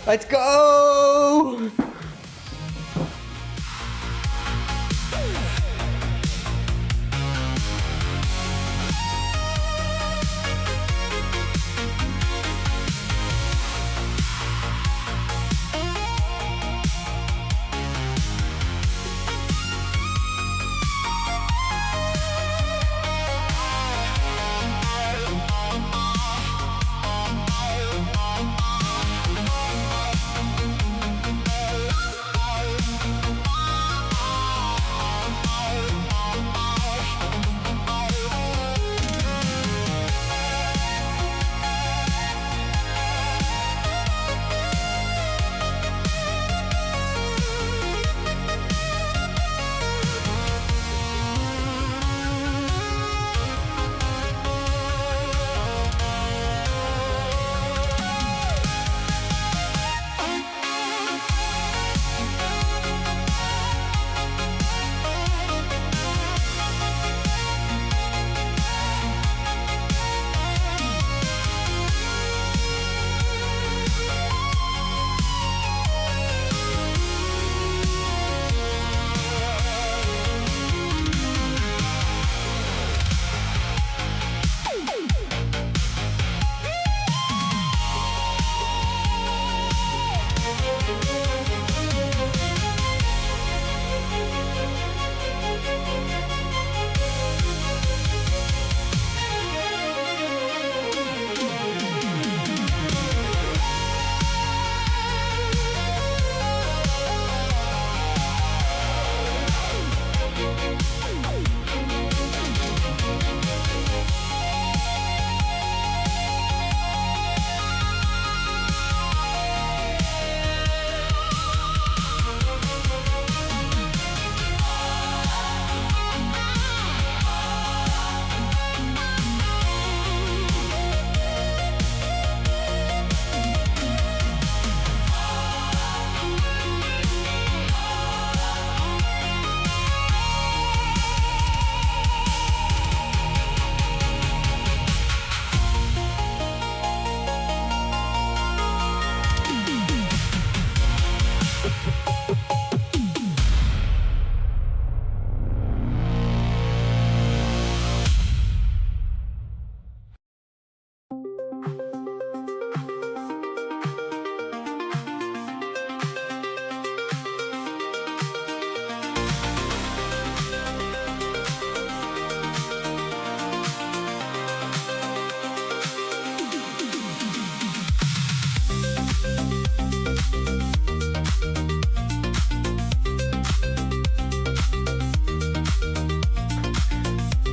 Let's go!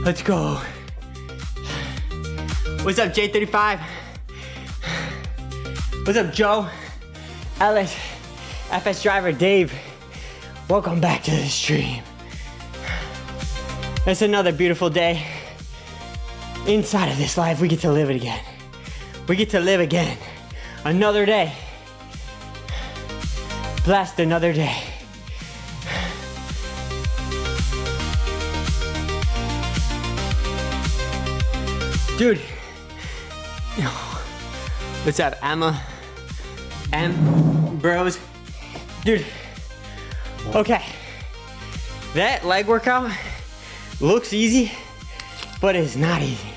Let's go. What's up, J35? What's up, Joe? Ellis, FS driver, Dave. Welcome back to the stream. It's another beautiful day. Inside of this life, we get to live it again. We get to live again. Another day. Blessed another day. Dude, what's up, Emma? Bros? Dude, okay. That leg workout looks easy, but it's not easy.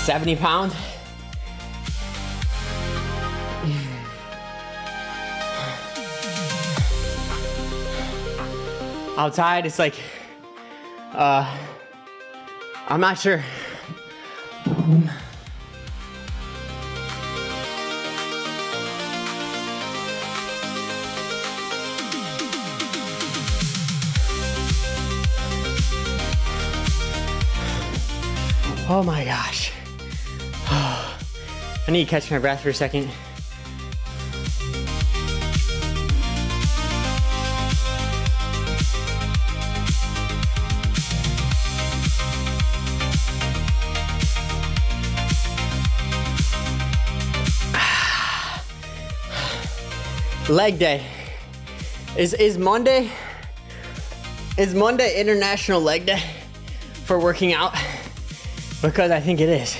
£70. Outside, it's like, I'm not sure. Oh my gosh. I need to catch my breath for a second. Leg day. Is Monday International Leg Day? for working out, because I think it is.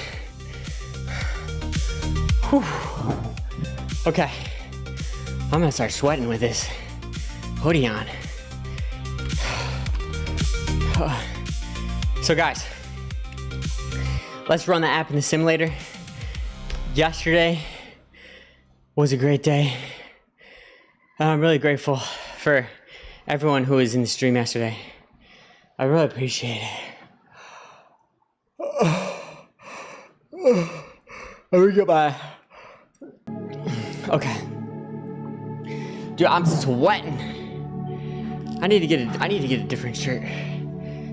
Whew. Okay, I'm gonna start sweating with this hoodie on. So guys, let's run the app in the simulator. Yesterday was a great day. I'm really grateful for everyone who was in the stream yesterday. I really appreciate it. Goodbye. Okay. Dude, I'm sweating. I need to get a different shirt.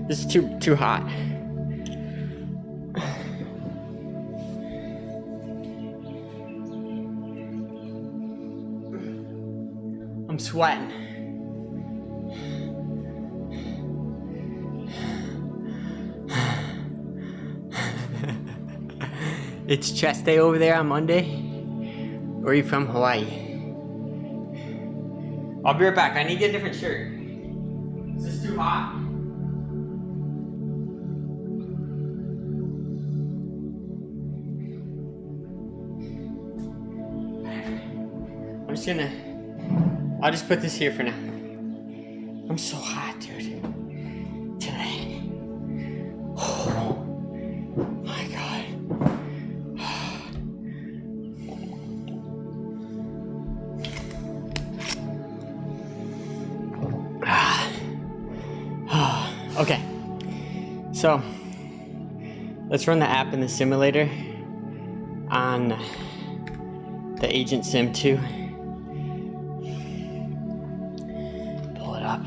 This is too hot. I'm sweating. It's chest day over there on Monday? Or are you from Hawaii? I'll be right back. I need to get a different shirt. Is this too hot? I'll just put this here for now. I'm so hot, dude. Today. Oh my God. Okay. So, let's run the app in the simulator on the Agent Sim 2. Up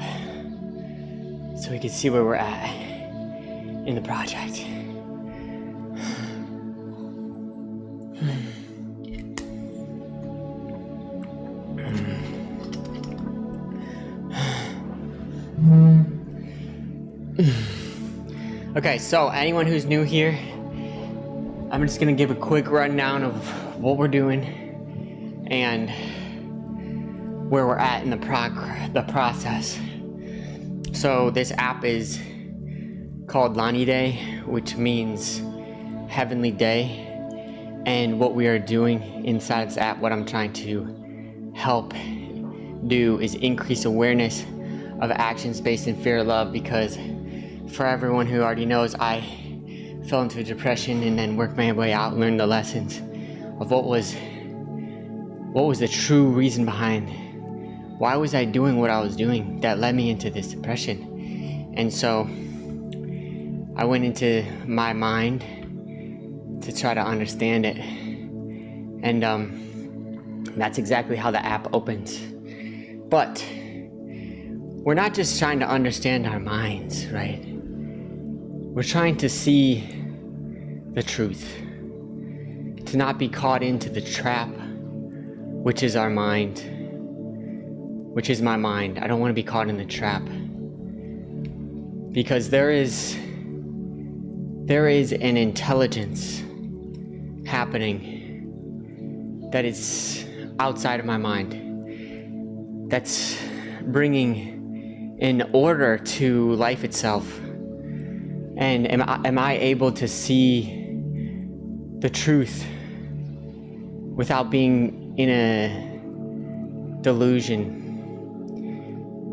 so we can see where we're at in the project. Okay, so anyone who's new here, I'm just gonna give a quick rundown of what we're doing and where we're at in the process. So this app is called Lani Day, which means heavenly day. And what we are doing inside this app, what I'm trying to help do is increase awareness of actions based in fear of love, because for everyone who already knows, I fell into depression and then worked my way out, learned the lessons of what was the true reason behind why was I doing what I was doing that led me into this depression. And so I went into my mind to try to understand it. And that's exactly how the app opens. But we're not just trying to understand our minds, right? We're trying to see the truth, to not be caught into the trap, which is our mind, which is my mind. I don't want to be caught in the trap, because there is an intelligence happening that is outside of my mind, that's bringing an order to life itself. And am I able to see the truth without being in a delusion?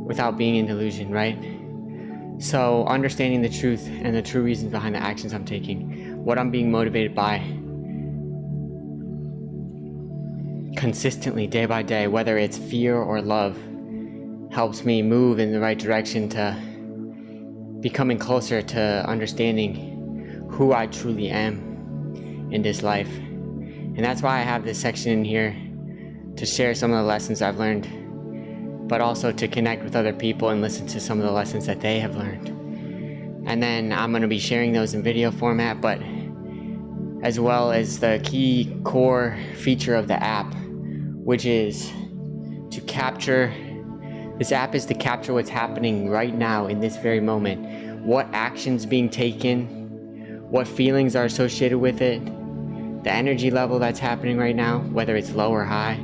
Without being in delusion, right? So understanding the truth and the true reasons behind the actions I'm taking, what I'm being motivated by consistently, day by day, whether it's fear or love, helps me move in the right direction to becoming closer to understanding who I truly am in this life. And that's why I have this section in here to share some of the lessons I've learned, but also to connect with other people and listen to some of the lessons that they have learned. And then I'm going to be sharing those in video format, but as well as the key core feature of the app, which is to capture. This app is to capture what's happening right now in this very moment. What actions being taken, what feelings are associated with it, the energy level that's happening right now, whether it's low or high,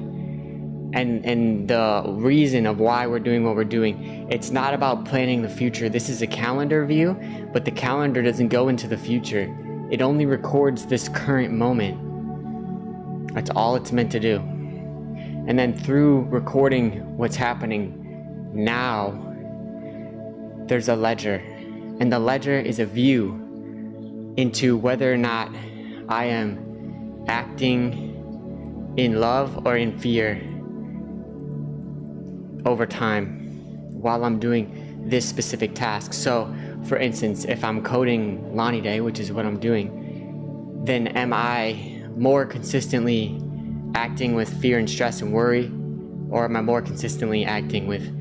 and the reason of why we're doing what we're doing. It's not about planning the future. This is a calendar view, but the calendar doesn't go into the future. It only records this current moment. That's all it's meant to do. And then through recording what's happening now, there's a ledger. And the ledger is a view into whether or not I am acting in love or in fear over time while I'm doing this specific task. So for instance, if I'm coding Lonnie Day, which is what I'm doing, then am I more consistently acting with fear and stress and worry, or am I more consistently acting with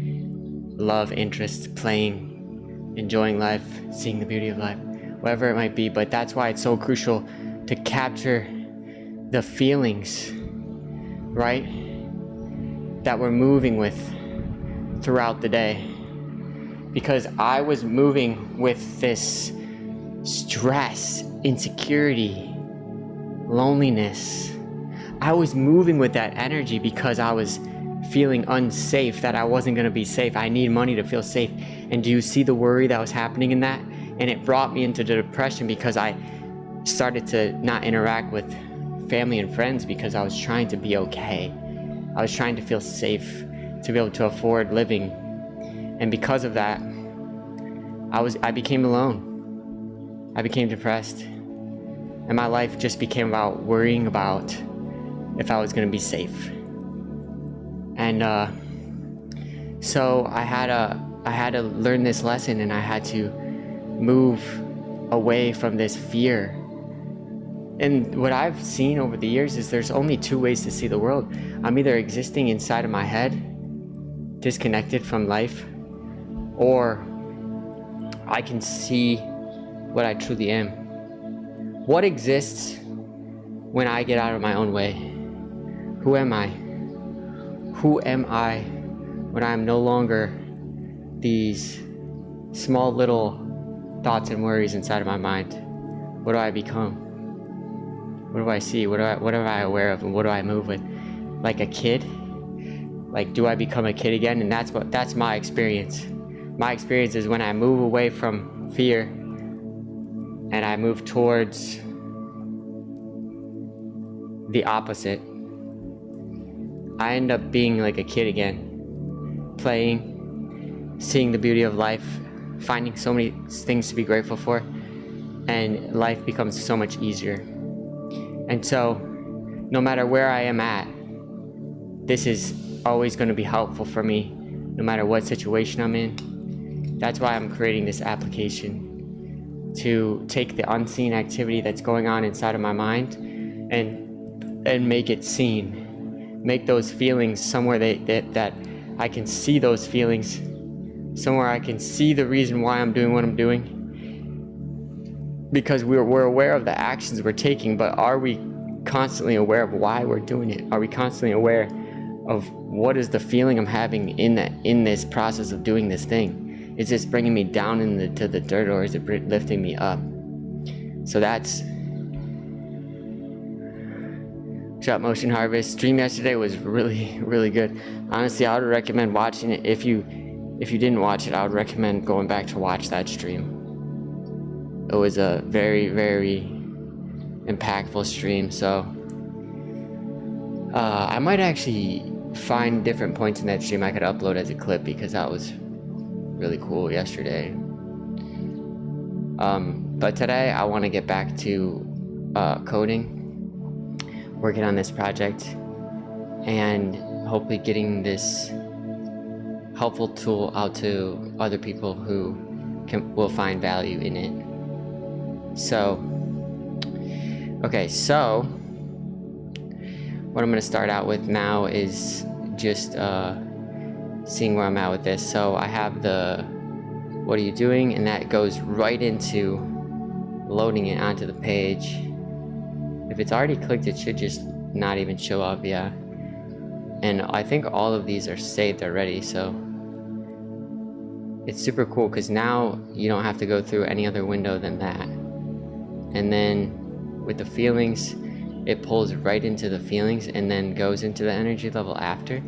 love, interest, playing, enjoying life, seeing the beauty of life, whatever it might be? But that's why it's so crucial to capture the feelings, right, that we're moving with throughout the day. Because I was moving with this stress, insecurity, loneliness. I was moving with that energy because I was feeling unsafe, that I wasn't going to be safe. I need money to feel safe. And do you see the worry that was happening in that? And it brought me into the depression because I started to not interact with family and friends because I was trying to be okay. I was trying to feel safe, to be able to afford living. And because of that, I became alone. I became depressed. And my life just became about worrying about if I was going to be safe. And so I had to learn this lesson, and I had to move away from this fear. And what I've seen over the years is there's only two ways to see the world. I'm either existing inside of my head, disconnected from life, or I can see what I truly am. What exists when I get out of my own way? Who am I? Who am I when I'm no longer these small little thoughts and worries inside of my mind? What do I become? What do I see? What am I aware of, and what do I move with? Like a kid? Like, do I become a kid again? And that's my experience. My experience is when I move away from fear and I move towards the opposite, I end up being like a kid again, playing, seeing the beauty of life, finding so many things to be grateful for, and life becomes so much easier. And so, no matter where I am at, this is always going to be helpful for me, no matter what situation I'm in. That's why I'm creating this application, to take the unseen activity that's going on inside of my mind and make it seen. Make those feelings somewhere that I can see those feelings, somewhere I can see the reason why I'm doing what I'm doing. Because we're aware of the actions we're taking, but are we constantly aware of why we're doing it? Are we constantly aware of what is the feeling I'm having in this process of doing this thing? Is this bringing me down into the dirt, or is it lifting me up? So that's Shot Motion Harvest. Stream yesterday was really, really good. Honestly, I would recommend watching it. If you didn't watch it, I would recommend going back to watch that stream. It was a very, very impactful stream. So I might actually find different points in that stream I could upload as a clip, because that was really cool yesterday. But today I want to get back to coding, working on this project, and hopefully getting this helpful tool out to other people who will find value in it. So, okay, so what I'm going to start out with now is just seeing where I'm at with this. So I have the "what are you doing?" and that goes right into loading it onto the page. If it's already clicked, it should just not even show up. Yeah, and I think all of these are saved already, so it's super cool because now you don't have to go through any other window than that. And then with the feelings, it pulls right into the feelings and then goes into the energy level after.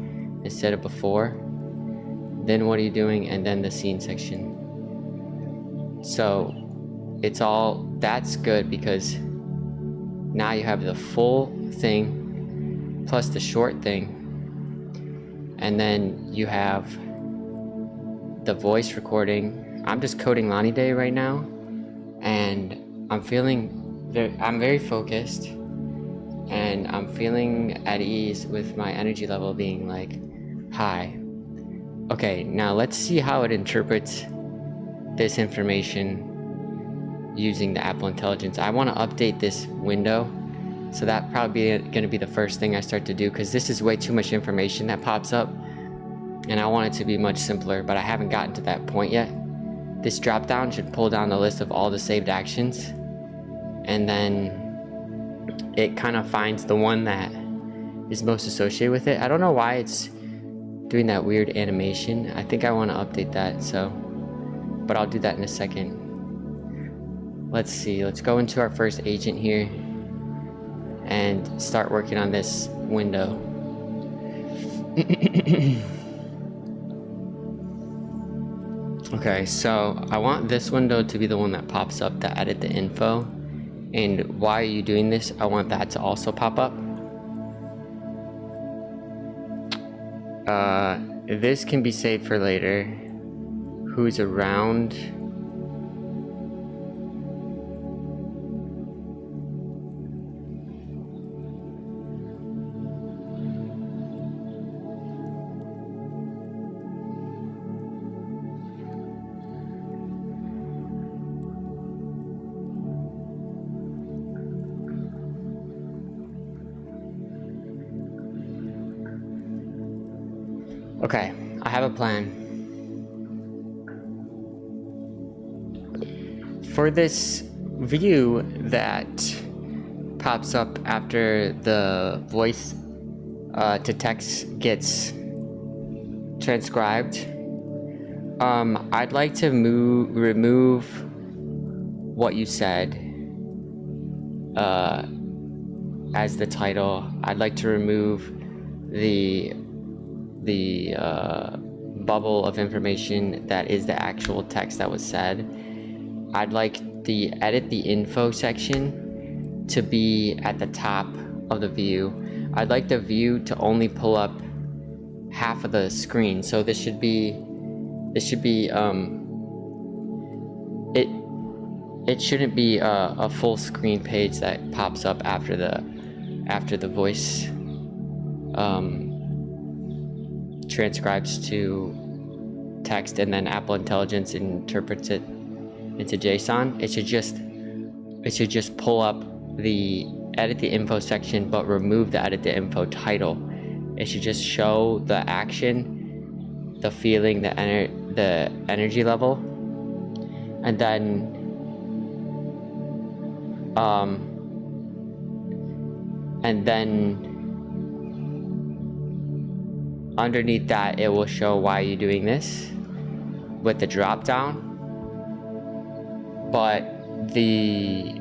instead of before, then what are you doing, and then the scene section. So it's all, that's good because now you have the full thing plus the short thing, and then you have the voice recording. I'm just coding Lonnie Day right now, and I'm very focused, and I'm feeling at ease with my energy level being like high. Okay, now let's see how it interprets this information using the Apple Intelligence. I want to update this window, so that probably going to be the first thing I start to do, because this is way too much information that pops up, and I want it to be much simpler, but I haven't gotten to that point yet. This drop down should pull down the list of all the saved actions, and then it kind of finds the one that is most associated with it. I don't know why it's doing that weird animation. I think I want to update that, so, but I'll do that in a second. Let's see, let's go into our first agent here and start working on this window. Okay, so I want this window to be the one that pops up to edit the info, and why are you doing this? I want that to also pop up. This can be saved for later. Who's around? Okay, I have a plan. For this view that pops up after the voice to text gets transcribed, I'd like to remove what you said as the title. I'd like to remove the bubble of information that is the actual text that was said. I'd like the edit the info section to be at the top of the view. I'd like the view to only pull up half of the screen. So this should be it shouldn't be a full screen page that pops up after the voice transcribes to text, and then Apple Intelligence interprets it into JSON. It should just pull up the edit the info section, but remove the edit the info title. It should just show the action, the feeling, the energy level, and then underneath that, it will show why you're doing this with the drop down, but the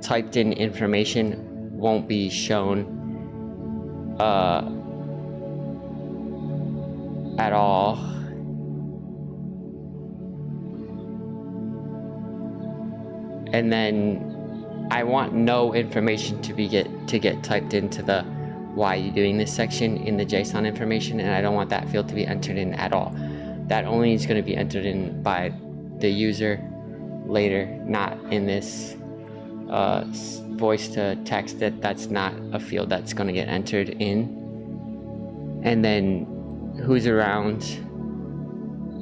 typed in information won't be shown at all. And then I want no information to get typed into the why you doing this section in the JSON information, and I don't want that field to be entered in at all. That only is going to be entered in by the user later, not in this voice to text. That's not a field that's going to get entered in. And then who's around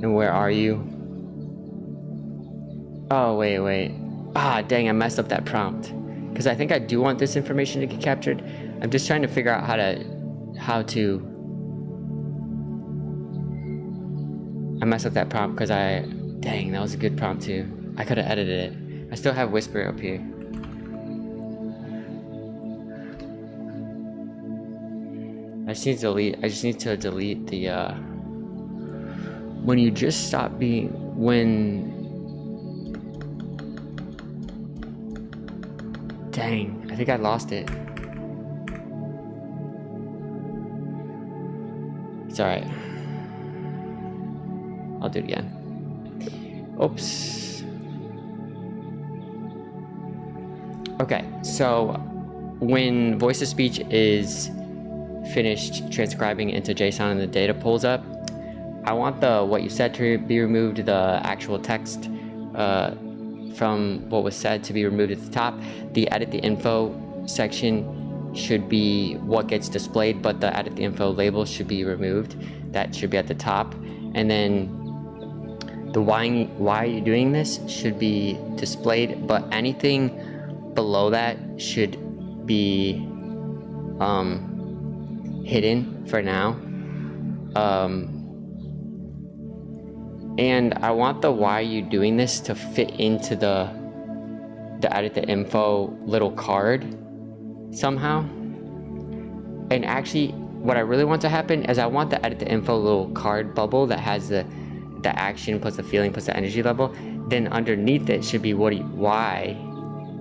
and where are you? Oh, wait. Ah, dang, I messed up that prompt, because I think I do want this information to get captured. I'm just trying to figure out how to I messed up that prompt because dang, that was a good prompt too. I could have edited it. I still have Whisper up here. I just need to delete the when you just stop being dang, I think I lost it. It's alright. I'll do it again. Oops. Okay, so when voice to speech is finished transcribing into JSON and the data pulls up, I want the what you said to be removed, the actual text from what was said to be removed at the top. The edit the info section should be what gets displayed, but the edit the info label should be removed. That should be at the top. And then the why are you doing this should be displayed, but anything below that should be hidden for now. And I want the why are you doing this to fit into the edit the info little card somehow. And actually what I really want to happen is I want the edit the info little card bubble that has the action plus the feeling plus the energy level. Then underneath it should be why,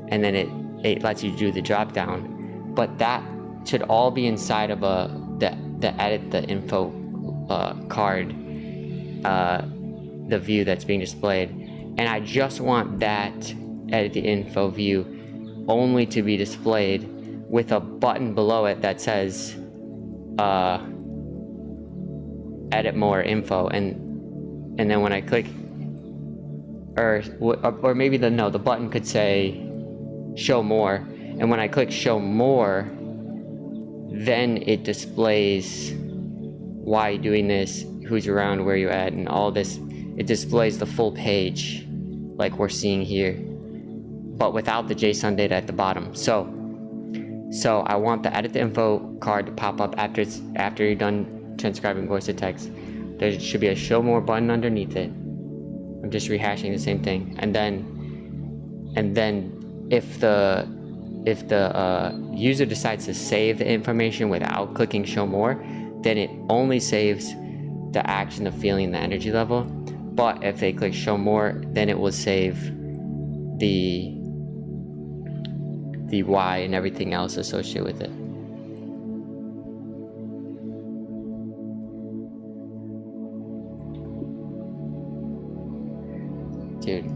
and then it lets you do the drop down. But that should all be inside of the edit the info card, the view that's being displayed. And I just want that edit the info view only to be displayed with a button below it that says edit more info, and then when I click, or maybe the button could say show more, and when I click show more, then it displays why you're doing this, who's around, where you're at, and all this. It displays the full page like we're seeing here, but without the JSON data at the bottom. So I want the edit the info card to pop up after you're done transcribing voice to text. There should be a show more button underneath it. I'm just rehashing the same thing. And then if the user decides to save the information without clicking show more, then it only saves the action, the feeling, the energy level. But if they click show more, then it will save the why and everything else associated with it. Dude.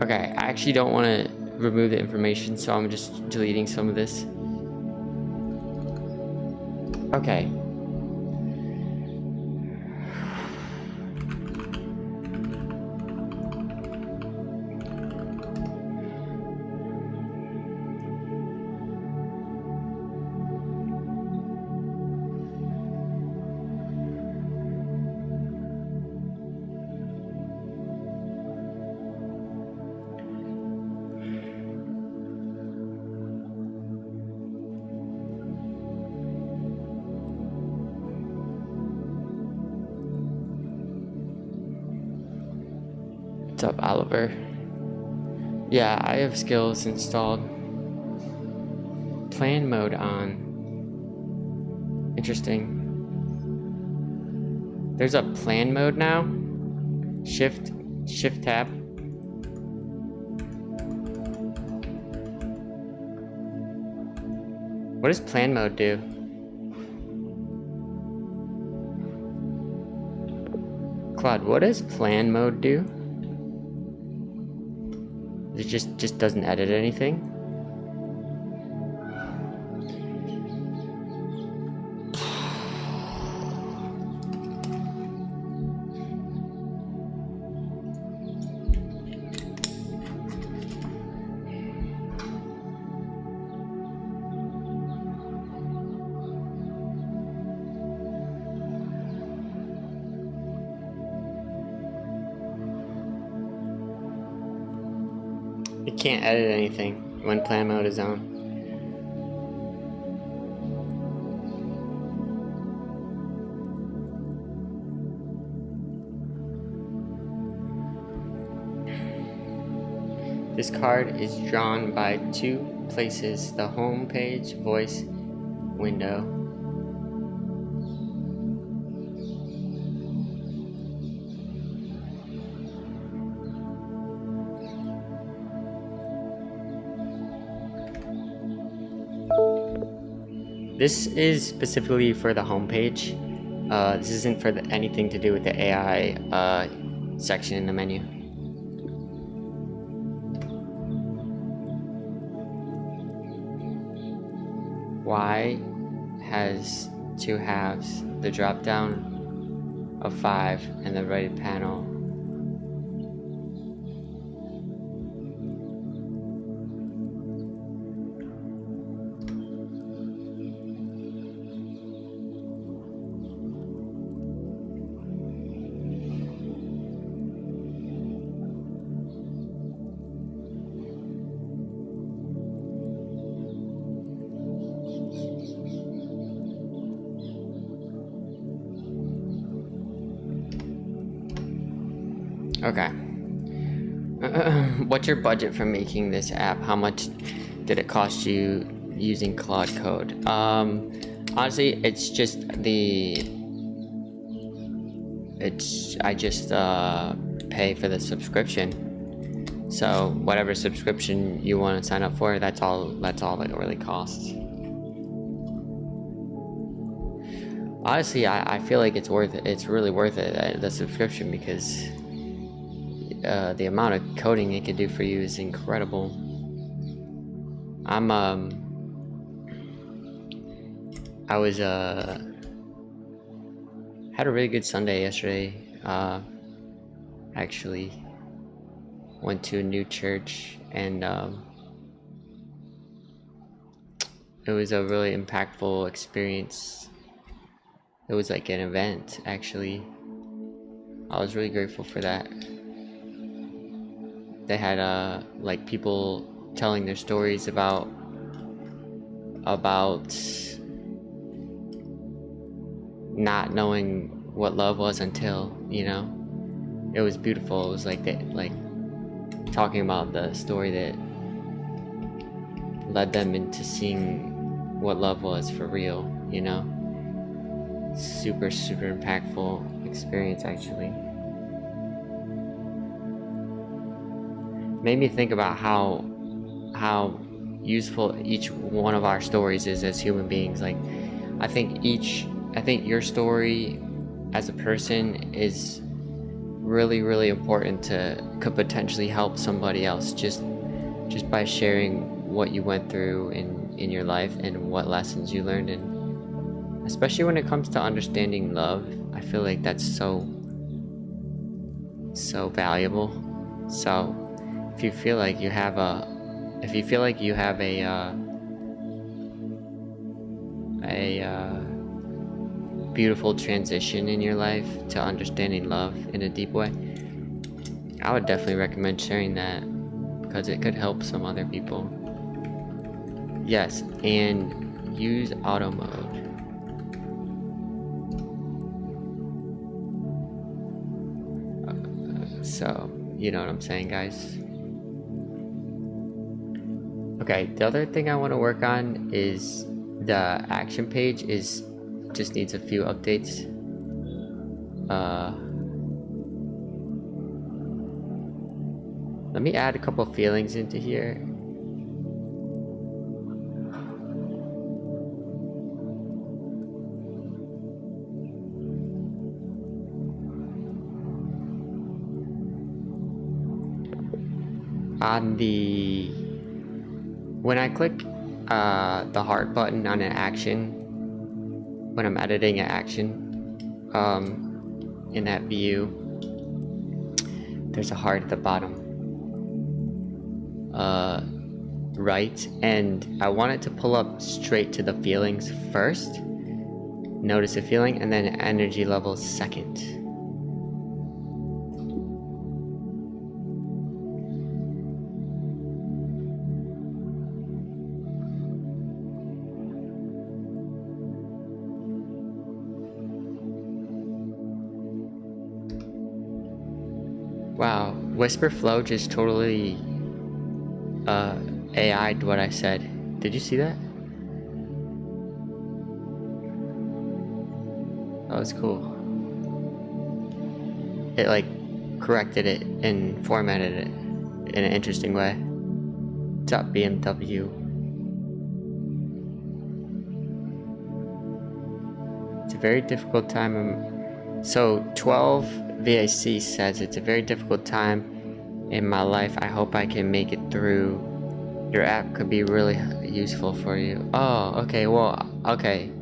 Okay, I actually don't want to remove the information, so I'm just deleting some of this. Okay. What's up, Oliver? Yeah, I have skills installed. Plan mode on. Interesting. There's a plan mode now. Shift tab. What does plan mode do? Claude, what does plan mode do? It just doesn't edit anything? It can't edit anything when plan mode is on. This card is drawn by 2 places: the home page, voice window. This is specifically for the home page. This isn't for anything to do with the AI section in the menu. Y has 2 halves, the drop down of 5 and the right panel. Okay. What's your budget for making this app? How much did it cost you using Claude Code? Honestly, it's just I just pay for the subscription. So whatever subscription you want to sign up for, that's all it really costs. Honestly, I feel like it's worth it. It's really worth it, the subscription, because the amount of coding it could do for you is incredible. I was had a really good Sunday yesterday. Actually went to a new church, and it was a really impactful experience. It was like an event, actually. I was really grateful for that. They had like people telling their stories about not knowing what love was until, you know. It was beautiful. It was like talking about the story that led them into seeing what love was for real, you know. Super impactful experience, actually. Made me think about how useful each one of our stories is as human beings. Like, I think your story as a person is really important could potentially help somebody else just by sharing what you went through in your life and what lessons you learned. And especially when it comes to understanding love, I feel like that's so valuable. So if you feel like you have a beautiful transition in your life to understanding love in a deep way, I would definitely recommend sharing that, because it could help some other people. Yes, and use auto mode. So, you know what I'm saying, guys? Okay, the other thing I want to work on is the action page just needs a few updates. Let me add a couple feelings into here. When I click the heart button on an action, when I'm editing an action, in that view, there's a heart at the bottom right, and I want it to pull up straight to the feelings first. Notice a feeling, and then energy levels second. Wow, Whisper Flow just totally AI'd what I said. Did you see that? That was cool. It like corrected it and formatted it in an interesting way. What's up, BMW? It's a very difficult time. So 12 VAC says it's a very difficult time in my life. I hope I can make it through. Your app could be really useful for you. Oh, okay. Well, okay.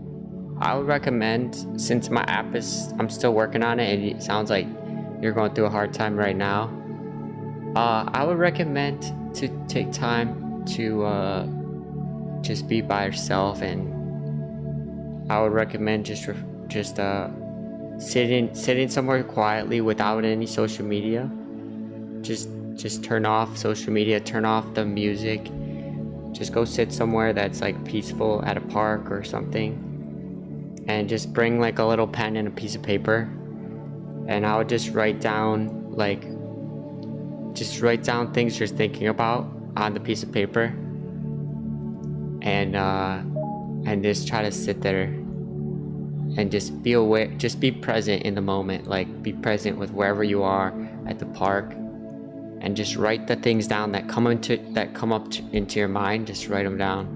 I would recommend, since my app is, I'm still working on it, and it sounds like you're going through a hard time right now. I would recommend to take time to just be by yourself, and I would recommend just sitting somewhere quietly without any social media. Just turn off social media, turn off the music. Just go sit somewhere that's like peaceful at a park or something. And just bring like a little pen and a piece of paper, and I would just write down things you're thinking about on the piece of paper, and just try to sit there and just be aware, just be present in the moment, like be present with wherever you are at the park, and just write the things down that come up into your mind. Just write them down,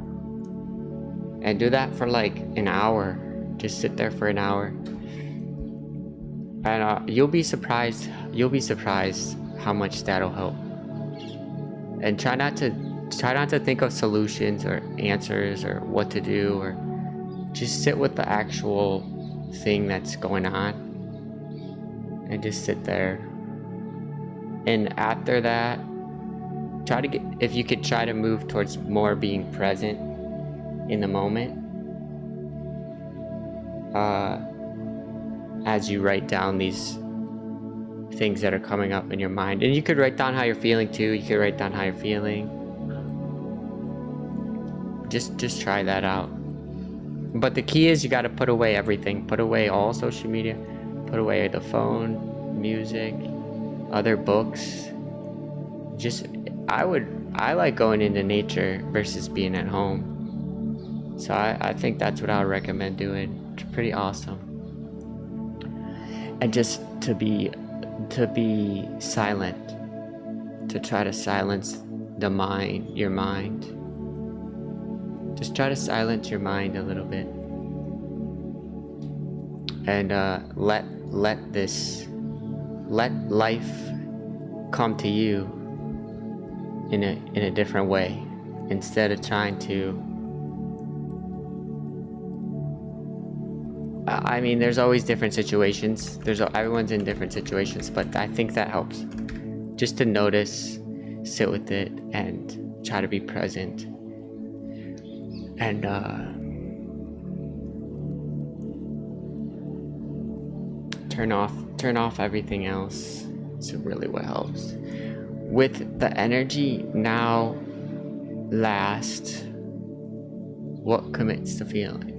and do that for like an hour. Just sit there for an hour, and you'll be surprised how much that'll help. And try not to think of solutions or answers or what to do, or just sit with the actual thing that's going on and just sit there. And after that, if you could try to move towards more being present in the moment, as you write down these things that are coming up in your mind. And you could write down how you're feeling too. You could write down how you're feeling. Just try that out. But the key is you got to put away everything. Put away all social media. Put away the phone, music, other books. I like going into nature versus being at home. So I think that's what I would recommend doing. It's pretty awesome. And just to be silent, to try to silence your mind. Just try to silence your mind a little bit, and let life come to you in a different way, instead of trying to. I mean, there's always different situations. Everyone's in different situations, but I think that helps. Just to notice, sit with it, and try to be present. And turn off everything else. It's really what helps. With the energy now last, what commits to feeling?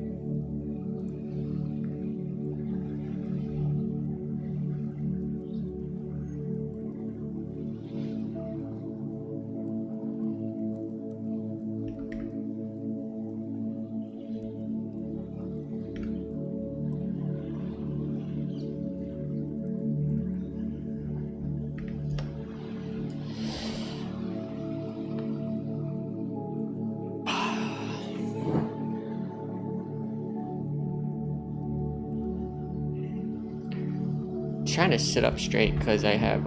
Trying to sit up straight because I have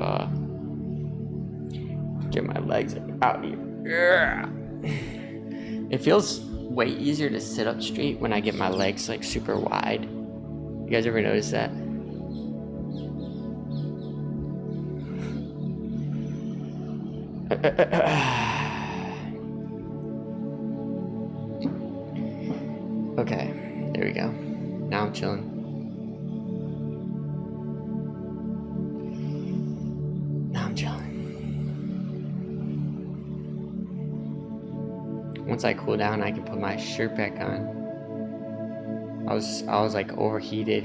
get my legs out here. It feels way easier to sit up straight when I get my legs like super wide. You guys ever notice that? Okay, there we go. Now I'm chilling. Once I cool down, I can put my shirt back on. I was like overheated.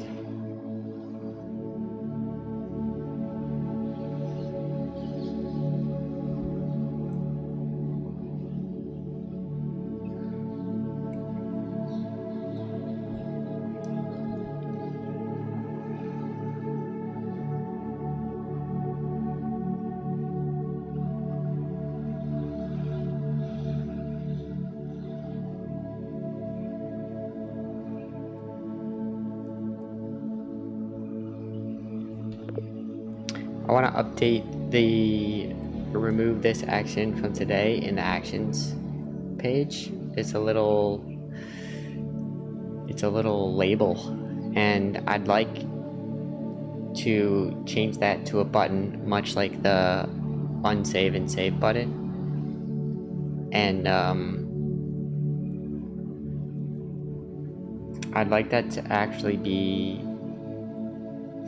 I want to update the remove this action from today in the actions page. It's a little label, and I'd like to change that to a button much like the unsave and save button. And I'd like that to actually be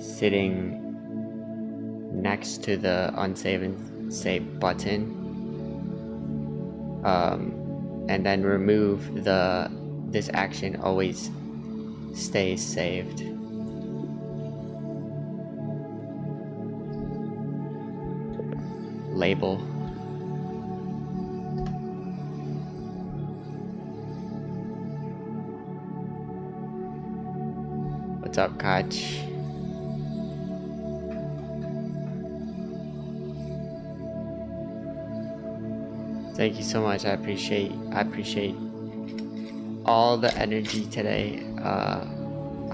sitting next to the unsave and save button, and then remove this action always stays saved. Label. What's up, Koch? Thank you so much. I appreciate all the energy today. I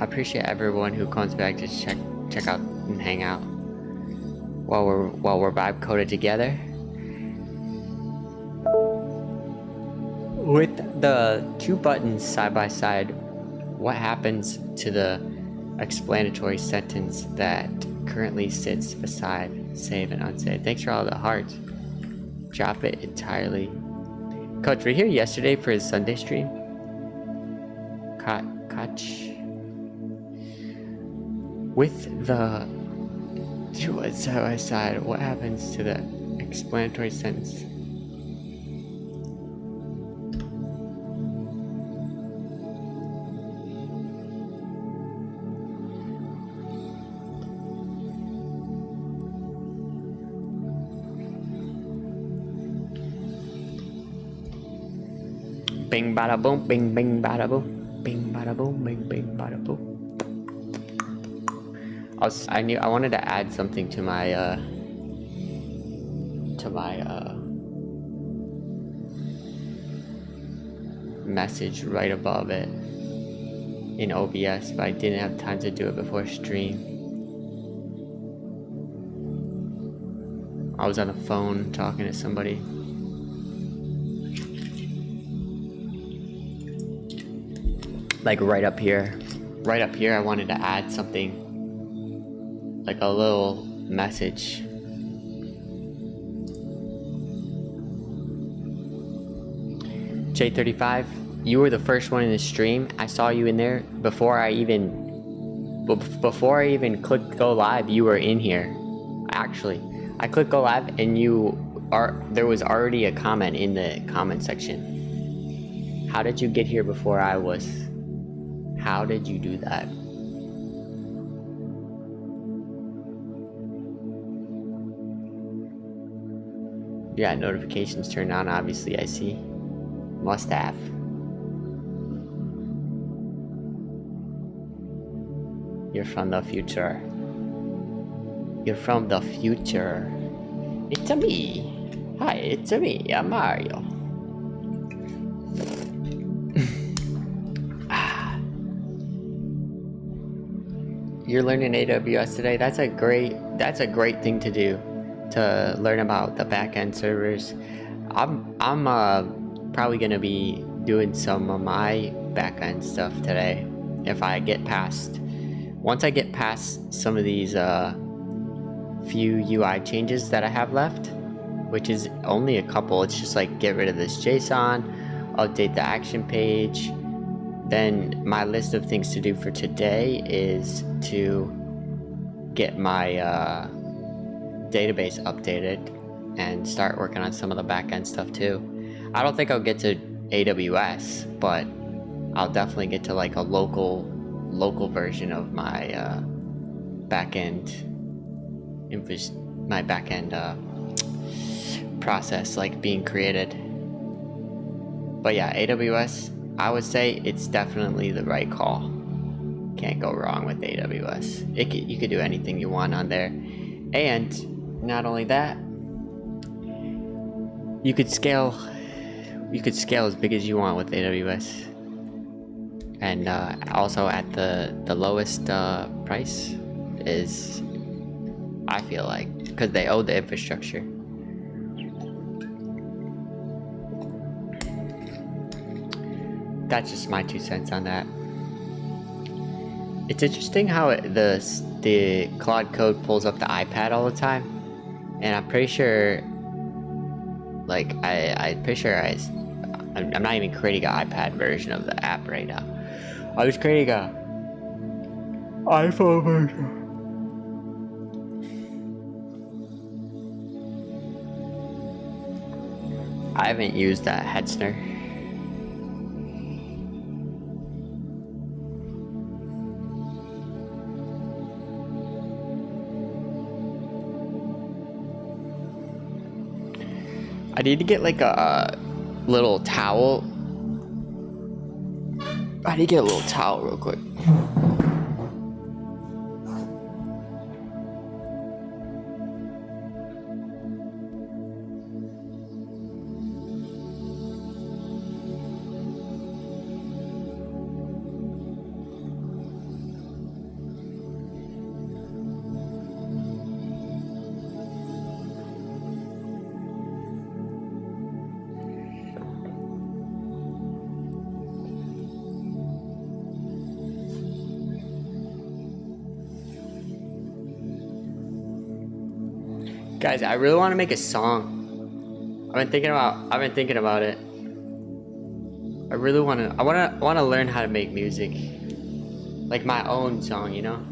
appreciate everyone who comes back to check out and hang out while we're vibe coded together. With the two buttons side by side, what happens to the explanatory sentence that currently sits beside save and unsave? Thanks for all the hearts. Drop it entirely. Coach, we're here yesterday for his Sunday stream. Koch. With the two side by side, what happens to the explanatory sentence? Bing bada boom, bing bing bada boom, bing bada boom, bing bing bada boom. I wanted to add something to my message right above it in OBS, but I didn't have time to do it before stream. I was on the phone talking to somebody. Like right up here, I wanted to add something, like a little message. J35, you were the first one in the stream. I saw you in there before I even clicked go live. You were in here. Actually, I clicked go live and there was already a comment in the comment section. How did you get here before I was? How did you do that? Yeah, notifications turned on, obviously, I see. Must have. You're from the future. You're from the future. It's a me. Hi, it's a me. I'm Mario. You're learning AWS today. That's a great thing to do, to learn about the backend servers. I'm probably gonna be doing some of my backend stuff today once I get past some of these few UI changes that I have left, which is only a couple. It's just like get rid of this JSON, update the action page. Then my list of things to do for today is to get my database updated and start working on some of the backend stuff too. I don't think I'll get to AWS, but I'll definitely get to like a local version of my backend process like being created. But yeah, AWS, I would say it's definitely the right call. Can't go wrong with AWS. You could do anything you want on there. And not only that, you could scale as big as you want with AWS. And also at the lowest price is, I feel like, because they own the infrastructure. That's just my 2 cents on that. It's interesting how the Claude Code pulls up the iPad all the time, and I'm pretty sure, like, I'm not even creating an iPad version of the app right now. I was creating a iPhone version. I haven't used that Hetzner. I need to get like a little towel. I need to get a little towel real quick. Guys, I really want to make a song. I've been thinking about it. I really want to learn how to make music. Like my own song, you know?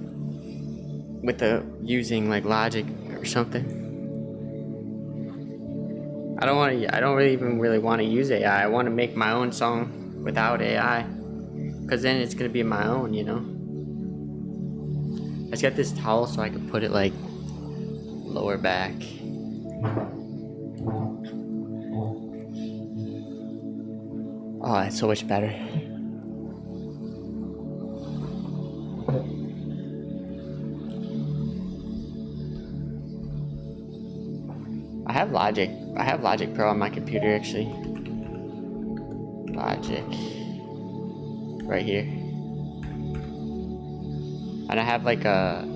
Using like Logic or something. I don't really want to use AI. I want to make my own song without AI. Cause then it's gonna be my own, you know? I just got this towel so I can put it like lower back. Oh, that's so much better. I have Logic Pro on my computer actually. Logic. Right here. And I have like a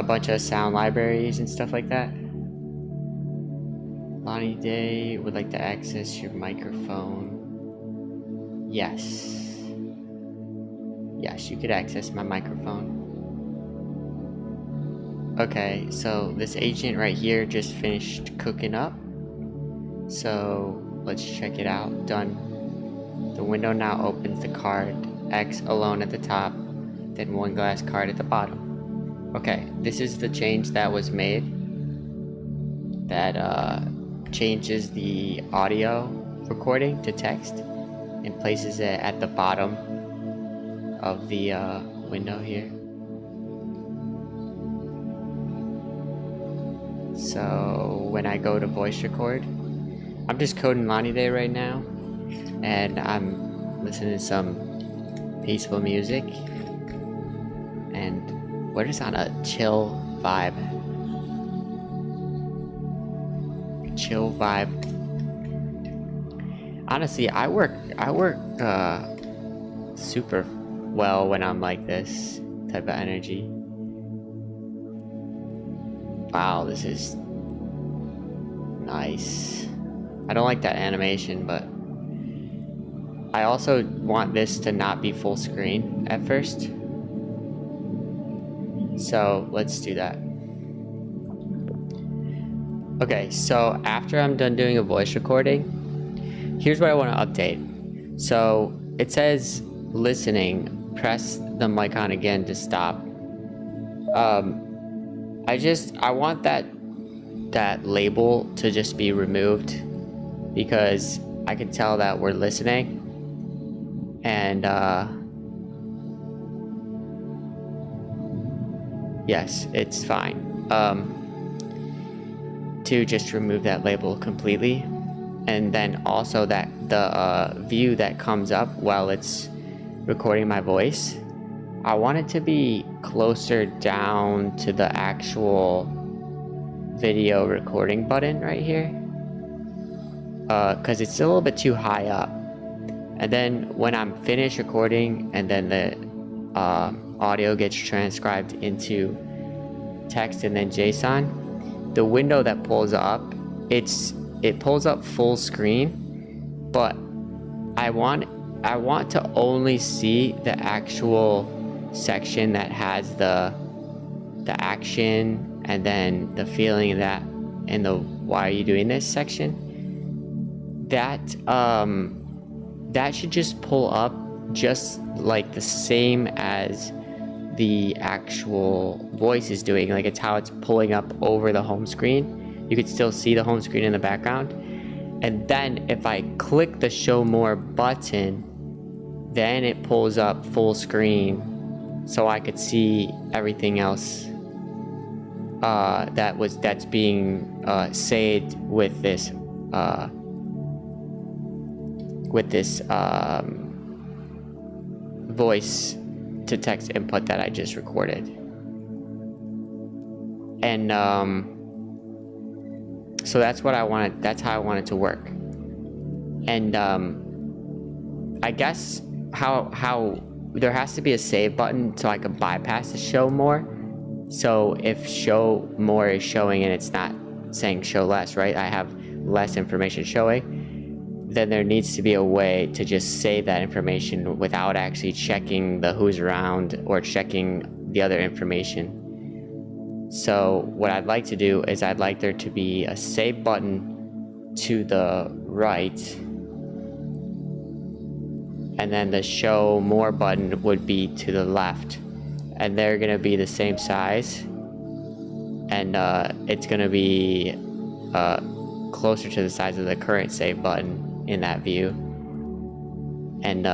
bunch of sound libraries and stuff like that. Lonnie Day would like to access your microphone. Yes. Yes, you could access my microphone. Okay, so this agent right here just finished cooking up. So let's check it out. Done. The window now opens the card X alone at the top, then one glass card at the bottom. Okay, this is the change that was made that changes the audio recording to text and places it at the bottom of the window here. So when I go to voice record, I'm just coding Lonnie Day right now, and I'm listening to some peaceful music, and we're just on a chill vibe. Chill vibe. Honestly, I work super well when I'm like this type of energy. Wow, this is nice. I don't like that animation, but I also want this to not be full screen at first. So let's do that. Okay, so after I'm done doing a voice recording, here's what I want to update. So it says listening, press the mic on again to stop. I want that label to just be removed, because I can tell that we're listening, and yes, it's fine. To just remove that label completely, and then also that the view that comes up while it's recording my voice, I want it to be closer down to the actual video recording button right here, because it's a little bit too high up. And then when I'm finished recording and then the audio gets transcribed into text and then JSON, the window that pulls up, it pulls up full screen, but I want to only see the actual section that has the action and then the feeling of that and the why are you doing this section. That should just pull up just like the same as the actual voice is doing. Like it's how it's pulling up over the home screen. You could still see the home screen in the background. And then if I click the show more button, then it pulls up full screen so I could see everything else that's being saved with this voice to text input that I just recorded. And so that's what I wanted. That's how I want it to work. And I guess how there has to be a save button so I can bypass the show more. So if show more is showing and it's not saying show less, right? I have less information showing, then there needs to be a way to just save that information without actually checking the who's around or checking the other information. So what I'd like to do is I'd like there to be a save button to the right, and then the show more button would be to the left, and they're gonna be the same size, and it's gonna be closer to the size of the current save button in that view, and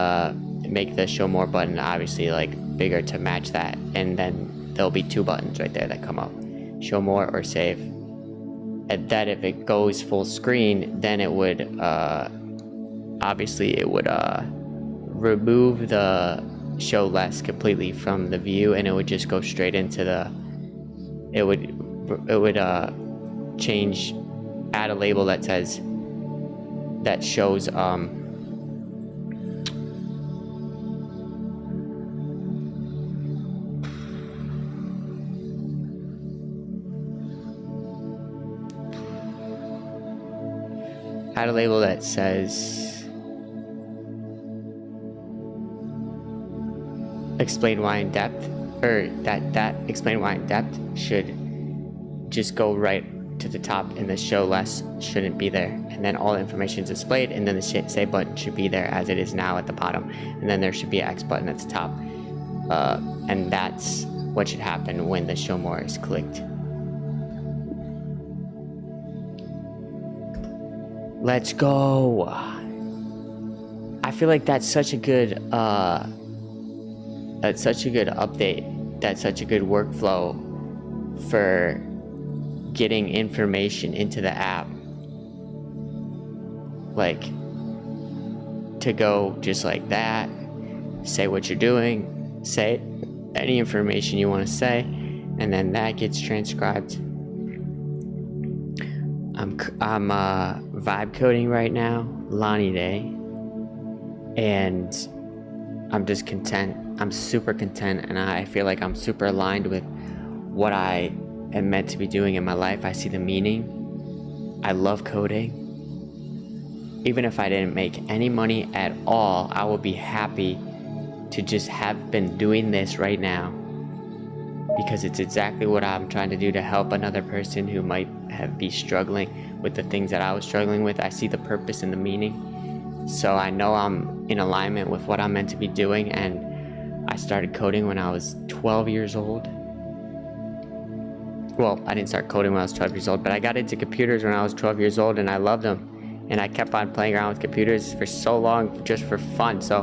make the show more button obviously like bigger to match that, and then there'll be two buttons right there that come up, show more or save. And then if it goes full screen, then it would obviously it would remove the show less completely from the view, and it would just go straight into the it would change, add a label that says that shows add a label that says explain why in depth, or that explain why in depth should just go right to the top, and the show less shouldn't be there, and then all the information is displayed, and then the save button should be there as it is now at the bottom, and then there should be an X button at the top, and that's what should happen when the show more is clicked. Let's go. I feel like that's such a good update. That's such a good workflow for getting information into the app. Like, to go just like that, say what you're doing, say any information you want to say, and then that gets transcribed. I'm vibe coding right now, Lonnie Day, and I'm just content. I'm super content, and I feel like I'm super aligned with what I am meant to be doing in my life. I see the meaning. I love coding. Even if I didn't make any money at all, I would be happy to just have been doing this right now, because it's exactly what I'm trying to do to help another person who might be struggling with the things that I was struggling with. I see the purpose and the meaning, so I know I'm in alignment with what I'm meant to be doing. And I started coding when I was 12 years old. Well, I didn't start coding when I was 12 years old, but I got into computers when I was 12 years old, and I loved them, and I kept on playing around with computers for so long just for fun. So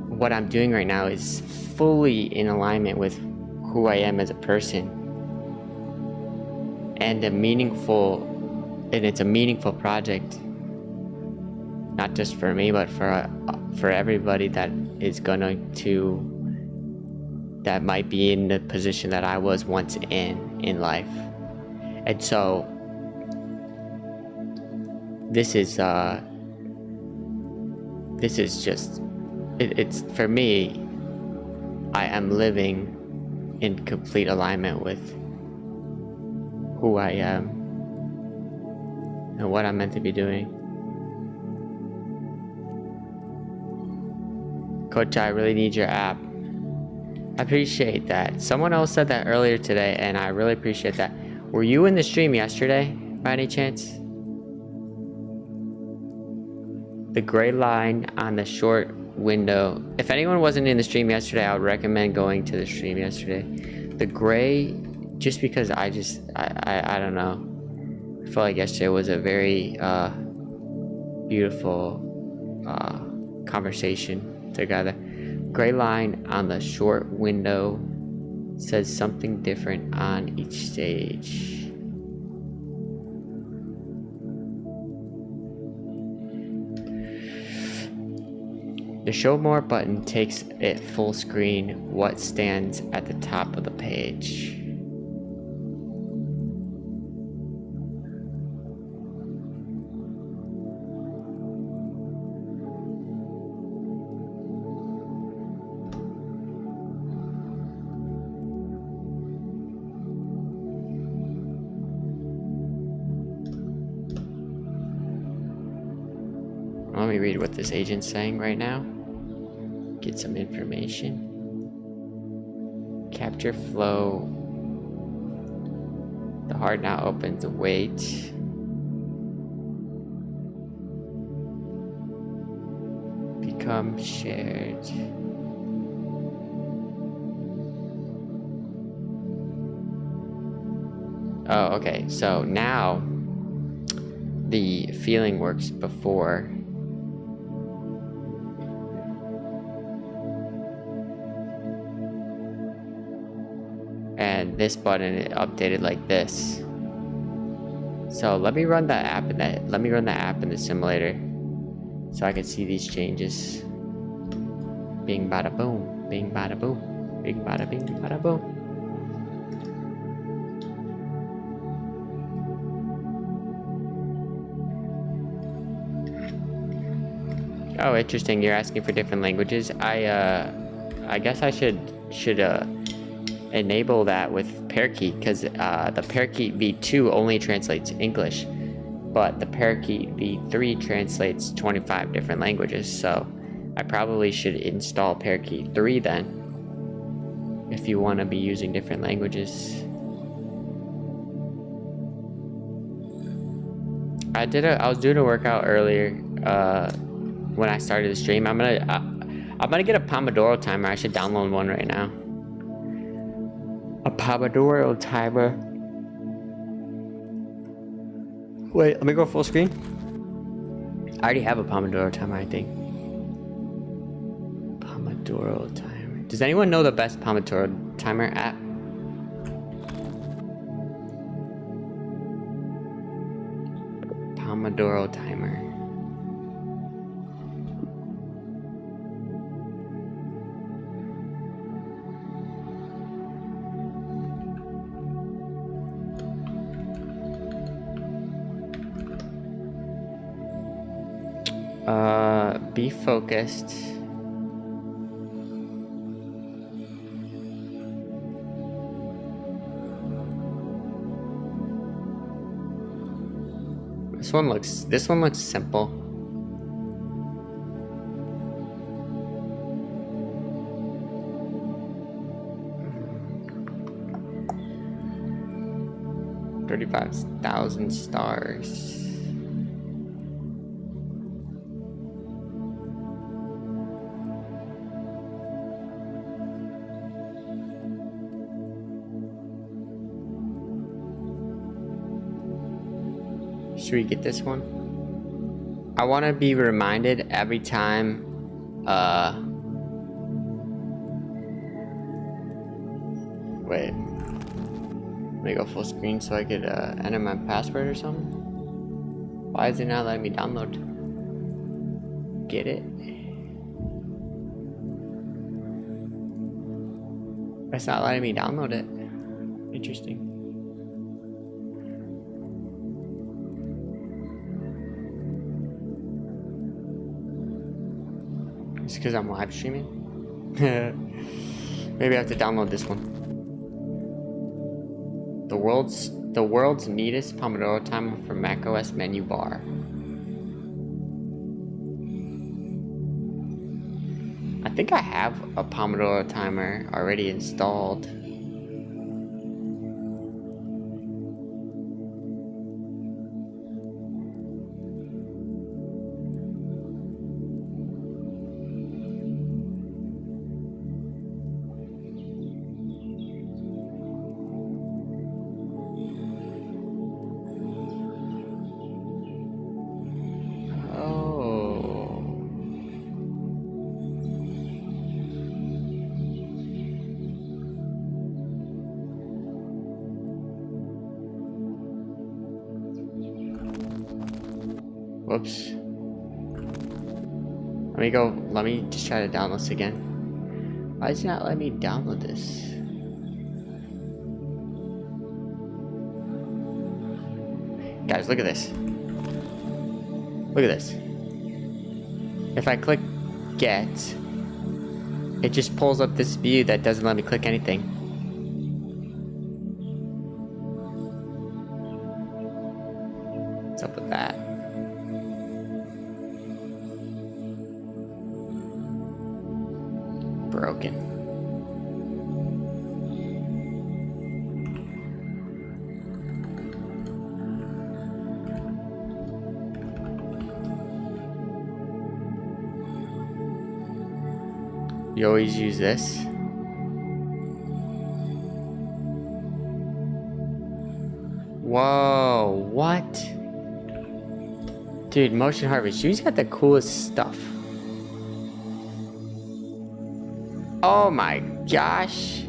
what I'm doing right now is fully in alignment with who I am as a person, and it's a meaningful project, not just for me, but for everybody that might be in the position that I was once in life. And so this is just, it's for me, I am living in complete alignment with who I am and what I'm meant to be doing. Coach, I really need your app. I appreciate that. Someone else said that earlier today, and I really appreciate that. Were you in the stream yesterday, by any chance? The gray line on the short window. If anyone wasn't in the stream yesterday, I would recommend going to the stream yesterday. The gray, just because I don't know. I feel like yesterday was a very beautiful conversation together. Gray line on the short window says something different on each stage. The show more button takes it full screen. What stands at the top of the page? Let me read what this agent's saying right now. Get some information. Capture flow. The heart now opens. Wait. Become shared. Oh, okay. So now the feeling works before. And this button is updated like this. So let me run the app in the simulator so I can see these changes. Bing bada boom, bing bada boom, bing bada bing bada boom. Oh, interesting. You're asking for different languages. I guess I should enable that with Parakeet, because the Parakeet v2 only translates English, but the Parakeet v3 translates 25 different languages. So I probably should install Parakeet 3 then, if you want to be using different languages. I was doing a workout earlier when I started the stream. I'm gonna get a Pomodoro timer. I should download one right now. A Pomodoro timer. Wait, let me go full screen. I already have a Pomodoro timer, I think. Pomodoro timer. Does anyone know the best Pomodoro timer app? Pomodoro timer. Be focused. This one looks simple. $35,000 stars. Should we get this one? I want to be reminded every time wait, let me go full screen so I could enter my password or something. Why is it not letting me download? Get it? It's not letting me download it. Interesting. It's because I'm live streaming. Maybe I have to download this one. The world's neatest Pomodoro timer for macOS menu bar. I think I have a Pomodoro timer already installed. Whoops. Let me just try to download this again. Why is it not letting me download this? Guys, look at this. Look at this. If I click get, it just pulls up this view that doesn't let me click anything. What's up with that? Broken. You always use this. Whoa, what? Dude, Motion Harvest, you've got the coolest stuff. Oh my gosh.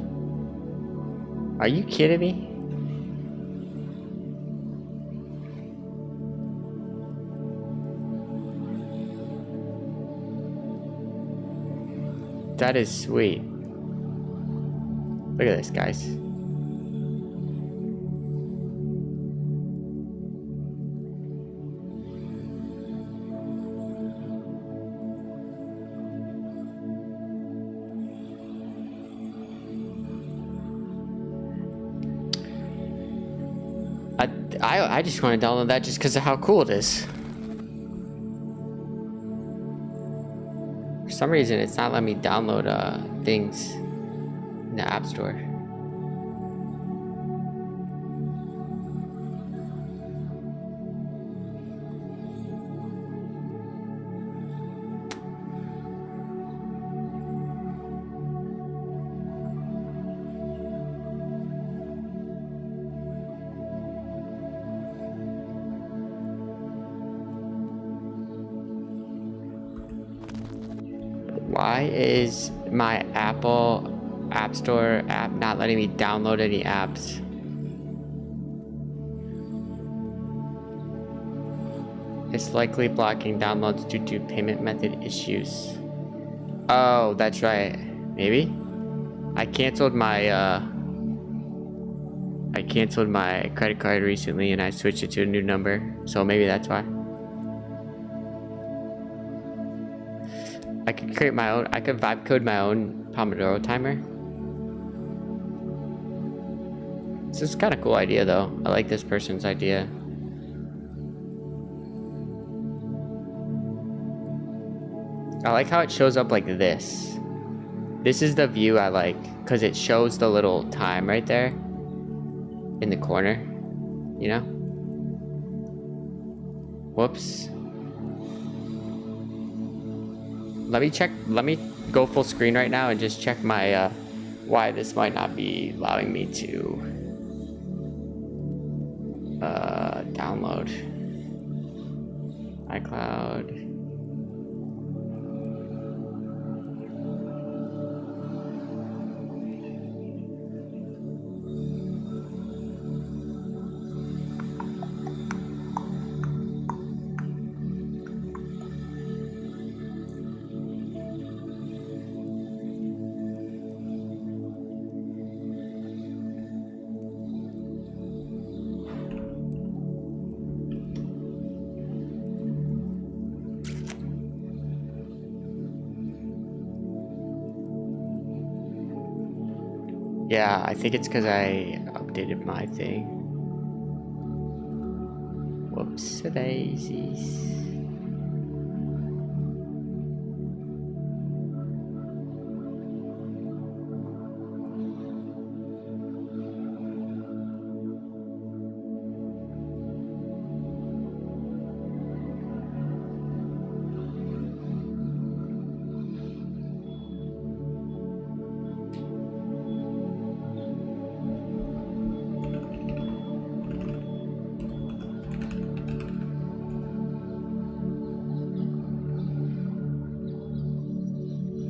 Are you kidding me? That is sweet. Look at this, guys. I just want to download that just because of how cool it is. For some reason, it's not letting me download things in the App Store. Why is my Apple App Store app not letting me download any apps? It's likely blocking downloads due to payment method issues. Oh, that's right. Maybe? I canceled my credit card recently and I switched it to a new number. So maybe that's why. I could create my own, I could vibe code my own Pomodoro timer. This is kind of cool idea though. I like this person's idea. I like how it shows up like this. This is the view I like because it shows the little time right there in the corner, you know? Whoops. Let me go full screen right now and just check my, why this might not be allowing me to, download. iCloud. Yeah, I think it's because I updated my thing. Whoops daisies.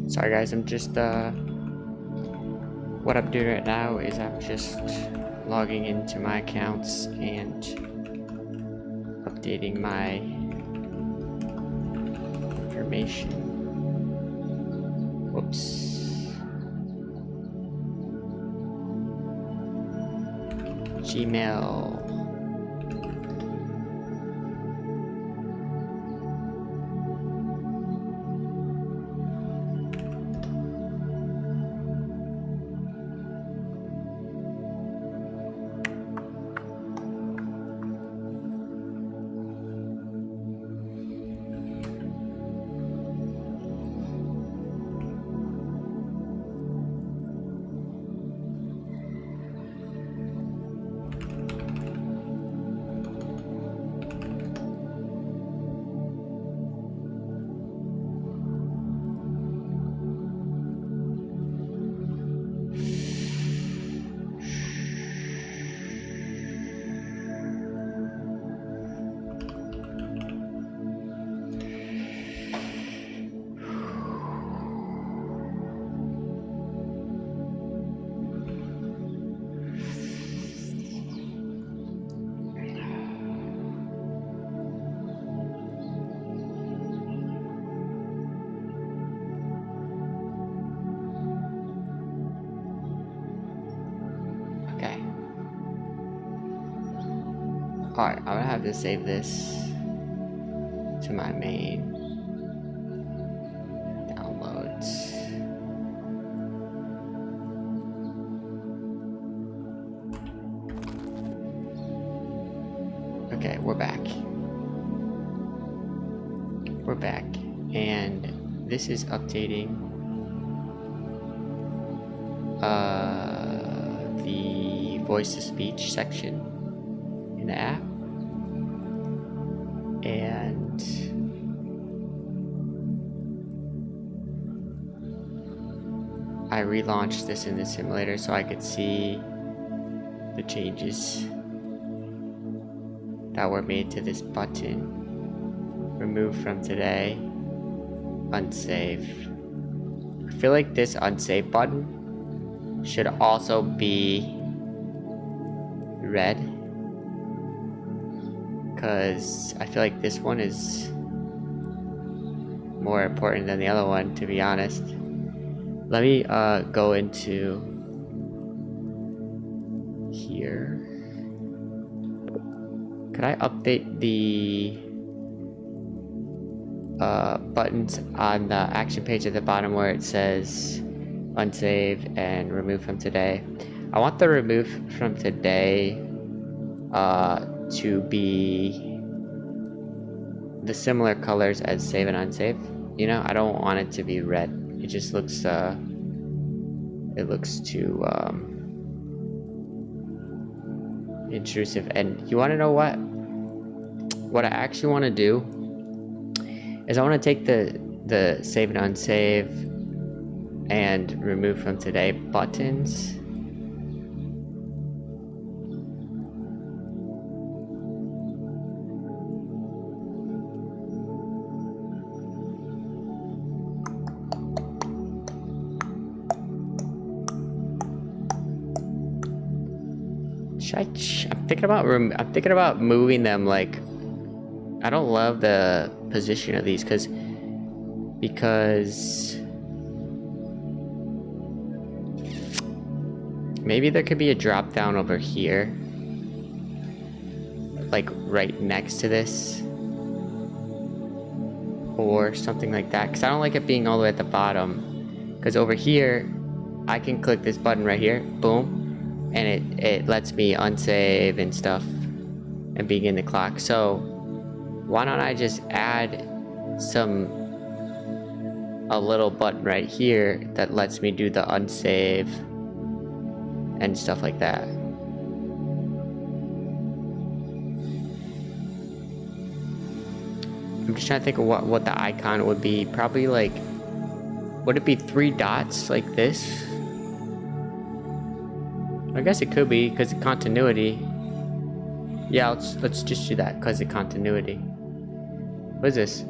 Sorry guys, I'm just what I'm doing right now is I'm just logging into my accounts and updating my information. Whoops. Gmail. Alright, I'm gonna have to save this to my main downloads. Okay, we're back. We're back, and this is updating the voice-to-speech section in the app, and I relaunched this in the simulator so I could see the changes that were made to this button. Remove from today, unsave. I feel like this unsave button should also be red, because I feel like this one is more important than the other one, to be honest. Let me go into here. Could I update the buttons on the action page at the bottom where it says unsave and remove from today? I want the remove from today to be the similar colors as save and unsave. You know, I don't want it to be red. It just looks it looks too intrusive. And you want to know what I actually want to do is I want to take the save and unsave and remove from today buttons, I'm thinking about moving them. Like, I don't love the position of these because maybe there could be a drop down over here, like right next to this, or something like that, because I don't like it being all the way at the bottom. Because over here I can click this button right here, boom, and it lets me unsave and stuff and begin the clock. So why don't I just add a little button right here that lets me do the unsave and stuff like that. I'm just trying to think of what the icon would be. Probably like, would it be 3 dots like this? I guess it could be because of continuity. Yeah, let's just do that because of continuity. What is this?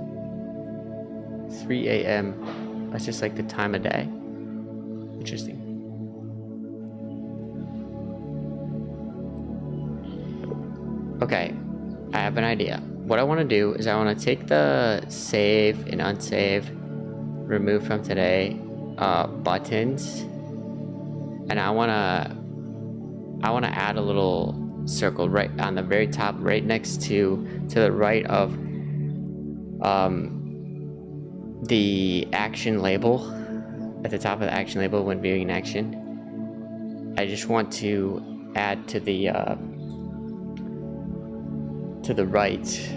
3 a.m. That's just like the time of day. Interesting. Okay, I have an idea. What I want to do is I want to take the save and unsave, remove from today buttons, and I want to add a little circle right on the very top, right next to the right of the action label, at the top of the action label when viewing an action. I just want to add to the right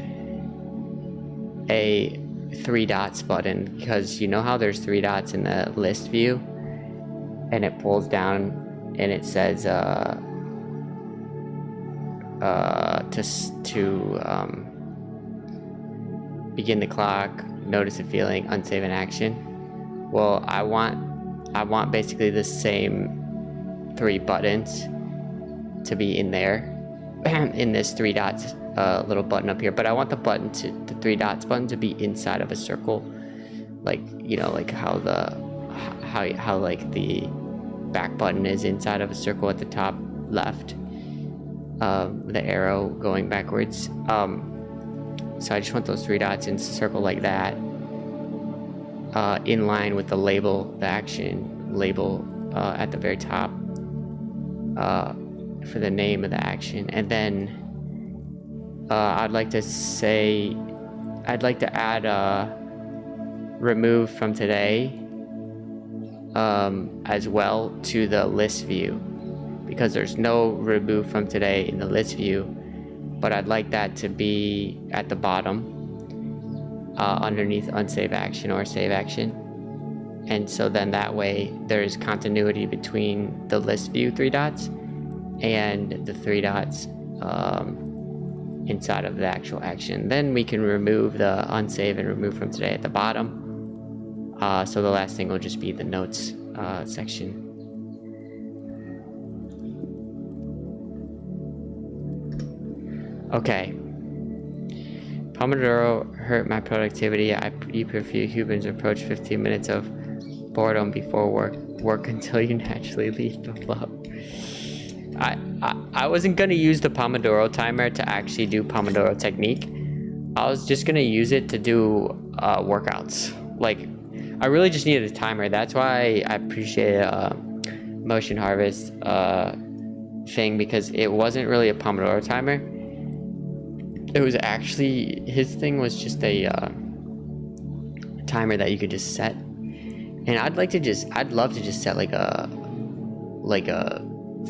a 3 dots button, because you know how there's 3 dots in the list view and it pulls down and it says to begin the clock, notice a feeling, unsave an action. Well, I want basically the same 3 buttons to be in there in this 3 dots little button up here, but I want the 3 dots button to be inside of a circle, like, you know, like how like the back button is inside of a circle at the top left, the arrow going backwards. So I just want those 3 dots in a circle like that, in line with the label, the action label at the very top for the name of the action. And then I'd like to add remove from today as well to the list view, because there's no remove from today in the list view, but I'd like that to be at the bottom underneath unsave action or save action. And so then that way there's continuity between the list view 3 dots and the 3 dots inside of the actual action. Then we can remove the unsave and remove from today at the bottom. So the last thing will just be the notes section. Okay. Pomodoro hurt my productivity. I eat a few humans approach 15 minutes of boredom before work until you naturally leave the flow. I wasn't gonna use the Pomodoro timer to actually do Pomodoro technique. I was just gonna use it to do workouts. Like, I really just needed a timer. That's why I appreciate Motion Harvest thing, because it wasn't really a Pomodoro timer. It was actually, his thing was just a timer that you could just set. And I'd love to just set like a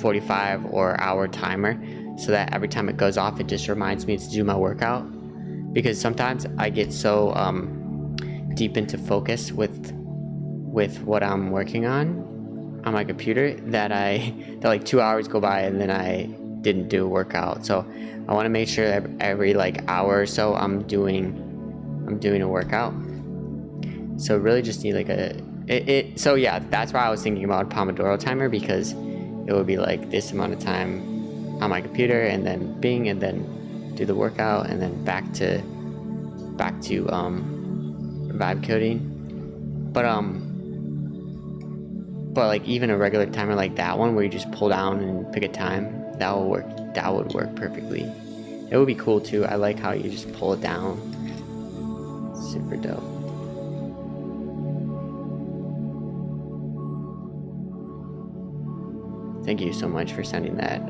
45 or hour timer, so that every time it goes off, it just reminds me to do my workout. Because sometimes I get so deep into focus with what I'm working on my computer that like 2 hours go by and then I didn't do a workout. So I want to make sure that every like hour or so I'm doing a workout. So really just need like so yeah, that's why I was thinking about Pomodoro timer, because it would be like this amount of time on my computer and then bing, and then do the workout, and then back to vibe coding. But like even a regular timer like that one where you just pull down and pick a time, that would work perfectly. It would be cool too. I like how you just pull it down. Super dope. Thank you so much for sending that,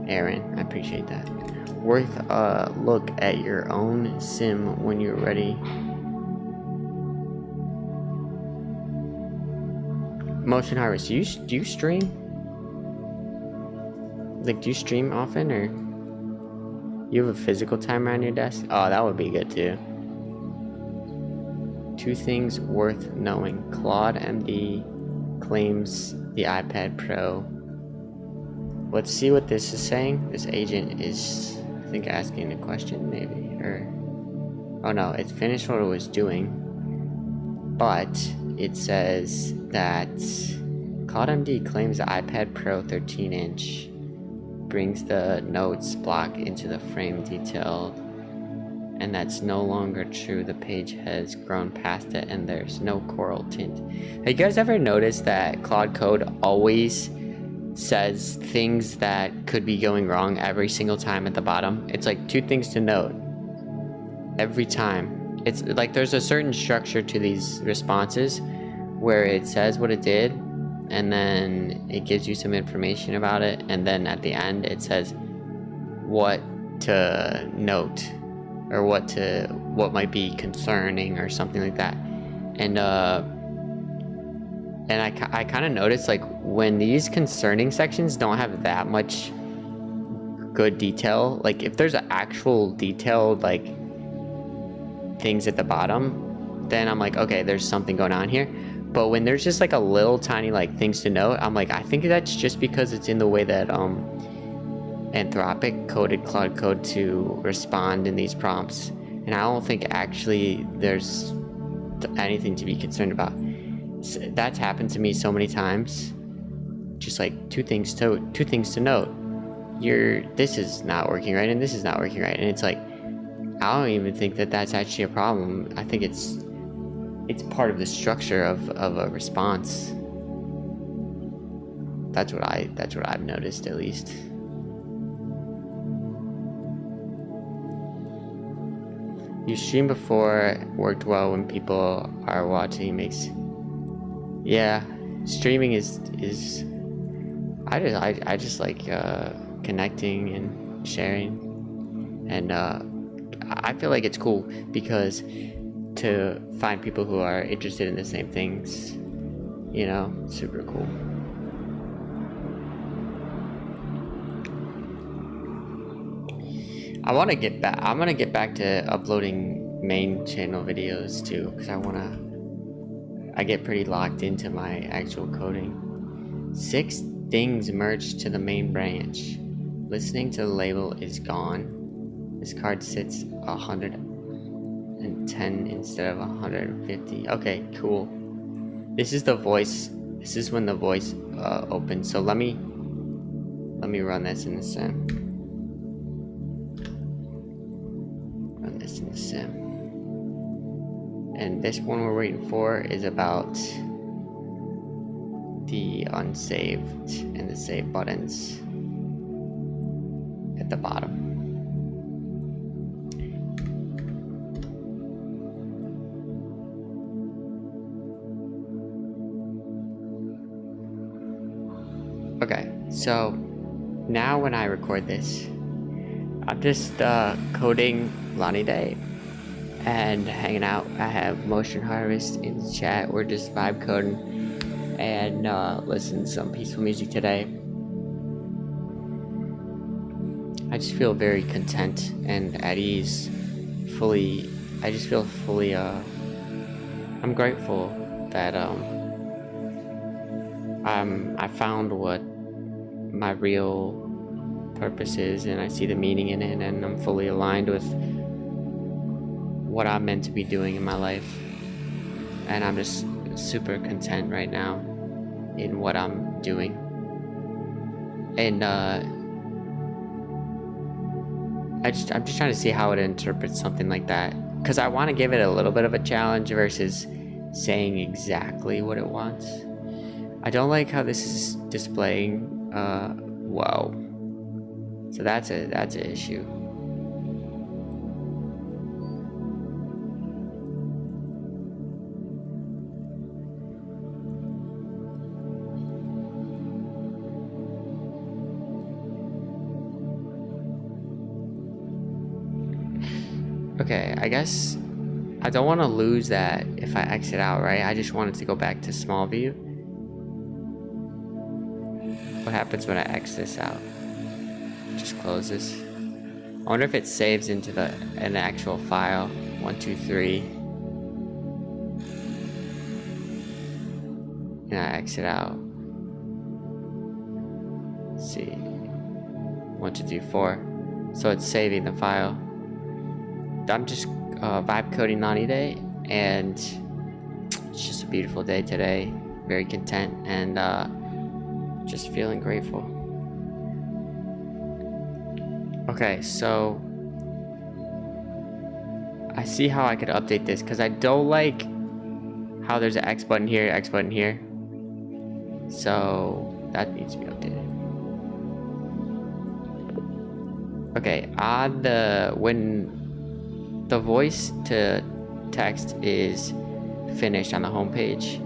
Aaron. I appreciate that. Worth a look at your own sim when you're ready. Motion Harvest, do you stream? Like, do you stream often, or you have a physical timer on your desk? Oh, that would be good too. 2 things worth knowing. Claude MD claims the iPad Pro. Let's see what this is saying. This agent is, I think, asking a question, maybe, or oh no, it's finished what it was doing, but it says that Claude MD claims the iPad Pro 13-inch brings the notes block into the frame detailed, and that's no longer true. The page has grown past it and there's no coral tint. Have you guys ever noticed that Claude Code always says things that could be going wrong every single time at the bottom? It's like 2 things to note every time. It's like there's a certain structure to these responses where it says what it did, and then it gives you some information about it, and then at the end it says what to note, or what might be concerning or something like that. And I kind of noticed, like, when these concerning sections don't have that much good detail, like if there's an actual detailed like things at the bottom, then I'm like, okay, there's something going on here. But when there's just like a little tiny like things to note, I'm like, I think that's just because it's in the way that Anthropic coded Claude Code to respond in these prompts, and I don't think actually there's anything to be concerned about. That's happened to me so many times. Just like two things to note. This is not working right, and this is not working right, and it's like, I don't even think that that's actually a problem. I think it's part of the structure of a response. That's what I've noticed, at least. You stream before, worked well when people are watching. Yeah, streaming is I just like connecting and sharing, and I feel like it's cool because to find people who are interested in the same things, you know, super cool. I'm gonna get back to uploading main channel videos too, because I get pretty locked into my actual coding. 6 things merged to the main branch. Listening to the label is gone. This card sits 110 instead of 150. Okay, cool. This is the voice. This is when the voice opens. So let me run this in the sim. Run this in the sim. And this one we're waiting for is about the unsaved and the save buttons at the bottom. Okay, so now when I record this, I'm just coding Lonnie Day and hanging out. I have Motion Harvest in the chat. We're just vibe coding and listening to some peaceful music today. I just feel very content and at ease. I just feel fully I'm grateful that I found what my real purpose is, and I see the meaning in it, and I'm fully aligned with what I'm meant to be doing in my life, and I'm just super content right now in what I'm doing. And I'm just trying to see how it interprets something like that, because I want to give it a little bit of a challenge versus saying exactly what it wants. I don't like how this is displaying wow. So that's an issue. Okay, I guess I don't want to lose that if I exit out, right? I just wanted to go back to small view. What happens when I X this out? just close this. I wonder if it saves into an actual file. 1, 2, 3. And I exit out. Let's see. 1, 2, 3, 4. So it's saving the file. I'm just vibe coding Nani Day, and it's just a beautiful day today. Very content and just feeling grateful. Okay, so I see how I could update this because I don't like how there's an X button here, X button here. So that needs to be updated. Okay, when the voice to text is finished on the homepage,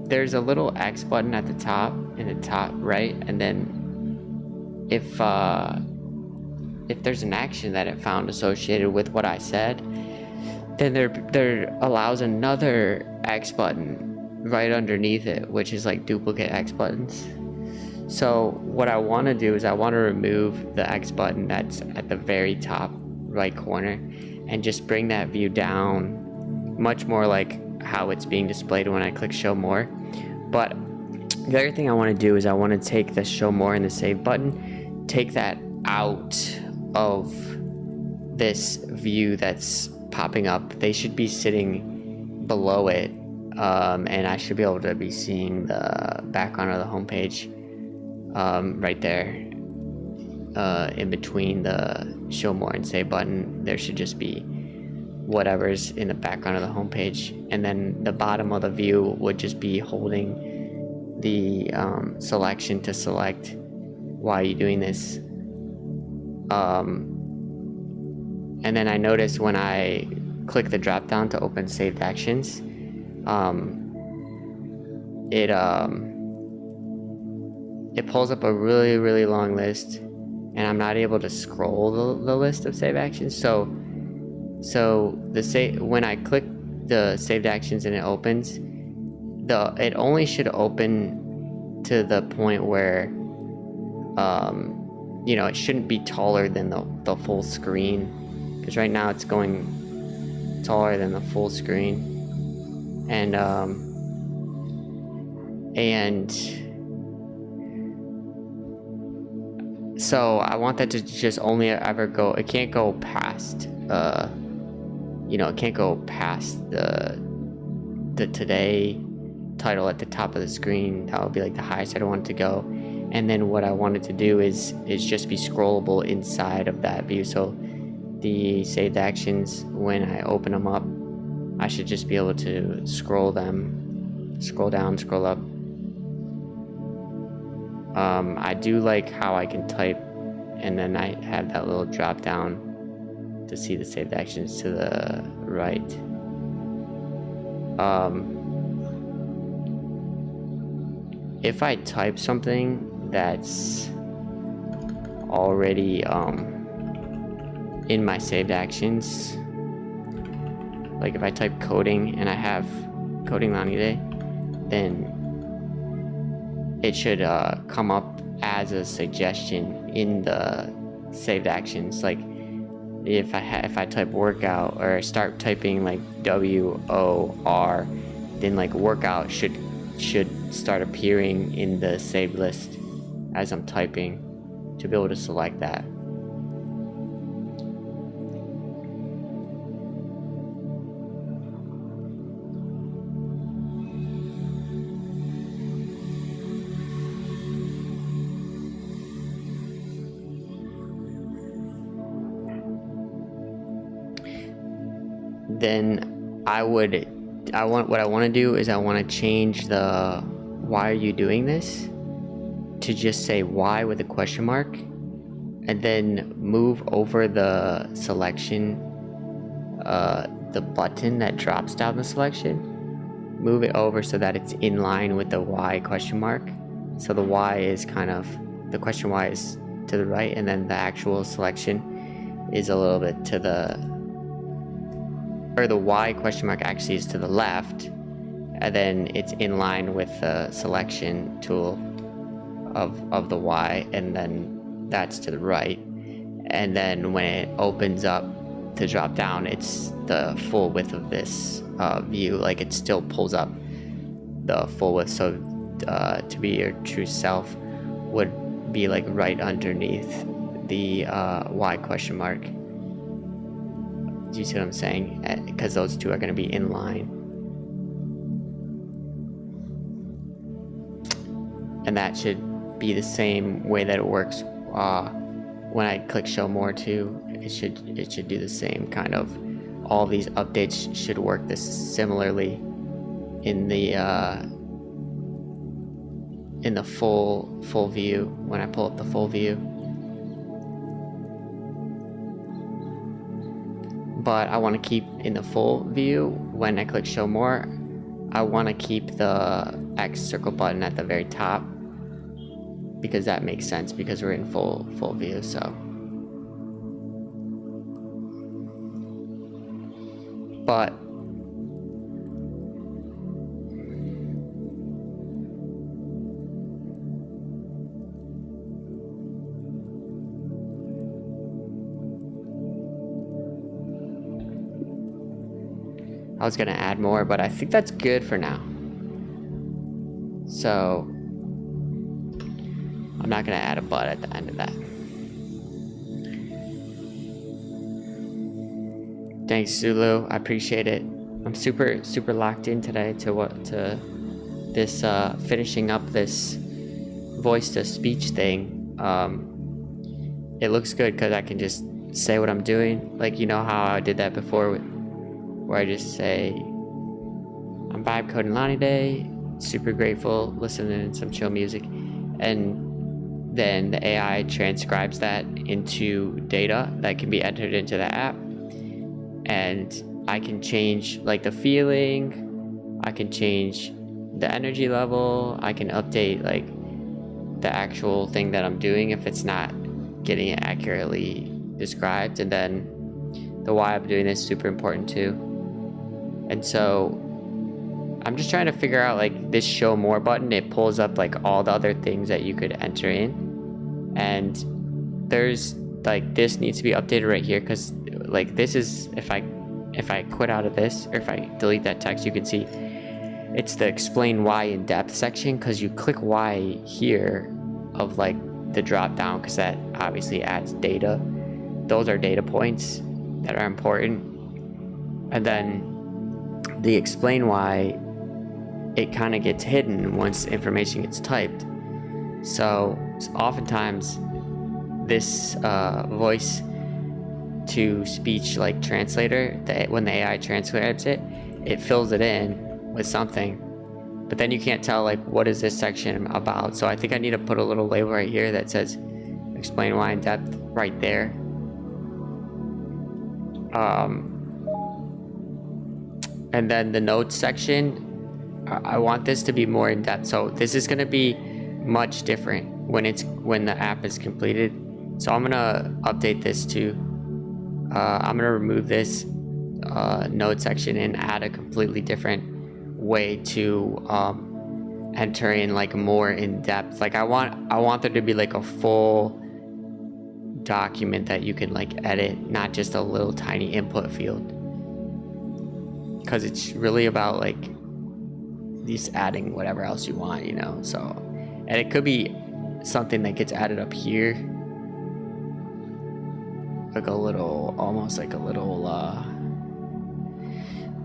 there's a little X button at the top, in the top right, and then if there's an action that it found associated with what I said, then there allows another X button right underneath it, which is like duplicate X buttons. So what I want to do is I want to remove the X button that's at the very top right corner and just bring that view down much more like how it's being displayed when I click show more. But the other thing I want to do is I want to take the show more and the save button, take that out of this view that's popping up. They should be sitting below it, and I should be able to be seeing the background of the homepage right there. In between the show more and save button, there should just be whatever's in the background of the homepage, and then the bottom of the view would just be holding the selection to select why are you doing this. And then I noticed when I click the drop down to open saved actions, it pulls up a really long list, and I'm not able to scroll the list of saved actions. So when I click the saved actions and it opens, it only should open to the point where it shouldn't be taller than the full screen, because right now it's going taller than the full screen, and so I want that to just only ever go, it can't go past it can't go past the today title at the top of the screen. That would be like the highest I don't want it to go. And then what I wanted to do is just be scrollable inside of that view. So the saved actions, when I open them up, I should just be able to scroll them, scroll down, scroll up. I do like how I can type, and then I have that little drop down to see the saved actions to the right. If I type something that's already in my saved actions, like if I type coding and I have coding Lani Day, then it should come up as a suggestion in the saved actions. Like if I type workout, or start typing like WOR, then like workout should start appearing in the saved list as I'm typing, to be able to select that. Then what I want to do is I want to change the why are you doing this to just say why with a question mark, and then move over the selection, the button that drops down the selection, move it over so that it's in line with the why question mark. So the why is the question why is to the right, and then the actual selection is a little bit to the why question mark actually is to the left, and then it's in line with the selection tool. of the Y, and then that's to the right. And then when it opens up to drop down, it's the full width of this view. Like it still pulls up the full width. So to be your true self would be like right underneath the Y question mark. Do you see what I'm saying? Because those two are going to be in line. And that should be the same way that it works when I click show more too. It should do the same kind of. All these updates should work this similarly in the full view when I pull up the full view. But I want to keep in the full view when I click show more. I want to keep the X circle button at the very top, because that makes sense because we're in full view. So but I was gonna add more, but I think that's good for now. So I'm not gonna add a but at the end of that. Thanks, Zulu. I appreciate it. I'm super locked in today to this finishing up this voice to speech thing. It looks good because I can just say what I'm doing. Like, you know how I did that before where I just say, I'm vibe coding Lonnie Day, super grateful, listening to some chill music, and then the AI transcribes that into data that can be entered into the app, and I can change like the feeling, I can change the energy level, I can update like the actual thing that I'm doing if it's not getting it accurately described, and then the why I'm doing this is super important too. And so I'm just trying to figure out, like, this show more button, it pulls up like all the other things that you could enter in, and there's like this needs to be updated right here, because like this is, if I quit out of this, or if I delete that text, you can see it's the explain why in depth section, because you click Y here of like the drop down, because that obviously adds data. Those are data points that are important. And then the explain why, it kind of gets hidden once information gets typed. So oftentimes this voice to speech like translator, when the AI translates it, it fills it in with something, but then you can't tell like what is this section about. So I think I need to put a little label right here that says explain why in depth right there. And then the notes section, I want this to be more in depth. So this is going to be much different when the app is completed. So I'm gonna update this too. I'm gonna remove this node section and add a completely different way to enter in like more in depth. Like I want there to be like a full document that you can like edit, not just a little tiny input field, because it's really about like just adding whatever else you want, you know. So, and it could be something that gets added up here, like a little, almost like a little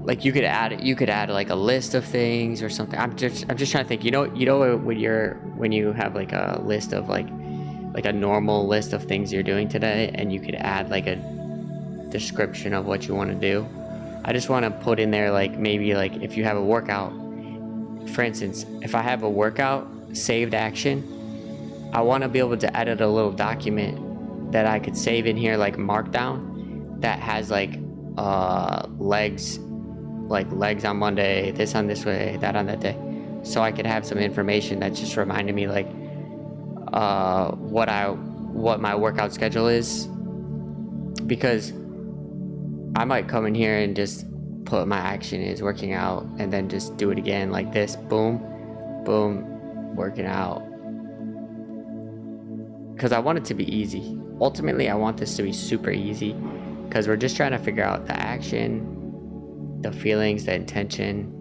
like you could add like a list of things or something. I'm just trying to think, you know when you have like a list of like a normal list of things you're doing today, and you could add like a description of what you want to do. I just want to put in there like maybe like if you have a workout, for instance, if I have a workout saved action, I want to be able to edit a little document that I could save in here, like Markdown, that has like legs on Monday, this on this way, that on that day, so I could have some information that just reminded me like what my workout schedule is, because I might come in here and just put my action is working out, and then just do it again like this, boom boom, working out, because I want it to be easy. Ultimately, I want this to be super easy because we're just trying to figure out the action, the feelings, the intention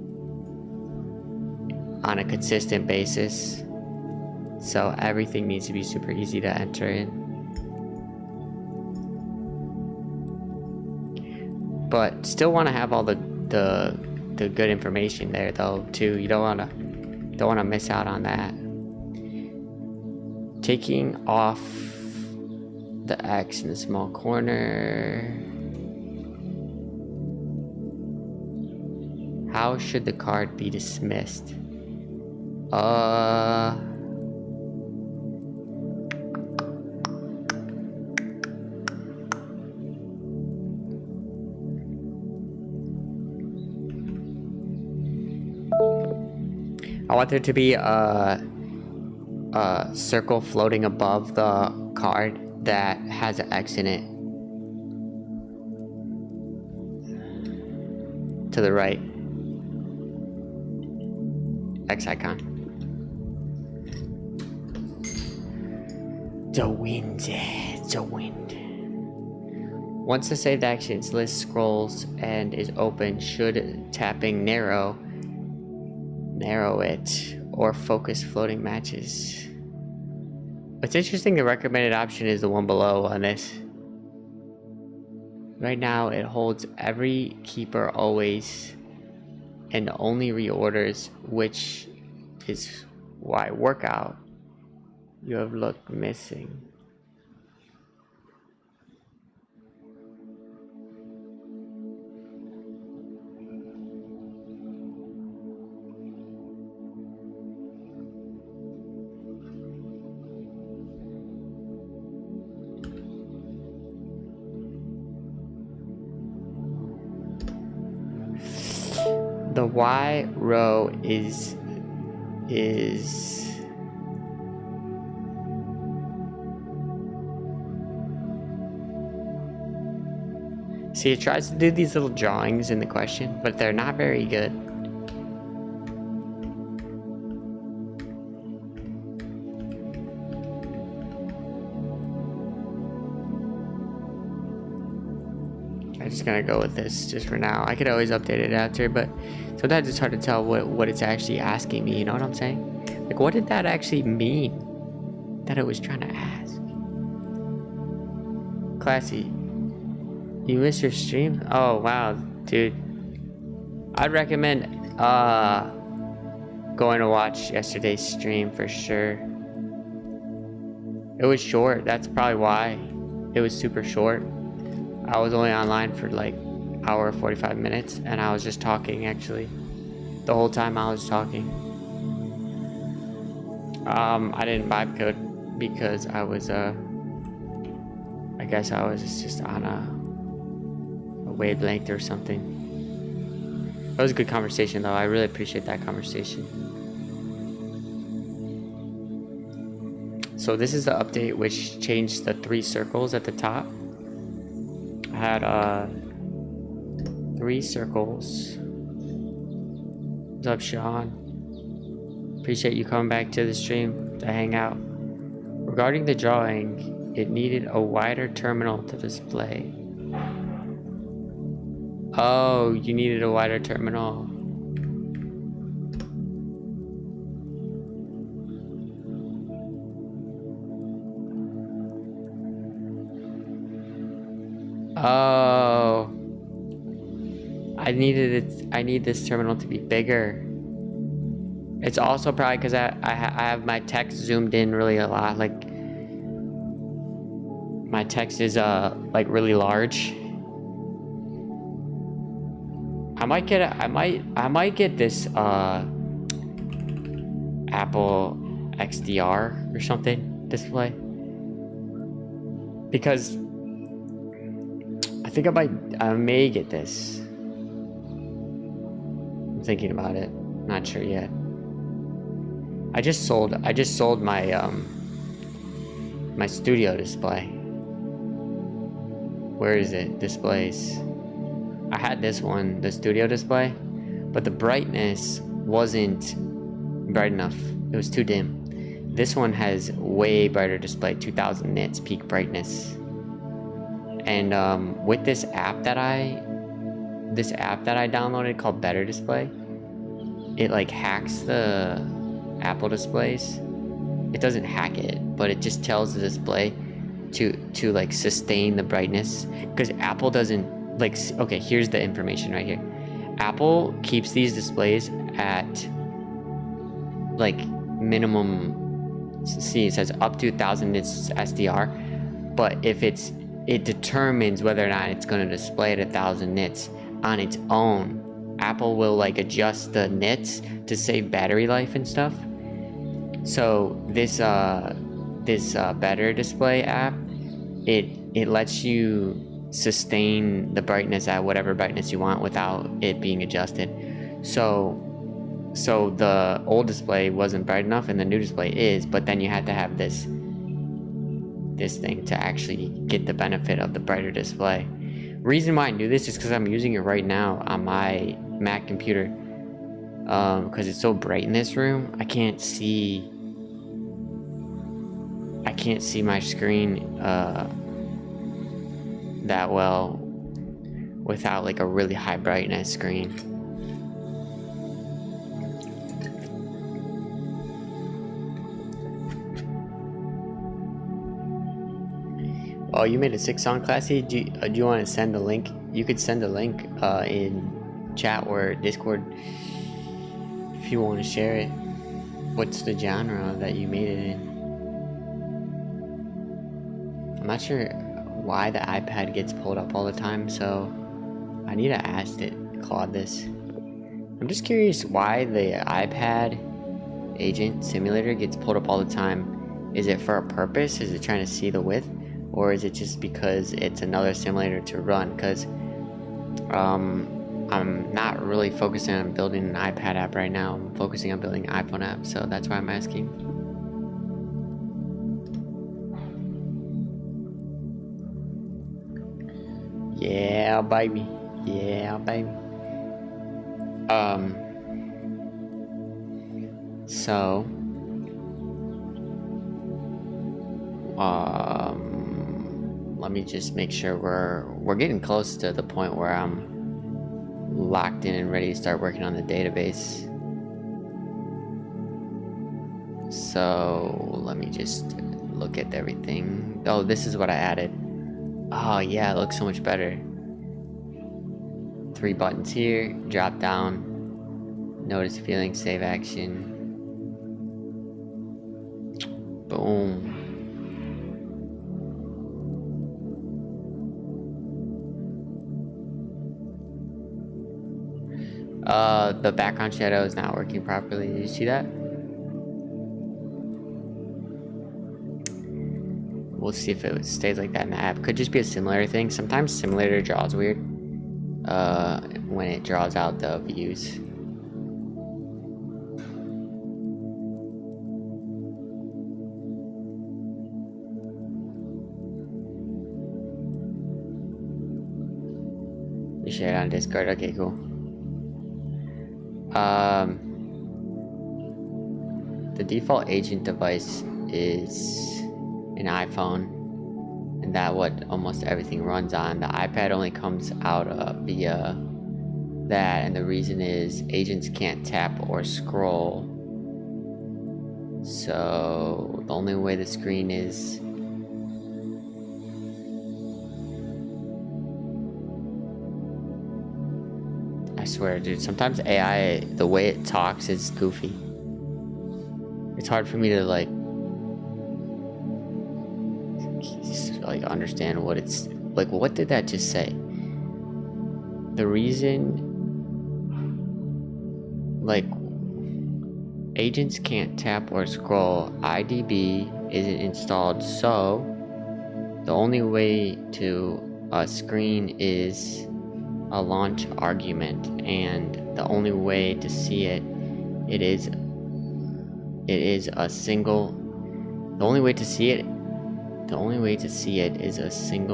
on a consistent basis. So everything needs to be super easy to enter in. But still want to have all the good information there though too. You don't want to miss out on that. Taking off the X in the small corner. How should the card be dismissed? I want there to be a circle floating above the card that has an X in it. To the right. X icon. The wind. The wind. Once the saved actions list scrolls and is open, should tapping narrow it, or focus floating matches. What's interesting, the recommended option is the one below on this. Right now it holds every keeper always and only reorders, which is why workout you have looked missing. The Y row is see, it tries to do these little drawings in the question, but they're not very good. I'm just gonna go with this just for now. I could always update it after, but sometimes it's hard to tell what it's actually asking me, you know what I'm saying? Like, what did that actually mean that it was trying to ask? Classy, you missed your stream? Oh wow, dude. I'd recommend going to watch yesterday's stream for sure. It was short, that's probably why. It was super short. I was only online for like hour 45 minutes and I was just talking actually. The whole time I was talking. I didn't vibe code because I was I guess I was just on a wavelength or something. It was a good conversation though. I really appreciate that conversation. So this is the update which changed the 3 circles at the top. I had 3 circles. What's up, Sean? Appreciate you coming back to the stream to hang out. Regarding the drawing, it needed a wider terminal to display. Oh, you needed a wider terminal. Oh, I need this terminal to be bigger. It's also probably because I have my text zoomed in really a lot. Like my text is like really large. I might get this Apple XDR or something display, because I think I may get this. I'm thinking about it. Not sure yet. I just sold my my studio display. Where is it? Displays. I had this one, the studio display, but the brightness wasn't bright enough. It was too dim. this one has way brighter display, 2000 nits peak brightness. And with this app that I downloaded called Better Display, it like hacks the Apple displays. It doesn't hack it, but it just tells the display to like sustain the brightness, because Apple doesn't like, okay, here's the information right here. Apple keeps these displays at like minimum, see, it says up to 1000 nits SDR, but if it determines whether or not it's going to display at 1000 nits on its own. Apple will like adjust the nits to save battery life and stuff. So this Better Display app, it lets you sustain the brightness at whatever brightness you want without it being adjusted. So the old display wasn't bright enough and the new display is, but then you had to have this thing to actually get the benefit of the brighter display. Reason why I knew this is because I'm using it right now on my Mac computer, because it's so bright in this room. I can't see my screen that well without like a really high brightness screen. Oh, you made a 6-song classy? Do you want to send a link? You could send a link in chat or Discord if you want to share it. What's the genre that you made it in? I'm not sure why the iPad gets pulled up all the time, so I need to ask Claude this. I'm just curious why the iPad agent simulator gets pulled up all the time. Is it for a purpose? Is it trying to see the width? Or is it just because it's another simulator to run? Because I'm not really focusing on building an iPad app right now. I'm focusing on building an iPhone app, so that's why I'm asking. Yeah, baby. Yeah, baby. Let me just make sure we're getting close to the point where I'm locked in and ready to start working on the database. So let me just look at everything. Oh, this is what I added. Oh yeah, it looks so much better. 3 buttons here, drop down, notice feeling, save action. Boom. The background shadow is not working properly. Did you see that? We'll see if it stays like that in the app. Could just be a simulator thing. Sometimes simulator draws weird when it draws out the views. You share it on Discord? Okay, cool. The default agent device is an iPhone, and that's what almost everything runs on. The iPad only comes out via that, and the reason is agents can't tap or scroll. So the only way the screen is I swear, dude, sometimes AI, the way it talks is goofy. It's hard for me to like understand what it's like. What did that just say? The reason, like, agents can't tap or scroll, IDB isn't installed, so the only way to a screen is a launch argument, and the only way to see it is a single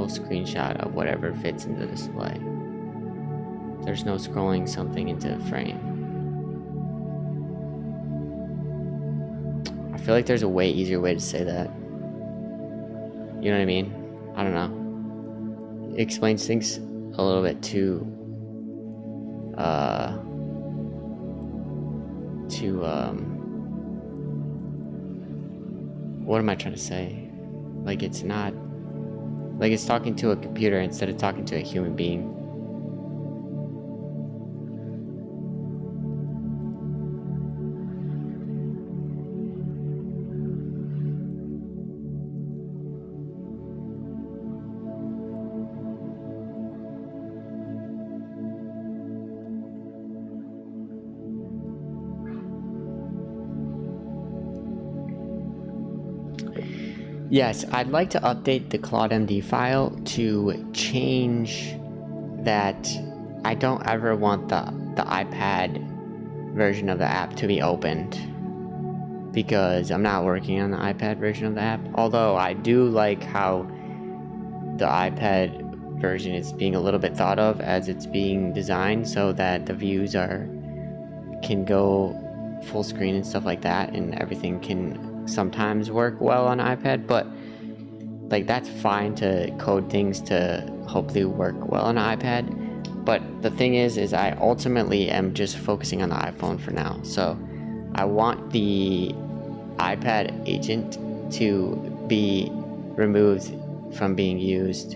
screenshot of whatever fits in the display. There's no scrolling something into a frame. I feel like there's a way easier way to say that. You know what I mean? I don't know. It explains things a little bit too what am I trying to say? Like, it's not like it's talking to a computer instead of talking to a human being. Yes, I'd like to update the ClaudeMD file to change that. I don't ever want the iPad version of the app to be opened, because I'm not working on the iPad version of the app. Although I do like how the iPad version is being a little bit thought of as it's being designed so that the views can go full screen and stuff like that, and everything can sometimes work well on iPad. But like, that's fine to code things to hopefully work well on iPad. But the thing is I ultimately am just focusing on the iPhone for now. So I want the iPad agent to be removed from being used,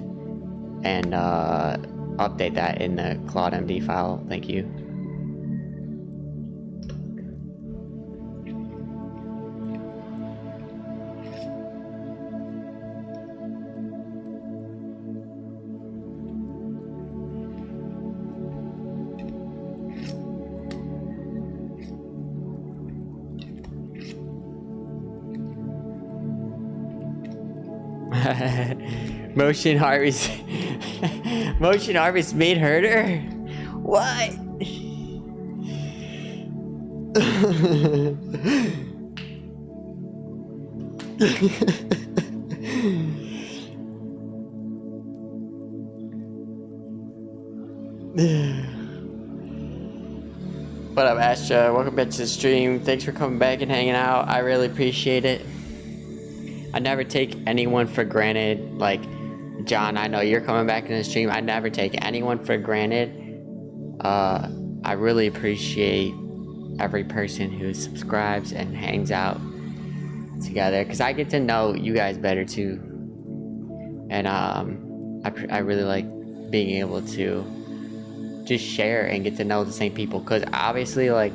and update that in the ClaudeMD file. Thank you. Motion harvest. Motion harvest made herder? What? What up, Astra? Welcome back to the stream. Thanks for coming back and hanging out. I really appreciate it. I never take anyone for granted. Like, John, I know you're coming back in the stream. I never take anyone for granted. I really appreciate every person who subscribes and hangs out together, because I get to know you guys better too. And I really like being able to just share and get to know the same people, because obviously, like,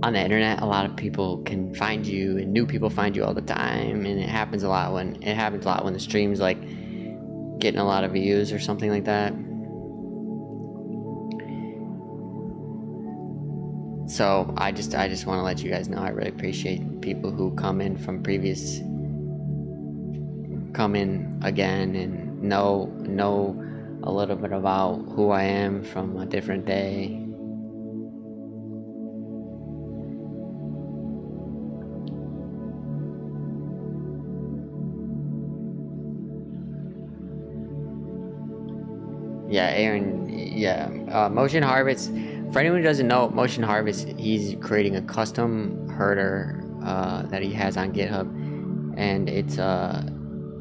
on the internet, a lot of people can find you, and new people find you all the time, and it happens a lot when the stream's like getting a lot of views or something like that. So I just want to let you guys know I really appreciate people who come in again and know a little bit about who I am from a different day. Yeah, Aaron, yeah. Motion Harvest, for anyone who doesn't know, Motion Harvest, he's creating a custom herder that he has on GitHub. And it's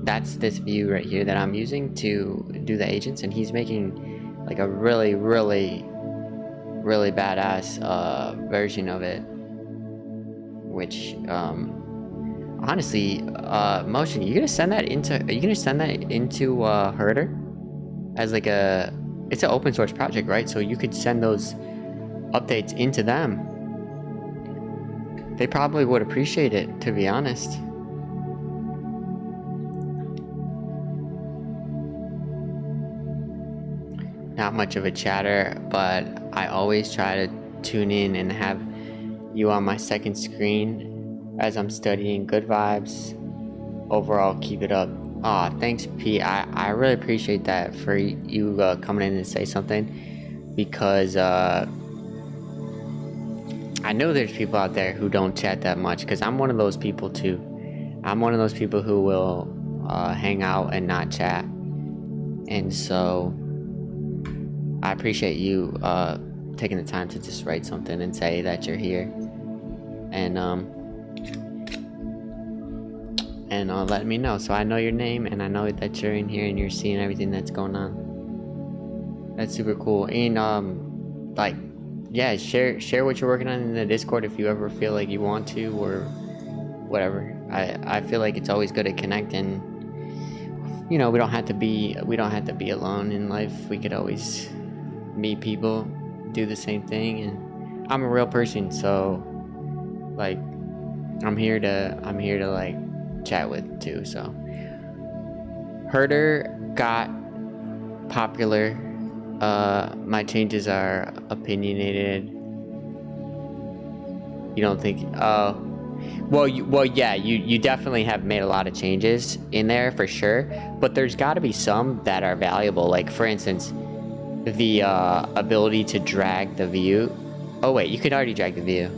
that's this view right here that I'm using to do the agents. And he's making like a really, really, really badass version of it. Which, honestly, Motion, are you gonna send that into herder? As like it's an open source project, right? So you could send those updates into them. They probably would appreciate it, to be honest. Not much of a chatter, but I always try to tune in and have you on my second screen as I'm studying. Good vibes. Overall, keep it up. Aw, thanks, P. I really appreciate that for you coming in and say something, because I know there's people out there who don't chat that much, because I'm one of those people too. I'm one of those people who will hang out and not chat, and so I appreciate you taking the time to just write something and say that you're here. And and letting me know, so I know your name and I know that you're in here and you're seeing everything that's going on. That's super cool. And like, yeah, share what you're working on in the Discord if you ever feel like you want to, or whatever. I feel like it's always good to connect, and you know, we don't have to be alone in life. We could always meet people, do the same thing, and I'm a real person, so like I'm here to like chat with too. So Herder got popular. My changes are opinionated. You don't think? Well, yeah, you definitely have made a lot of changes in there for sure. But there's got to be some that are valuable. Like for instance, the ability to drag the view. Oh wait, you could already drag the view.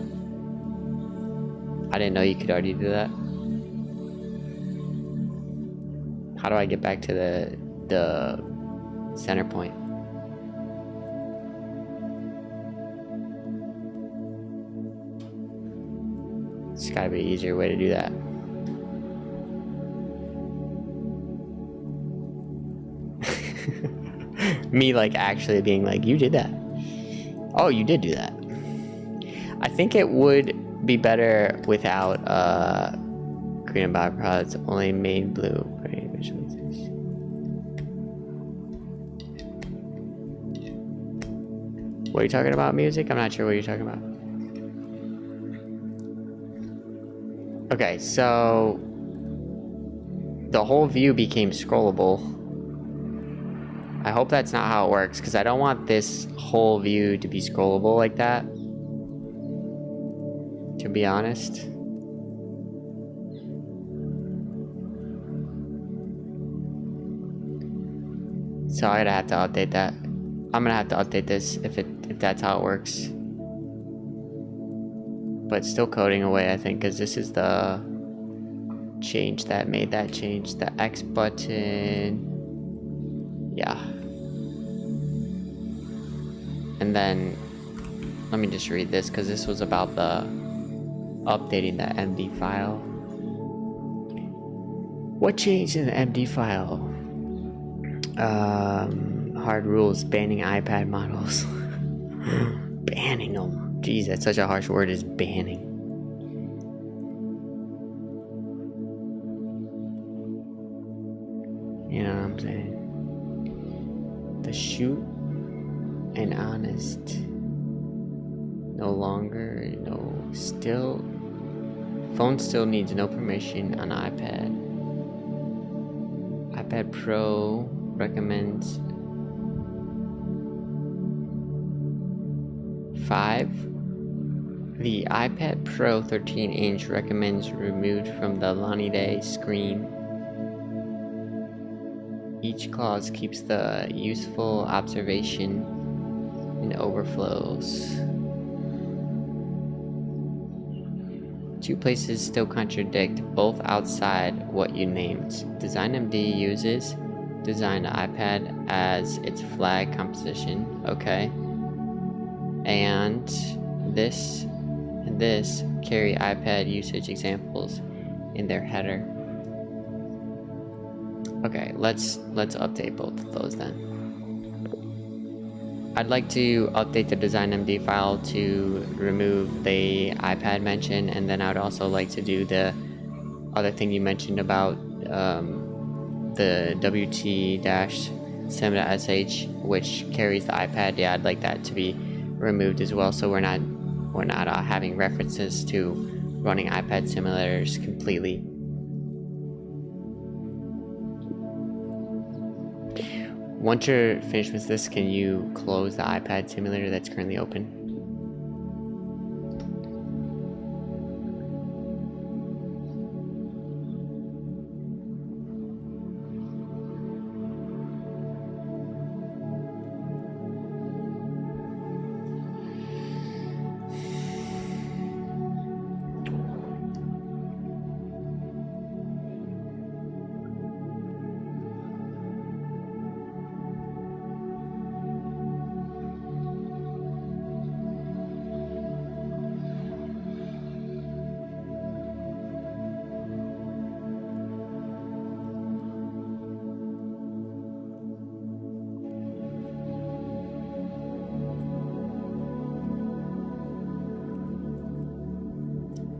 I didn't know you could already do that. How do I get back to the center point? There's gotta be an easier way to do that. Me like actually being like, you did that. Oh, you did do that. I think it would be better without green and byproducts, only made blue. What are you talking about, music? I'm not sure what you're talking about. Okay, so the whole view became scrollable. I hope that's not how it works, because I don't want this whole view to be scrollable like that, to be honest. So I'm gonna have to update that. I'm gonna have to update this if that's how it works. But still coding away, I think, because this is the change that made that change. The X button. Yeah. And then let me just read this, because this was about the updating the MD file. What changed in the MD file? Hard rules banning iPad models. Banning them. Jeez, that's such a harsh word, is banning. You know what I'm saying? The shoot and honest. No longer, no, still. Phone still needs no permission on iPad. iPad Pro recommends 5. The iPad Pro 13-inch recommends removed from the Day screen. Each clause keeps the useful observation and overflows. 2 places still contradict, both outside what you named. DesignMD uses Design iPad as its flag composition. Okay. And this carry iPad usage examples in their header. Okay, let's update both of those then. I'd like to update the DesignMD file to remove the iPad mention, and then I'd also like to do the other thing you mentioned about the WT-sim.sh, which carries the iPad. Yeah, I'd like that to be removed as well, so we're not having references to running iPad simulators completely. Once you're finished with this, can you close the iPad simulator that's currently open?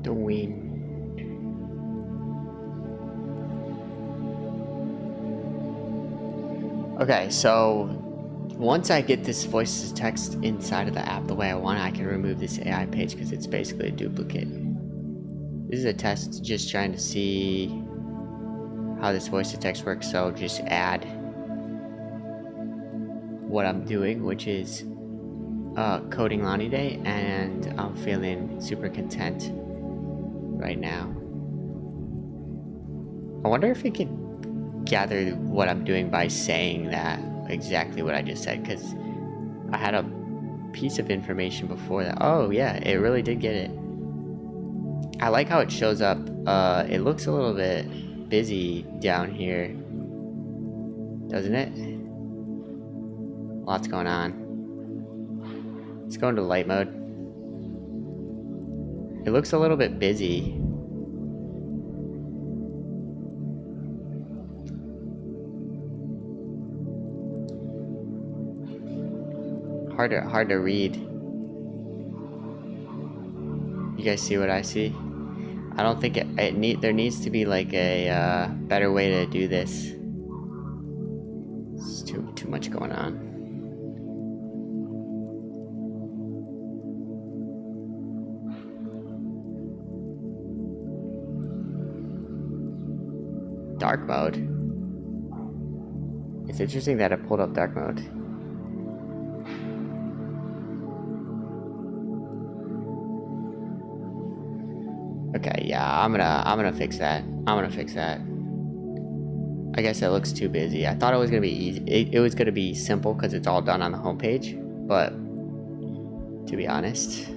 The wind. Okay, so once I get this voice to text inside of the app the way I want, I can remove this AI page because it's basically a duplicate. This is a test just trying to see how this voice to text works, so just add what I'm doing, which is coding Lonnie Day, and I'm feeling super content right now. I wonder if it could gather what I'm doing by saying that exactly what I just said, because I had a piece of information before that. Oh yeah, it really did get it. I like how it shows up. It looks a little bit busy down here, doesn't it? Lots going on. Let's go into light mode. It looks a little bit busy. Hard to read. You guys see what I see? I don't think there needs to be like a better way to do this. It's too much going on. Dark mode. It's interesting that it pulled up dark mode. Okay, yeah, I'm gonna fix that. I'm gonna fix that. I guess it looks too busy. I thought it was gonna be easy. It was gonna be simple because it's all done on the homepage, but to be honest,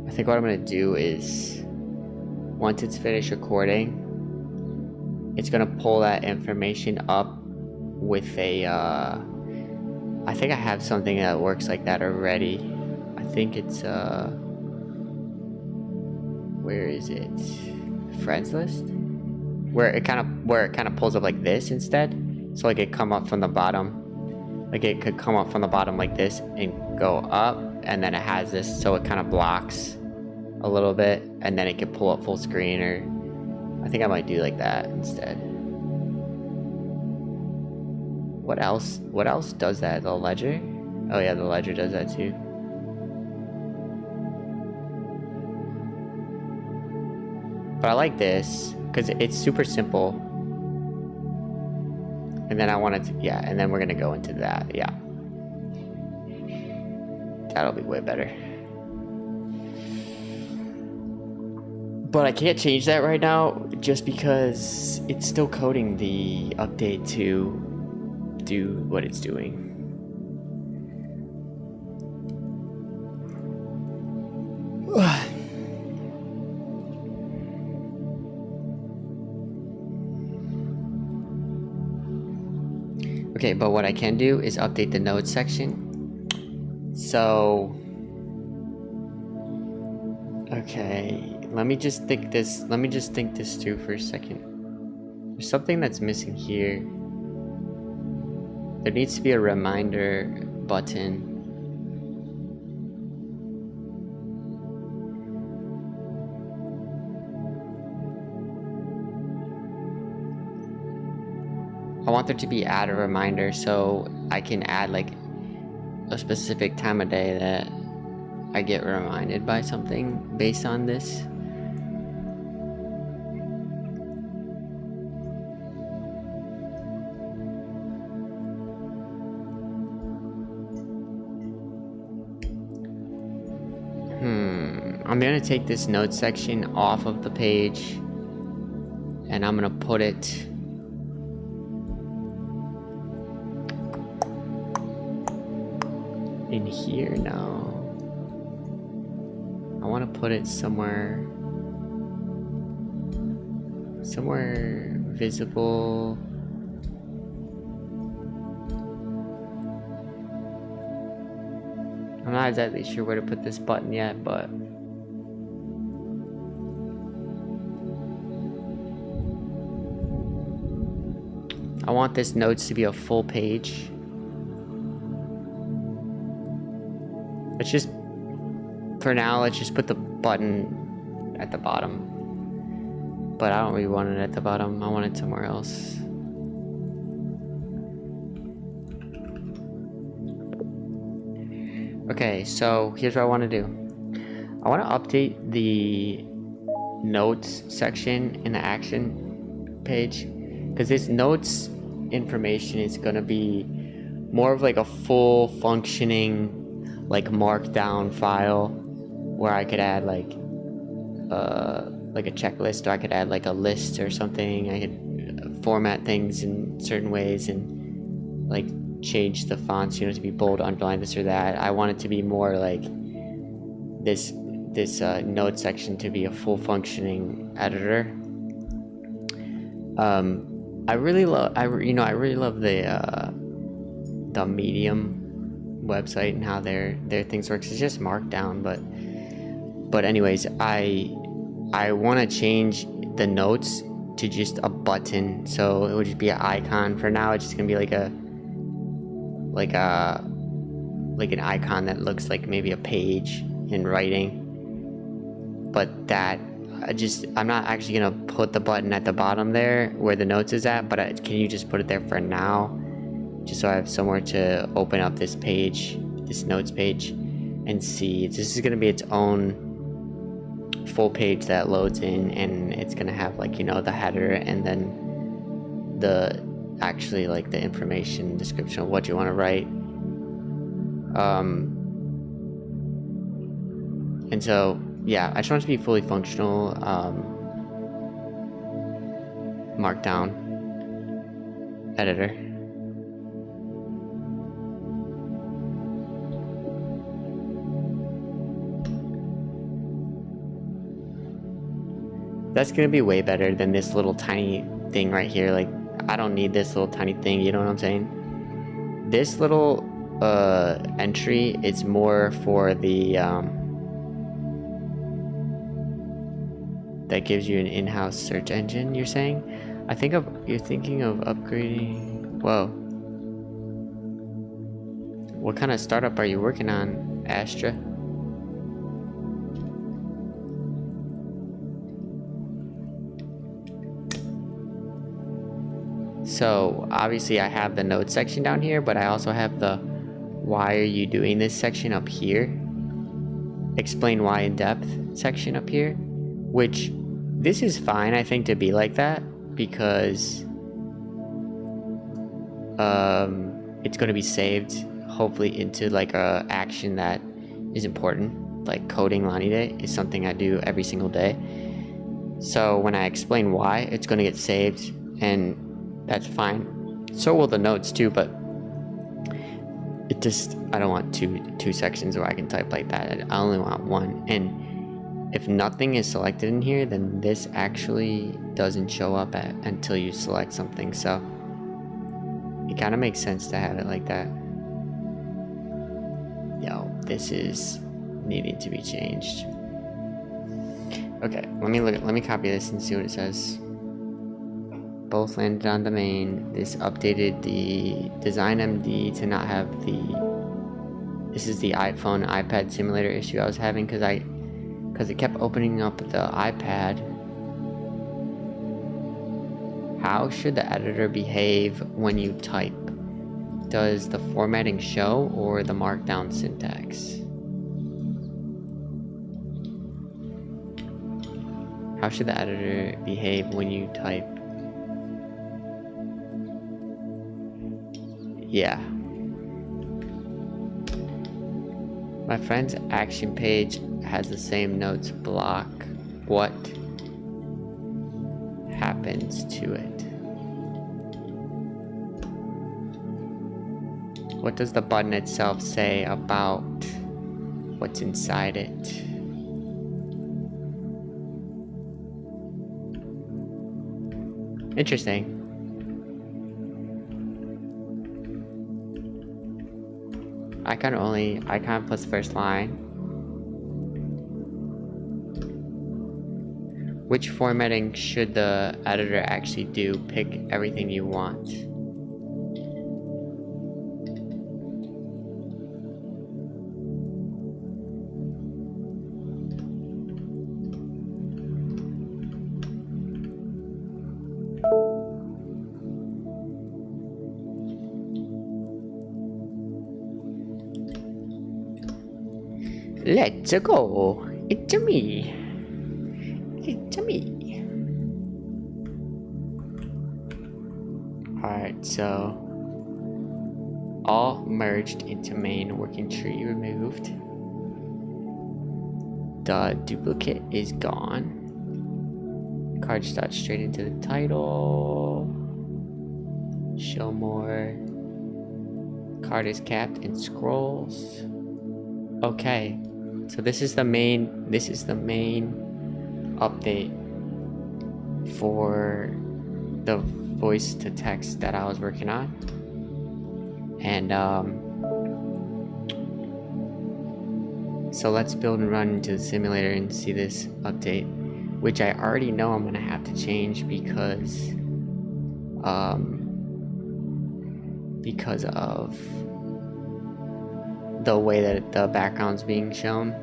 I think what I'm gonna do is, once it's finished recording, it's gonna pull that information up with a, I think I have something that works like that already. I think it's, where is it? Friends list? Where it kind of pulls up like this instead. So like it come up from the bottom. Like it could come up from the bottom like this and go up, and then it has this, so it kind of blocks a little bit, and then it could pull up full screen, or I think I might do like that instead. What else does that? The ledger? Oh yeah, the ledger does that too. But I like this because it's super simple. And then I wanted to, yeah, and then we're gonna go into that, yeah. That'll be way better. But I can't change that right now just because it's still coding the update to do what it's doing. Okay, but what I can do is update the nodes section. So, okay, let me just think this through for a second. There's something that's missing here. There needs to be a reminder button. I want there to be add a reminder, so I can add like a specific time of day that I get reminded by something based on this. I'm gonna take this note section off of the page, and I'm gonna put it in here now. I want to put it somewhere visible. I'm not exactly sure where to put this button yet, but I want this notes to be a full page. Let's just for now, let's just put the button at the bottom. But I don't really want it at the bottom. I want it somewhere else. Okay, so here's what I want to do. I want to update the notes section in the action page, because this notes information is going to be more of like a full functioning like markdown file where I could add like a checklist, or I could add like a list or something. I could format things in certain ways and like change the fonts, you know, to be bold, underline, this or that. I want it to be more like this note section to be a full functioning editor. I really love the Medium website and how their things works. It's just markdown, but anyways, I want to change the notes to just a button, so it would just be an icon. For now, it's just gonna be like an icon that looks like maybe a page in writing. But that I'm not actually gonna put the button at the bottom there where the notes is at, but can you just put it there for now, just so I have somewhere to open up this page, this notes page, and see. This is gonna be its own full page that loads in, and it's gonna have like, you know, the header and then the actually like the information description of what you want to write. And so yeah, I just want it to be fully functional markdown editor. That's gonna be way better than this little tiny thing right here. Like, I don't need this little tiny thing, you know what I'm saying? This little entry is more for the that gives you an in-house search engine, you're saying? You're thinking of upgrading. Whoa. What kind of startup are you working on, Astra? So obviously I have the notes section down here, but I also have the why are you doing this section up here, explain why in depth section up here, which this is fine, I think, to be like that, because it's going to be saved hopefully into like a action that is important. Like coding Lonnie Day is something I do every single day, so when I explain why, it's going to get saved, and that's fine. So will the notes too, but it just, I don't want two sections where I can type like that. I only want one. And if nothing is selected in here, then this actually doesn't show up until you select something. So it kind of makes sense to have it like that. Yo, this is needing to be changed. Okay, let me copy this and see what it says. Both landed on domain. This updated the design MD to not have this is the iPhone iPad simulator issue I was having, because it kept opening up the iPad. How should the editor behave when you type? Does the formatting show or the markdown syntax? How should the editor behave when you type? Yeah. My friend's action page has the same notes block. What happens to it? What does the button itself say about what's inside it? Interesting. Icon plus first line. Which formatting should the editor actually do? Pick everything you want. Let's go. It's me. It's me. Alright, so all merged into main, working tree removed. The duplicate is gone. Card starts straight into the title. Show more. Card is capped and scrolls. Okay, so this is the main update for the voice to text that I was working on. And so let's build and run into the simulator and see this update, which I already know I'm gonna have to change because of the way that the background's being shown.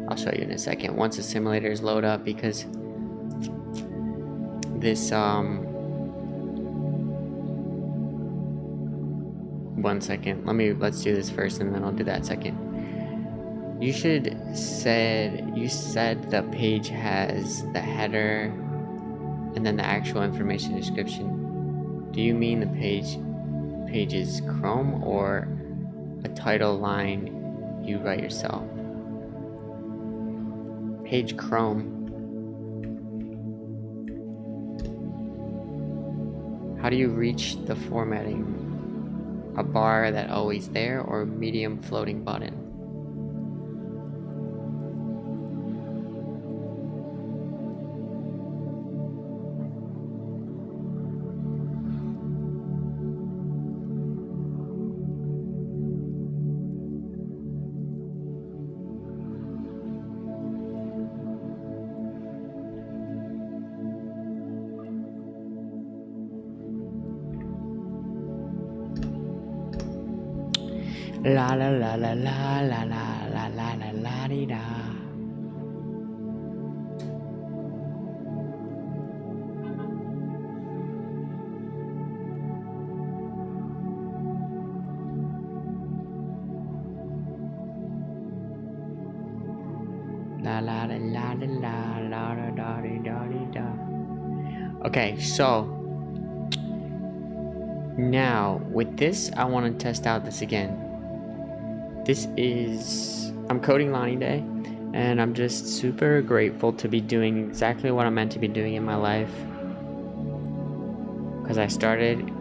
I'll show you in a second once the simulators load up, because this one second, let's do this first and then I'll do that second. You said the page has the header and then the actual information description. Do you mean the page is Chrome or a title line you write yourself? Page Chrome. How do you reach the formatting? A bar that always there or medium floating button? La la la la la la la la la la la dee da. La la la la la la la da dee da dee da. Okay, so now with this, I want to test out this again. I'm coding Lonnie Day, and I'm just super grateful to be doing exactly what I'm meant to be doing in my life, because I started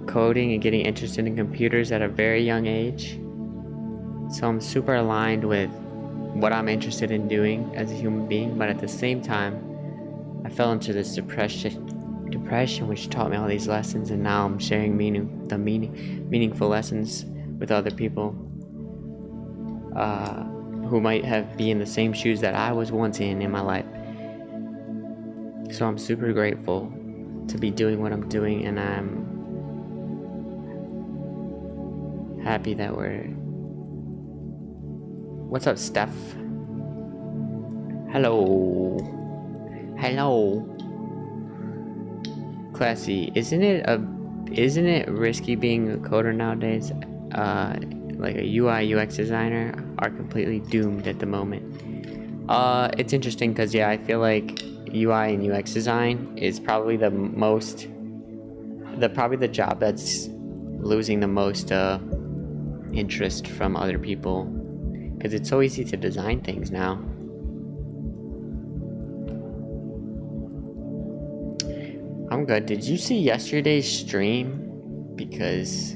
coding and getting interested in computers at a very young age. So I'm super aligned with what I'm interested in doing as a human being, but at the same time I fell into this depression which taught me all these lessons, and now I'm sharing meaningful lessons with other people who might be in the same shoes that I was once in my life. So I'm super grateful to be doing what I'm doing, and I'm happy that What's up, Steph? Hello. Classy, isn't it risky being a coder nowadays? Like a UI UX designer are completely doomed at the moment. It's interesting because I feel like UI and UX design is probably the job that's losing the most interest from other people, because it's so easy to design things now. I'm good. Did you see yesterday's stream? Because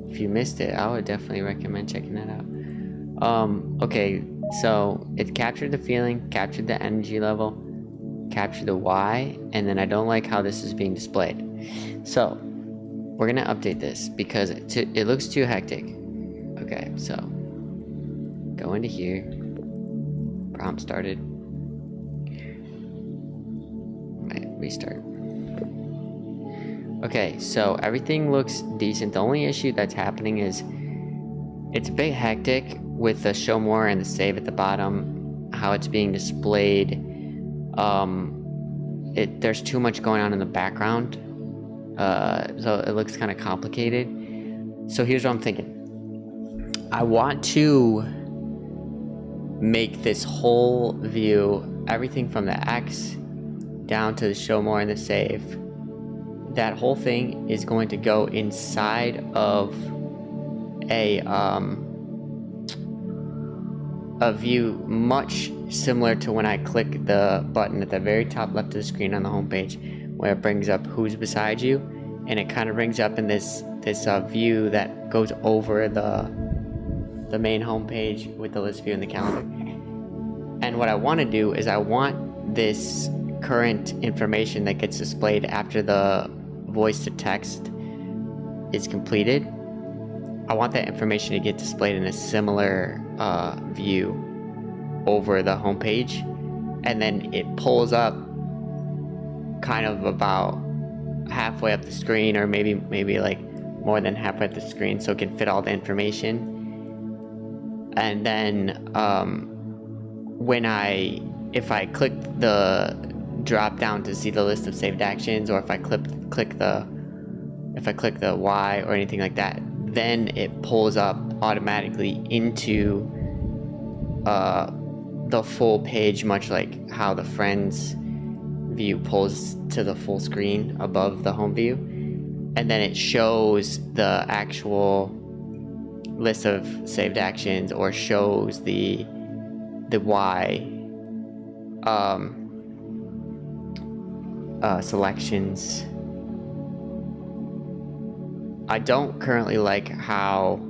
if you missed it, I would definitely recommend checking that out. Okay, so it captured the feeling, captured the energy level, captured the why, and then I don't like how this is being displayed. So we're gonna update this because it looks too hectic. Okay, so go into here. Prompt started. Right, restart. Okay, so everything looks decent. The only issue that's happening is it's a bit hectic with the show more and the save at the bottom, how it's being displayed. There's too much going on in the background, so it looks kind of complicated. So here's what I'm thinking. I want to make this whole view, everything from the X down to the show more and the save, that whole thing is going to go inside of a view much similar to when I click the button at the very top left of the screen on the home page, where it brings up who's beside you, and it kind of brings up in this view that goes over the main home page with the list view and the calendar. And what I want to do is I want this current information that gets displayed after the voice to text is completed. I want that information to get displayed in a similar view over the home page, and then it pulls up kind of about halfway up the screen, or maybe like more than halfway up the screen, so it can fit all the information. And then if I click the drop down to see the list of saved actions, or if I click the Y or anything like that, then it pulls up automatically into the full page, much like how the friends view pulls to the full screen above the home view, and then it shows the actual list of saved actions, or shows the Y selections. I don't currently like how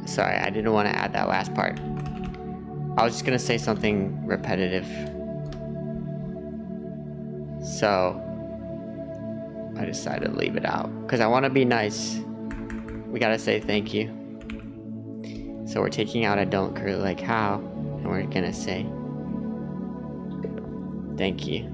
sorry, I didn't want to add that last part. I was just gonna say something repetitive, so I decided to leave it out because I want to be nice. We gotta say thank you. So we're taking out I don't currently like how, and we're gonna say thank you.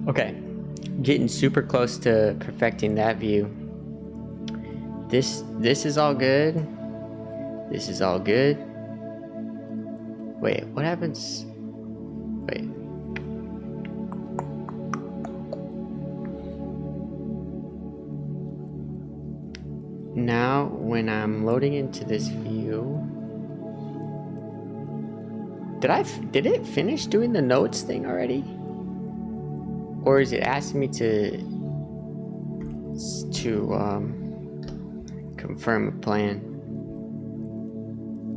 Okay, getting super close to perfecting that view. This is all good. This is all good. Wait, what happens? Wait. Now, when I'm loading into this view, did it finish doing the notes thing already? Or is it asking me to confirm a plan?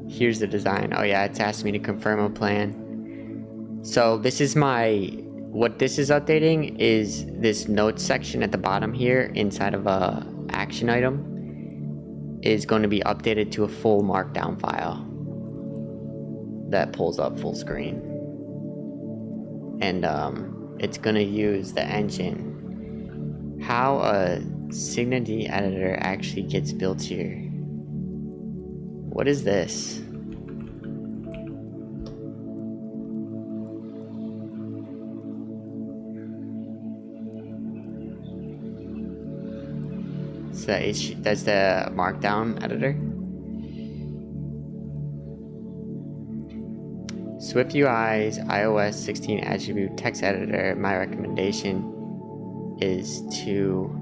Here's the design. Oh yeah, it's asking me to confirm a plan. So this is what this is updating is this notes section at the bottom here inside of a action item is going to be updated to a full markdown file that pulls up full screen. And it's going to use the engine. How a Signad editor actually gets built here. What is this? So that's the markdown editor. SwiftUI's iOS 16 attribute text editor. My recommendation is to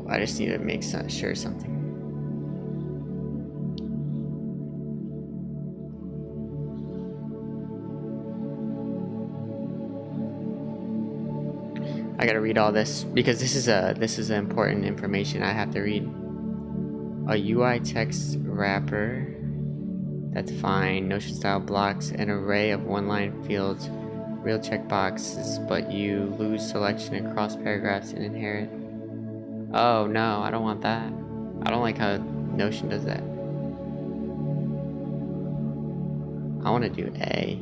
I just need to make sure something. I gotta read all this because this is important information I have to read. A UI text wrapper. That's fine. Notion style blocks an array of one-line fields, real checkboxes, but you lose selection across paragraphs and inherit. Oh no, I don't want that. I don't like how Notion does that. I want to do A.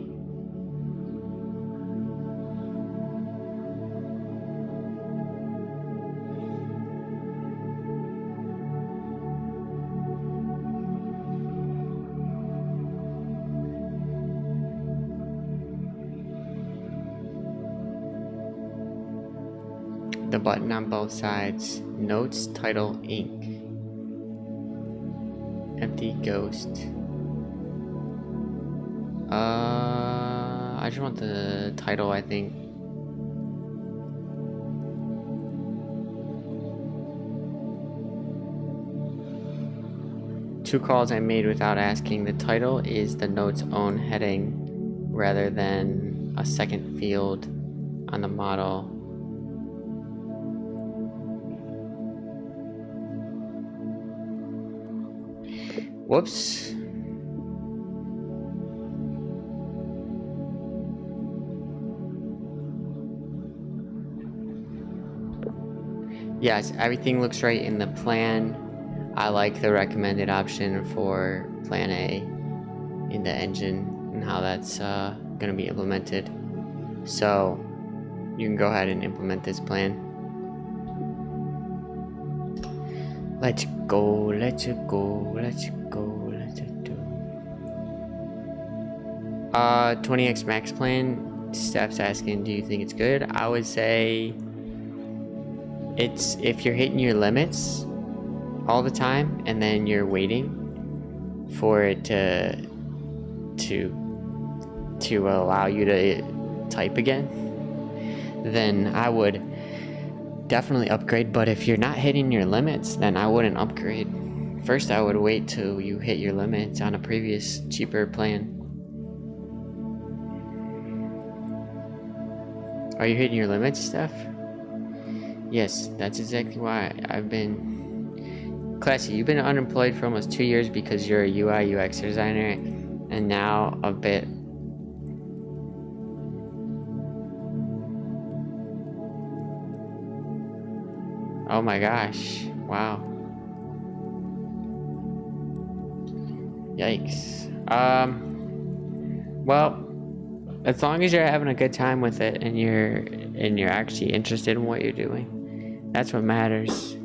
the button on both sides. Notes, title, ink. Empty, ghost. I just want the title, I think. Two calls I made without asking. The title is the note's own heading rather than a second field on the model. Whoops. Yes, everything looks right in the plan. I like the recommended option for plan A in the engine and how that's going to be implemented. So you can go ahead and implement this plan. Let's go, let's go, let's go, let's do. 20x max plan. Steph's asking, do you think it's good? I would say it's if you're hitting your limits all the time and then you're waiting for it to allow you to type again, then I would definitely upgrade. But if you're not hitting your limits, then I wouldn't upgrade. First, I would wait till you hit your limits on a previous cheaper plan. Are you hitting your limits, Steph? Yes, that's exactly why I've been... Classy, you've been unemployed for almost 2 years because you're a UI UX designer, and now a bit... Oh my gosh, wow. Yikes. Well, as long as you're having a good time with it and you're actually interested in what you're doing, that's what matters.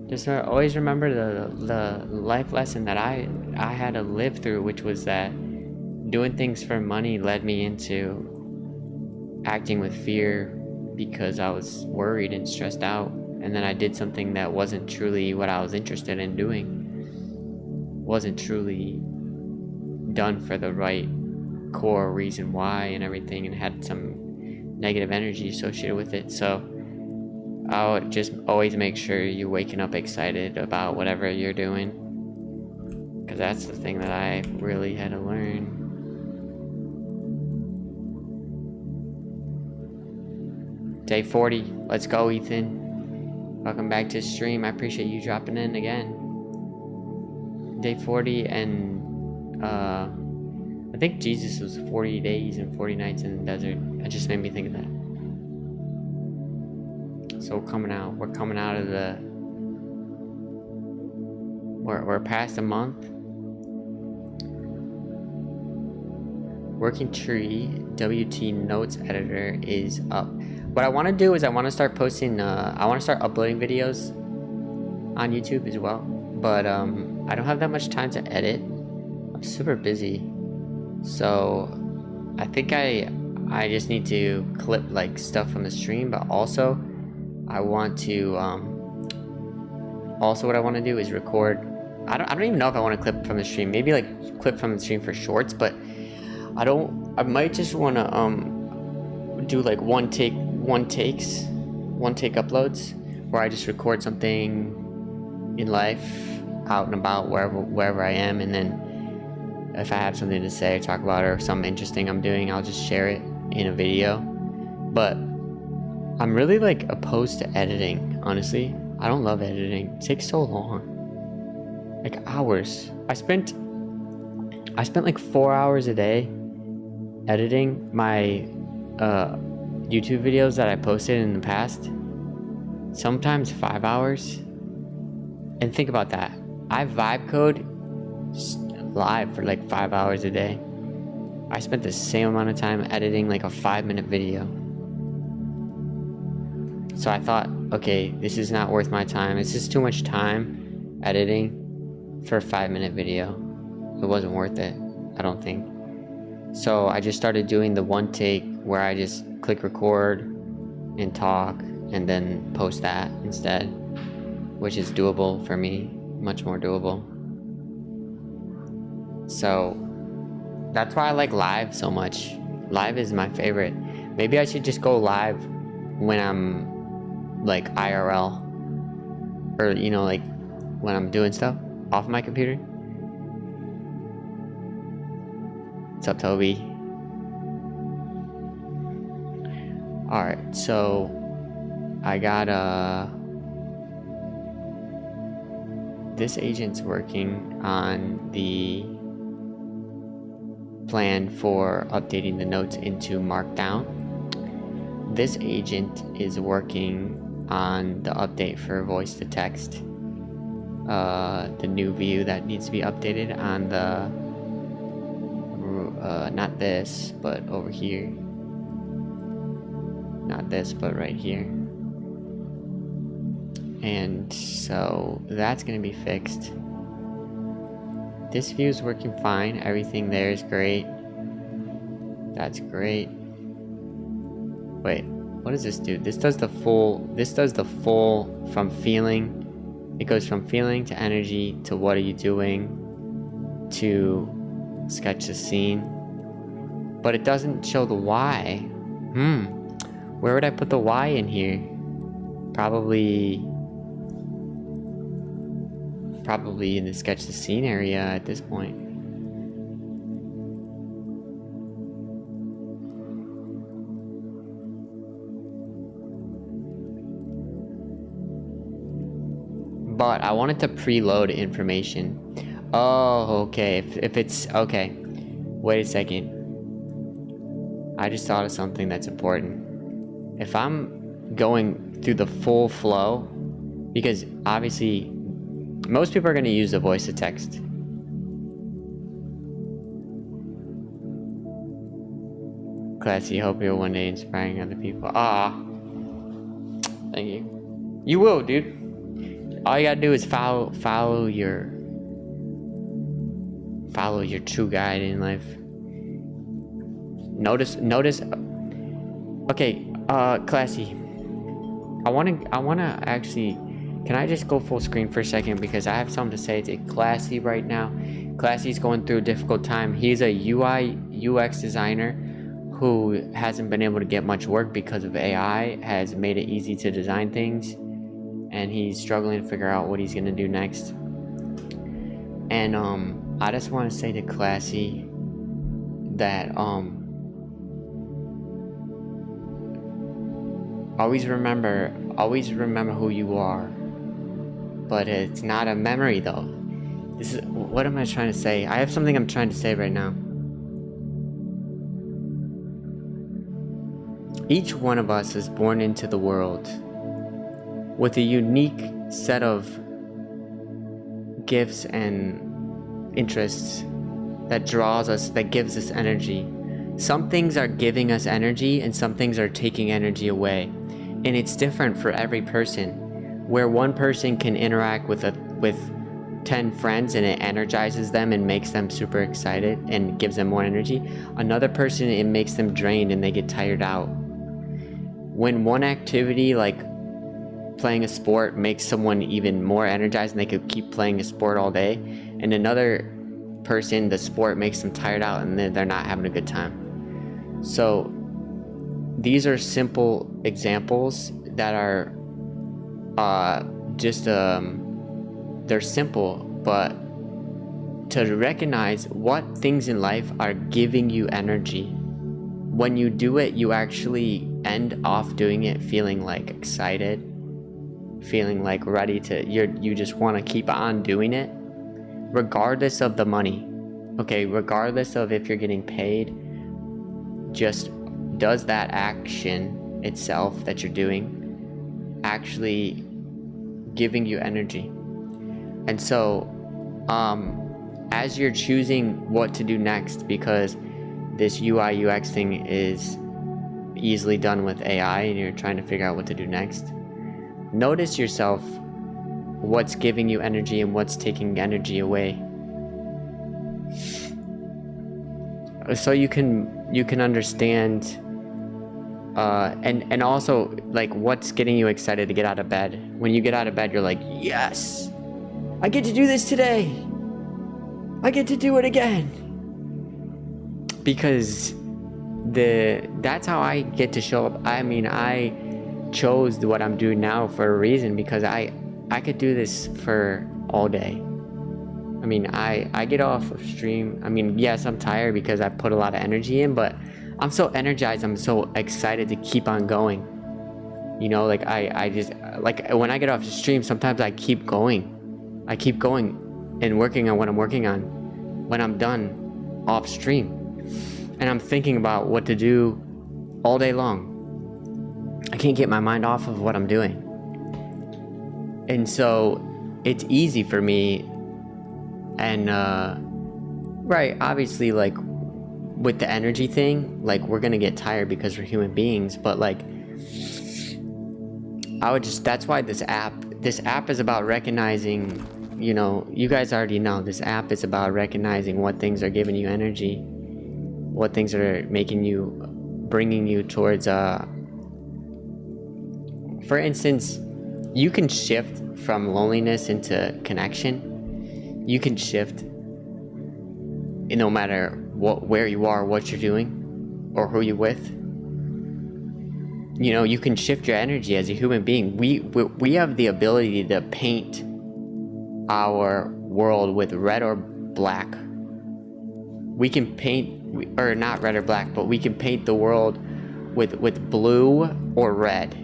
Just always remember the life lesson that I had to live through, which was that doing things for money led me into acting with fear because I was worried and stressed out, and then I did something that wasn't truly what I was interested in doing. Wasn't truly done for the right core reason why and everything, and had some negative energy associated with it. So I would just always make sure you're waking up excited about whatever you're doing, because that's the thing that I really had to learn. Day 40. Let's go, Ethan. Welcome back to the stream. I appreciate you dropping in again. Day 40, and I think Jesus was 40 days and 40 nights in the desert. It just made me think of that. So we're coming out of the... We're past a month. Working tree WT notes editor is up. What I want to do is I want to start posting, I want to start uploading videos on YouTube as well. But I don't have that much time to edit. I'm super busy. So I think I just need to clip like stuff from the stream, but also I want to also what I want to do is record. I don't even know if I want to clip from the stream. Maybe like clip from the stream for shorts, but I might just want to do like one take uploads where I just record something in life, out and about, wherever I am, and then if I have something to say or talk about or something interesting I'm doing, I'll just share it in a video. But I'm really like opposed to editing, honestly. I don't love editing. It takes so long, like hours. I spent like 4 hours a day editing my YouTube videos that I posted in the past, sometimes 5 hours. And think about that. I vibe code live for like 5 hours a day. I spent the same amount of time editing like a 5-minute video. So I thought, okay, this is not worth my time. It's just too much time editing for a 5-minute video. It wasn't worth it, I don't think. So I just started doing the one take where I just click record and talk and then post that instead, which is doable for me, much more doable. So that's why I like live so much. Live is my favorite. Maybe I should just go live when I'm like IRL, or you know, like when I'm doing stuff off my computer. What's up, Toby? Alright, so I got this agent's working on the plan for updating the notes into Markdown. This agent is working on the update for voice to text, the new view that needs to be updated on the not this, but over here. Not this, but right here. And so that's gonna be fixed. This view is working fine. Everything there is great. That's great. Wait, what does this do? This does the full from feeling. It goes from feeling to energy to what are you doing to sketch the scene. But it doesn't show the why. Where would I put the why in here? Probably in the sketch the scene area at this point. But I wanted to preload information. Oh, okay. If it's okay. Wait a second. I just thought of something that's important. If I'm going through the full flow, because obviously most people are going to use the voice to text. Classy, hope you're one day inspiring other people. Thank you. You will, dude. All you gotta do is follow your true guide in life. Notice. Okay, Classy. I wanna actually. Can I just go full screen for a second, because I have something to say to Classy right now. Classy's going through a difficult time. He's a UI UX designer who hasn't been able to get much work because of AI has made it easy to design things, and he's struggling to figure out what he's gonna do next. And I just want to say to Classy that always remember who you are. But it's not a memory though. What am I trying to say? I have something I'm trying to say right now. Each one of us is born into the world with a unique set of gifts and interests that draws us, that gives us energy. Some things are giving us energy and some things are taking energy away. And it's different for every person. Where one person can interact with 10 friends and it energizes them and makes them super excited and gives them more energy, another person, it makes them drained and they get tired out. When one activity like playing a sport makes someone even more energized and they could keep playing a sport all day, and another person, the sport makes them tired out and they're not having a good time. So these are simple examples that are they're simple, but to recognize what things in life are giving you energy. When you do it, you actually end off doing it feeling like excited, feeling like ready to, you just want to keep on doing it, regardless of the money. Okay, regardless of if you're getting paid, just does that action itself that you're doing actually giving you energy? And so as you're choosing what to do next, because this UI UX thing is easily done with AI and you're trying to figure out what to do next, notice yourself, what's giving you energy and what's taking energy away, so you can understand And also, like, what's getting you excited to get out of bed? When you get out of bed, you're like, yes, I get to do this today. I get to do it again. Because that's how I get to show up. I mean, I chose what I'm doing now for a reason, because I could do this for all day. I mean, I get off of stream. I mean, yes, I'm tired because I put a lot of energy in, but I'm so energized. I'm so excited to keep on going. You know, like I just, like when I get off the stream, sometimes I keep going. I keep going and working on what I'm working on when I'm done off stream. And I'm thinking about what to do all day long. I can't get my mind off of what I'm doing. And so it's easy for me. And, right, obviously, like, with the energy thing, like, we're gonna get tired because we're human beings, but, like, that's why this app is about recognizing, you know, you guys already know, this app is about recognizing what things are giving you energy, what things are bringing you towards, for instance, you can shift from loneliness into connection. You can shift no matter where you are, what you're doing, or who you're with. You know, you can shift your energy as a human being. We have the ability to paint our world with red or black. We can paint, or not red or black, but we can paint the world with blue or red,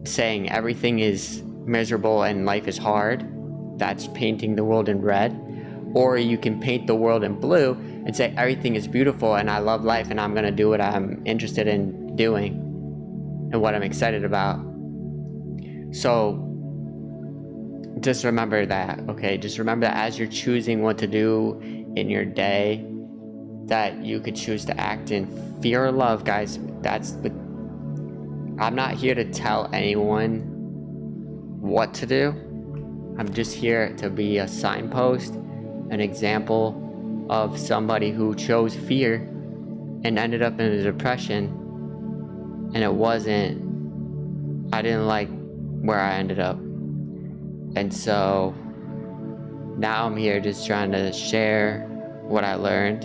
saying everything is miserable and life is hard. That's painting the world in red. Or you can paint the world in blue and say everything is beautiful and I love life and I'm gonna do what I'm interested in doing and what I'm excited about. So just remember that, okay? Just remember that as you're choosing what to do in your day, that you could choose to act in fear or love, guys. I'm not here to tell anyone what to do. I'm just here to be a signpost, an example of somebody who chose fear and ended up in a depression, and I didn't like where I ended up. And so now I'm here just trying to share what I learned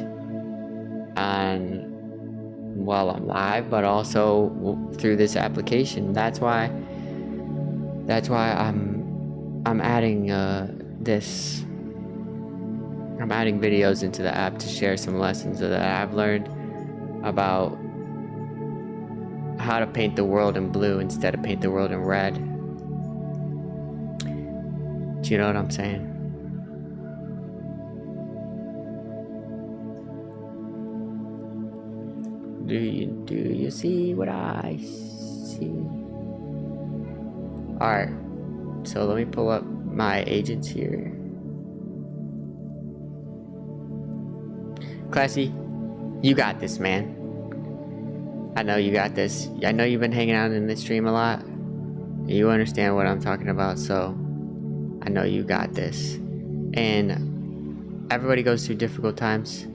and while I'm live, but also through this application. That's why I'm adding I'm adding videos into the app to share some lessons that I've learned about how to paint the world in blue instead of paint the world in red. Do you know what I'm saying? Do you see what I see? Alright, so let me pull up my agents here. Classy, you got this, man. I know you got this. I know you've been hanging out in this stream a lot. You understand what I'm talking about, so I know you got this. And everybody goes through difficult times.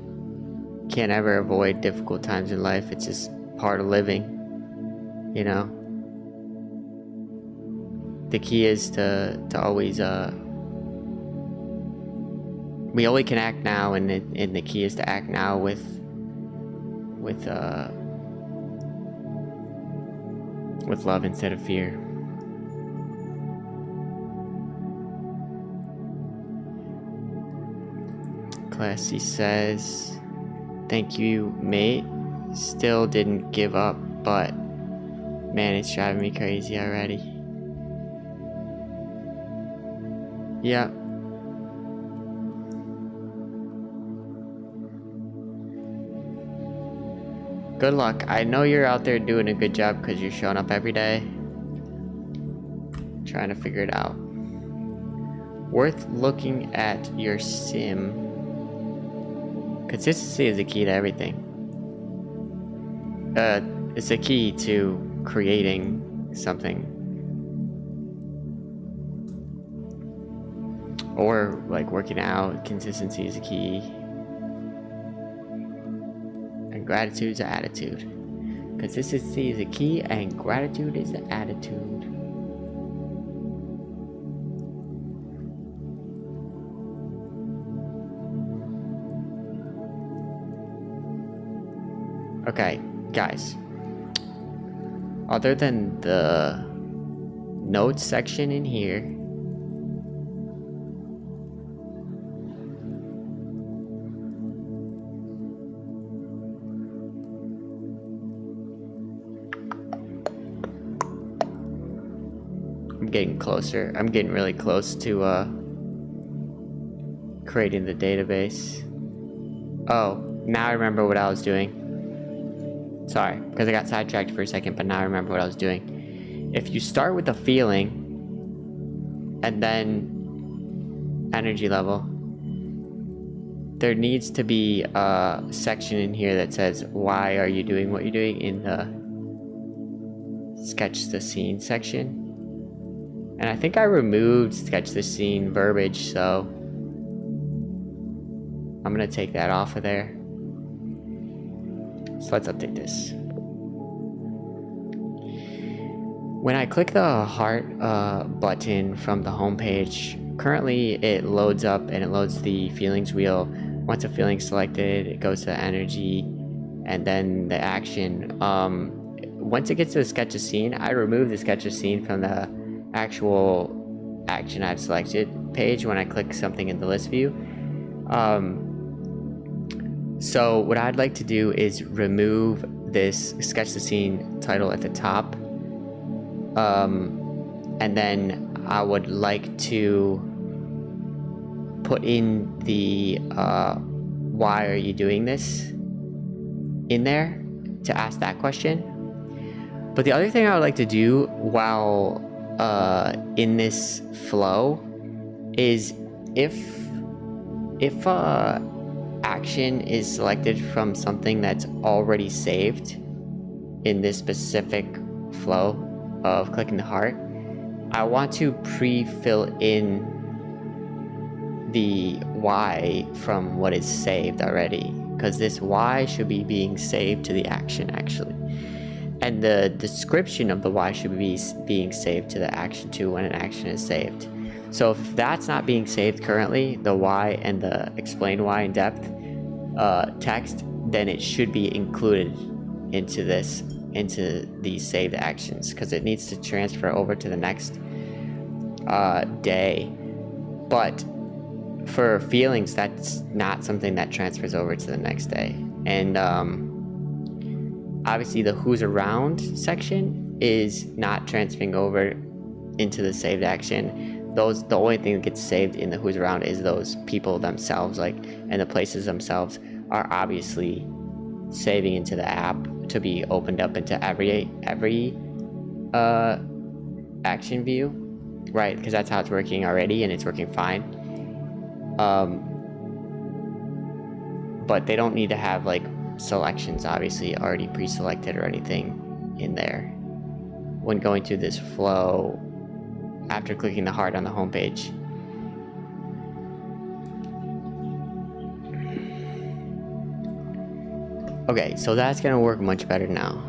Can't ever avoid difficult times in life. It's just part of living, you know. The key is to always we only can act now, and the key is to act now with love instead of fear. Classy says, thank you, mate. Still didn't give up, but man, it's driving me crazy already. Yep. Good luck. I know you're out there doing a good job because you're showing up every day, trying to figure it out. Worth looking at your sim. Consistency is the key to everything. It's a key to creating something. Or like working out, consistency is a key. And gratitude's an attitude. Consistency is the key and gratitude is the attitude. Okay, guys. Other than the notes section in here, I'm getting closer. I'm getting really close to creating the database. Oh, now I remember what I was doing. Sorry, because I got sidetracked for a second, but now I remember what I was doing. If you start with a feeling and then energy level, there needs to be a section in here that says, why are you doing what you're doing, in the sketch the scene section. And I think I removed sketch the scene verbiage, so I'm gonna take that off of there. So let's update this. When I click the heart button from the home page, currently it loads up and it loads the feelings wheel. Once a feeling is selected, it goes to energy and then the action. Once it gets to the sketch a scene, I remove the sketch a scene from the actual action I've selected page when I click something in the list view. So what I'd like to do is remove this sketch the scene title at the top. And then I would like to put in the why are you doing this in there to ask that question. But the other thing I would like to do while in this flow is if action is selected from something that's already saved in this specific flow of clicking the heart, I want to pre-fill in the why from what is saved already, because this why should be being saved to the action actually, and the description of the why should be being saved to the action too when an action is saved. So if that's not being saved currently, the why and the explain why in depth text, then it should be included into these saved actions, because it needs to transfer over to the next day. But for feelings, that's not something that transfers over to the next day. And obviously the who's around section is not transferring over into the saved action. The only thing that gets saved in the who's around is those people themselves, like, and the places themselves are obviously saving into the app to be opened up into every action view, right? Because that's how it's working already, and it's working fine. But they don't need to have like selections obviously already pre-selected or anything in there when going through this flow after clicking the heart on the home page. Okay, so that's gonna work much better now.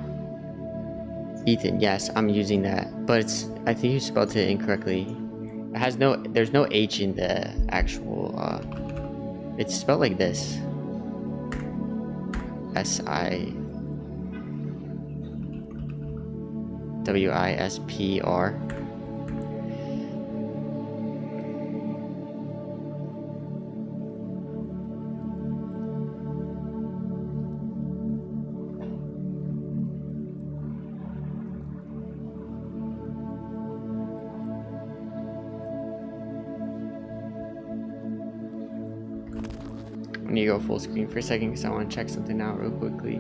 Ethan, yes, I'm using that, but I think you spelled it incorrectly. It has there's no H in the actual, it's spelled like this. SIWISPR. I need to go full screen for a second because I want to check something out real quickly.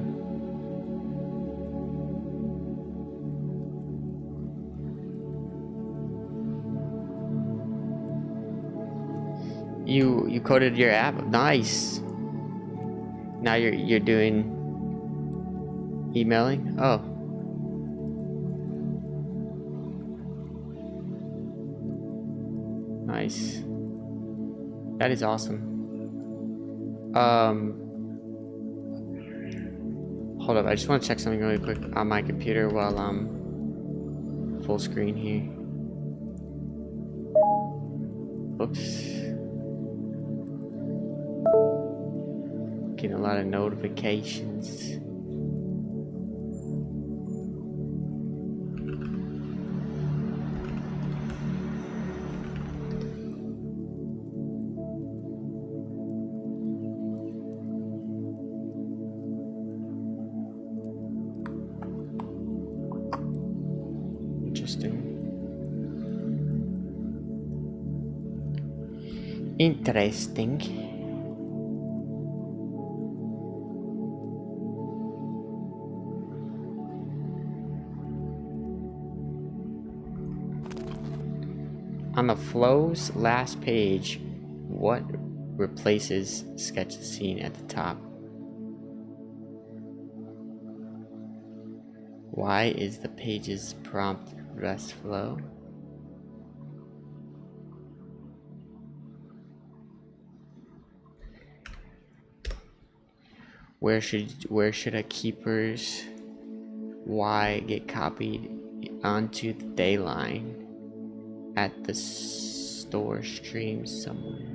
You coded your app, nice. Now you're doing emailing. Oh, nice. That is awesome. Hold up, I just want to check something really quick on my computer while I'm full screen here. Oops. Getting a lot of notifications. Interesting. On the flow's last page, what replaces sketch the scene at the top? Why is the page's prompt rest flow? Where should a keeper's Y get copied onto the day line at the store stream somewhere?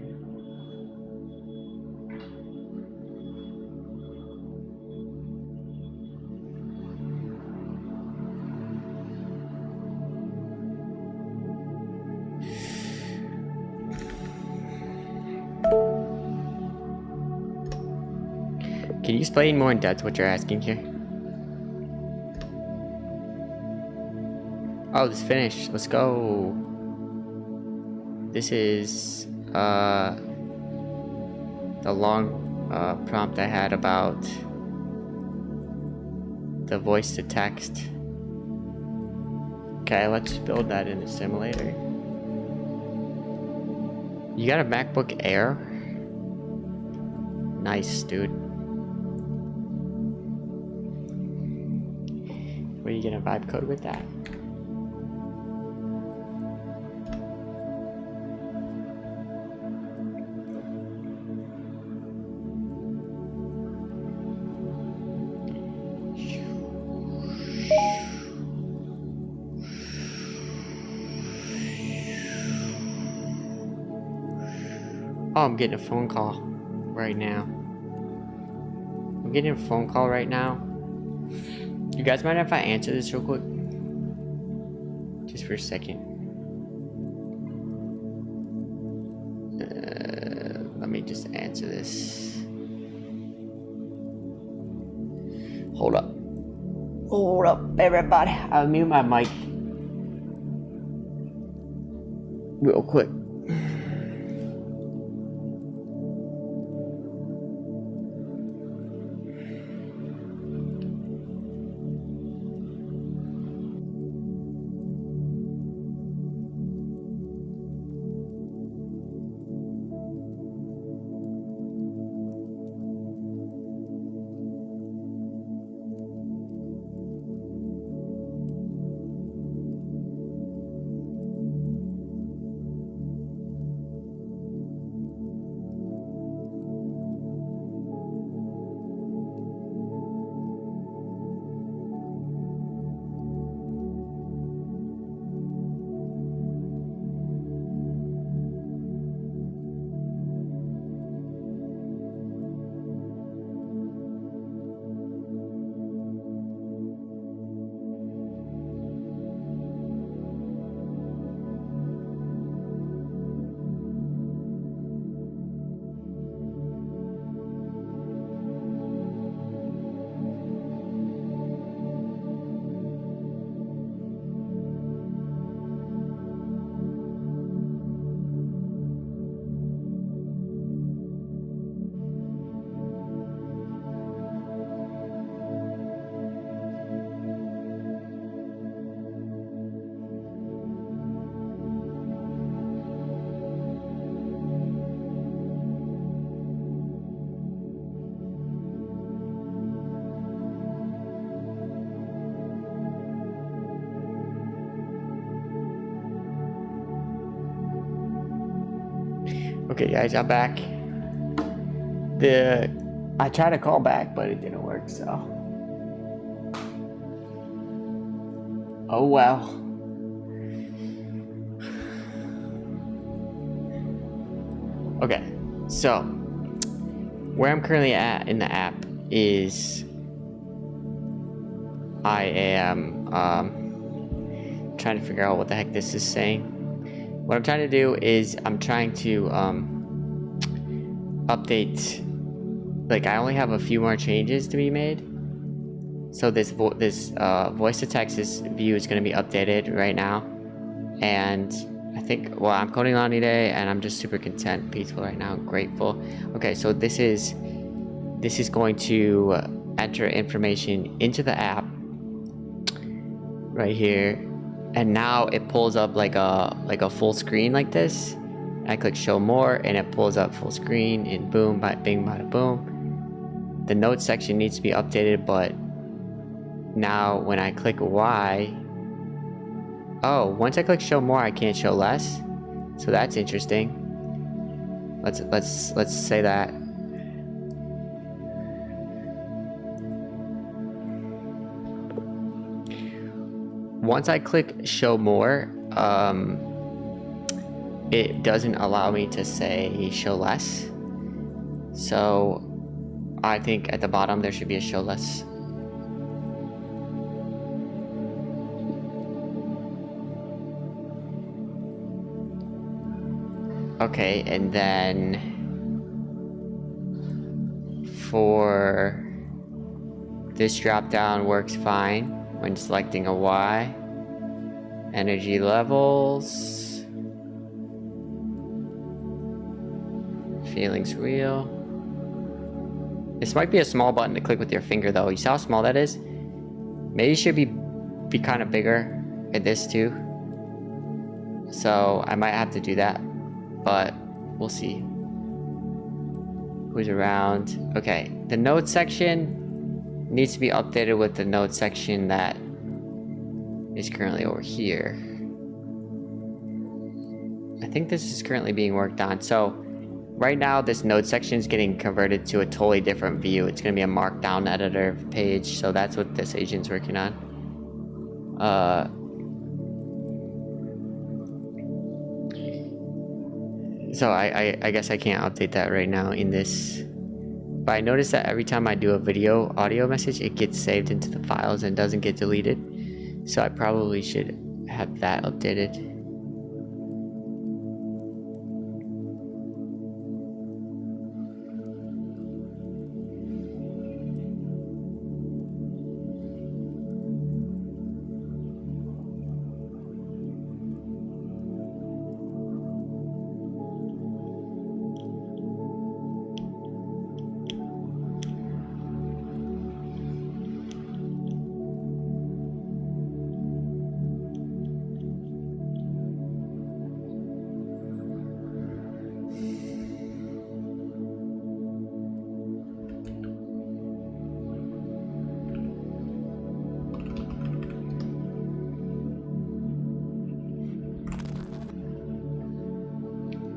Can you explain more in depth what you're asking here? Oh, it's finished. Let's go. This is the long prompt I had about the voice to text. Okay, let's build that in a simulator. You got a MacBook Air? Nice, dude. What are you gonna vibe code with that? Oh, I'm getting a phone call right now. I'm getting a phone call right now. You guys mind if I answer this real quick? Just for a second. Let me just answer this. Hold up. Hold up, everybody. I'll mute my mic real quick. Okay, guys, I'm back. I tried to call back, but it didn't work, so Oh well. Okay, so where I'm currently at in the app is I am trying to figure out what the heck this is saying. What I'm trying to do is I'm trying to update. Like, I only have a few more changes to be made. So this voice to text view is going to be updated right now, and I think, well, I'm coding on today, and I'm just super content, peaceful right now, grateful. Okay, so this is going to enter information into the app right here, and now it pulls up like a full screen like this. I click show more, and it pulls up full screen, and boom, bing, bada boom. The notes section needs to be updated, but now when I click Y, oh, once I click show more, I can't show less. So that's interesting. Let's say that. Once I click show more, it doesn't allow me to say show less. So I think at the bottom there should be a show less. Okay, and then for this drop down works fine when selecting a Y. Energy levels, feelings real. This might be a small button to click with your finger though. You see how small that is? Maybe it should be kind of bigger at this too. So I might have to do that, but we'll see. Who's around? Okay, the notes section needs to be updated with the notes section that is currently over here. I think this is currently being worked on. So right now this notes section is getting converted to a totally different view. It's going to be a markdown editor page, so that's what this agent's working on. So I guess I can't update that right now in this, but I noticed that every time I do a audio message, it gets saved into the files and doesn't get deleted. So I probably should have that updated.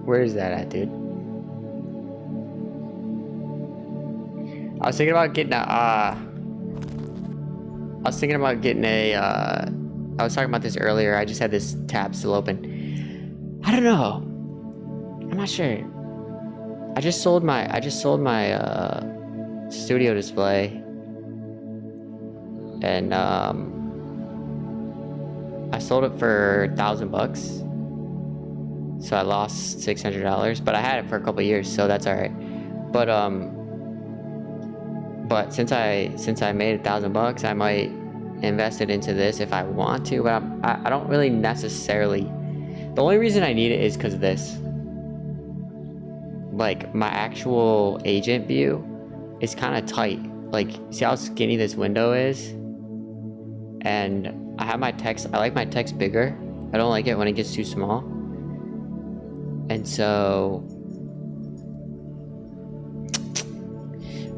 Where is that at, dude? I was thinking about getting I was talking about this earlier. I just had this tab still open. I don't know. I'm not sure. I just sold my studio display, and I sold it for $1,000. So I lost $600, but I had it for a couple years, so that's all right. But since I made $1,000, I might invest it into this if I want to. But I don't really necessarily. The only reason I need it is because of this. Like, my actual agent view is kind of tight. Like, see how skinny this window is? And I have my text. I like my text bigger. I don't like it when it gets too small. And so,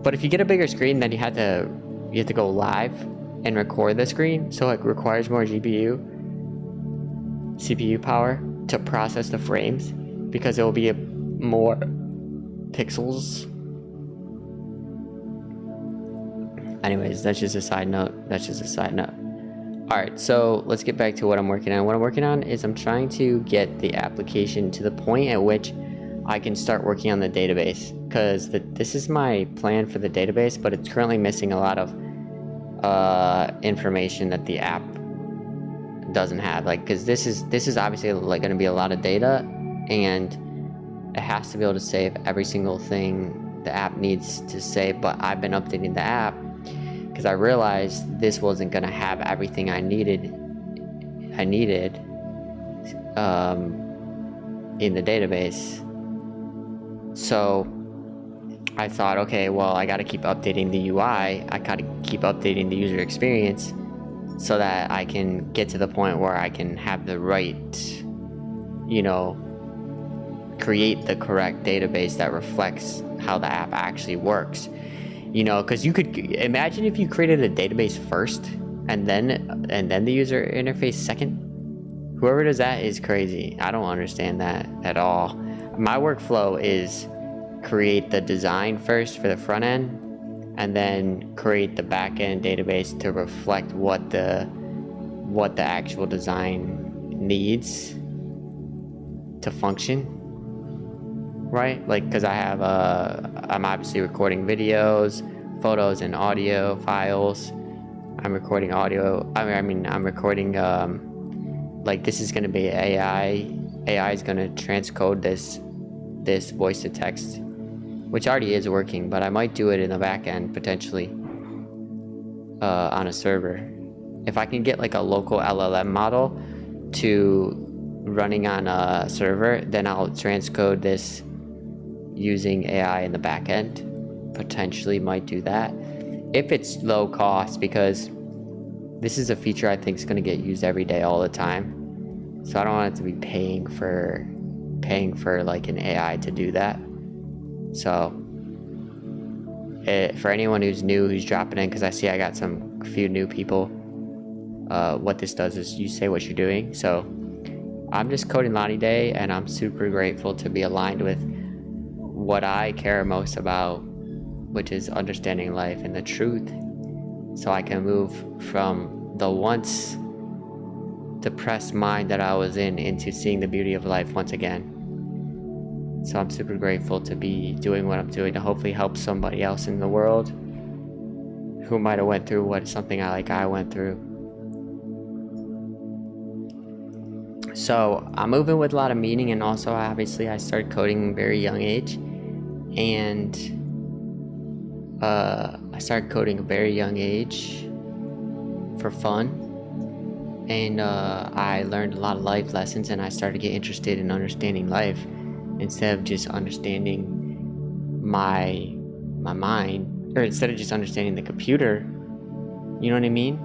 but if you get a bigger screen, then you have to go live and record the screen. So it requires more CPU power to process the frames, because it will be more pixels. Anyways, that's just a side note. Alright, so let's get back to what I'm working on. What I'm working on is I'm trying to get the application to the point at which I can start working on the database, because this is my plan for the database, but it's currently missing a lot of information that the app doesn't have. Like, because this is obviously like going to be a lot of data, and it has to be able to save every single thing the app needs to save. But I've been updating the app because I realized this wasn't going to have everything I needed in the database. So I thought, okay, well, I got to keep updating the UI. I got to keep updating the user experience so that I can get to the point where I can have the right, you know, create the correct database that reflects how the app actually works. You know, because you could imagine if you created a database first and then the user interface second. Whoever does that is crazy. I don't understand that at all. My workflow is create the design first for the front end, and then create the back end database to reflect what the actual design needs to function. Right? Like, because I have I'm obviously recording videos, photos, and audio files. I'm recording audio. I'm recording like, this is going to be AI. AI is going to transcode this voice to text, which already is working, but I might do it in the back end potentially on a server. If I can get like a local LLM model to running on a server, then I'll transcode this using AI in the back end. Potentially might do that if it's low cost, because this is a feature I think is going to get used every day, all the time. So I don't want it to be paying for like an AI to do that. So for anyone who's new, who's dropping in, because I see I got a few new people, what this does is you say what you're doing. So I'm just coding Lonnie Day, and I'm super grateful to be aligned with what I care most about, which is understanding life and the truth, so I can move from the once depressed mind that I was in into seeing the beauty of life once again. So I'm super grateful to be doing what I'm doing, to hopefully help somebody else in the world who might have went through something I went through. So I'm moving with a lot of meaning, and also obviously I started coding at a very young age, and I started coding at a very young age for fun, and I learned a lot of life lessons, and I started to get interested in understanding life instead of just understanding my mind, or instead of just understanding the computer. You know what I mean?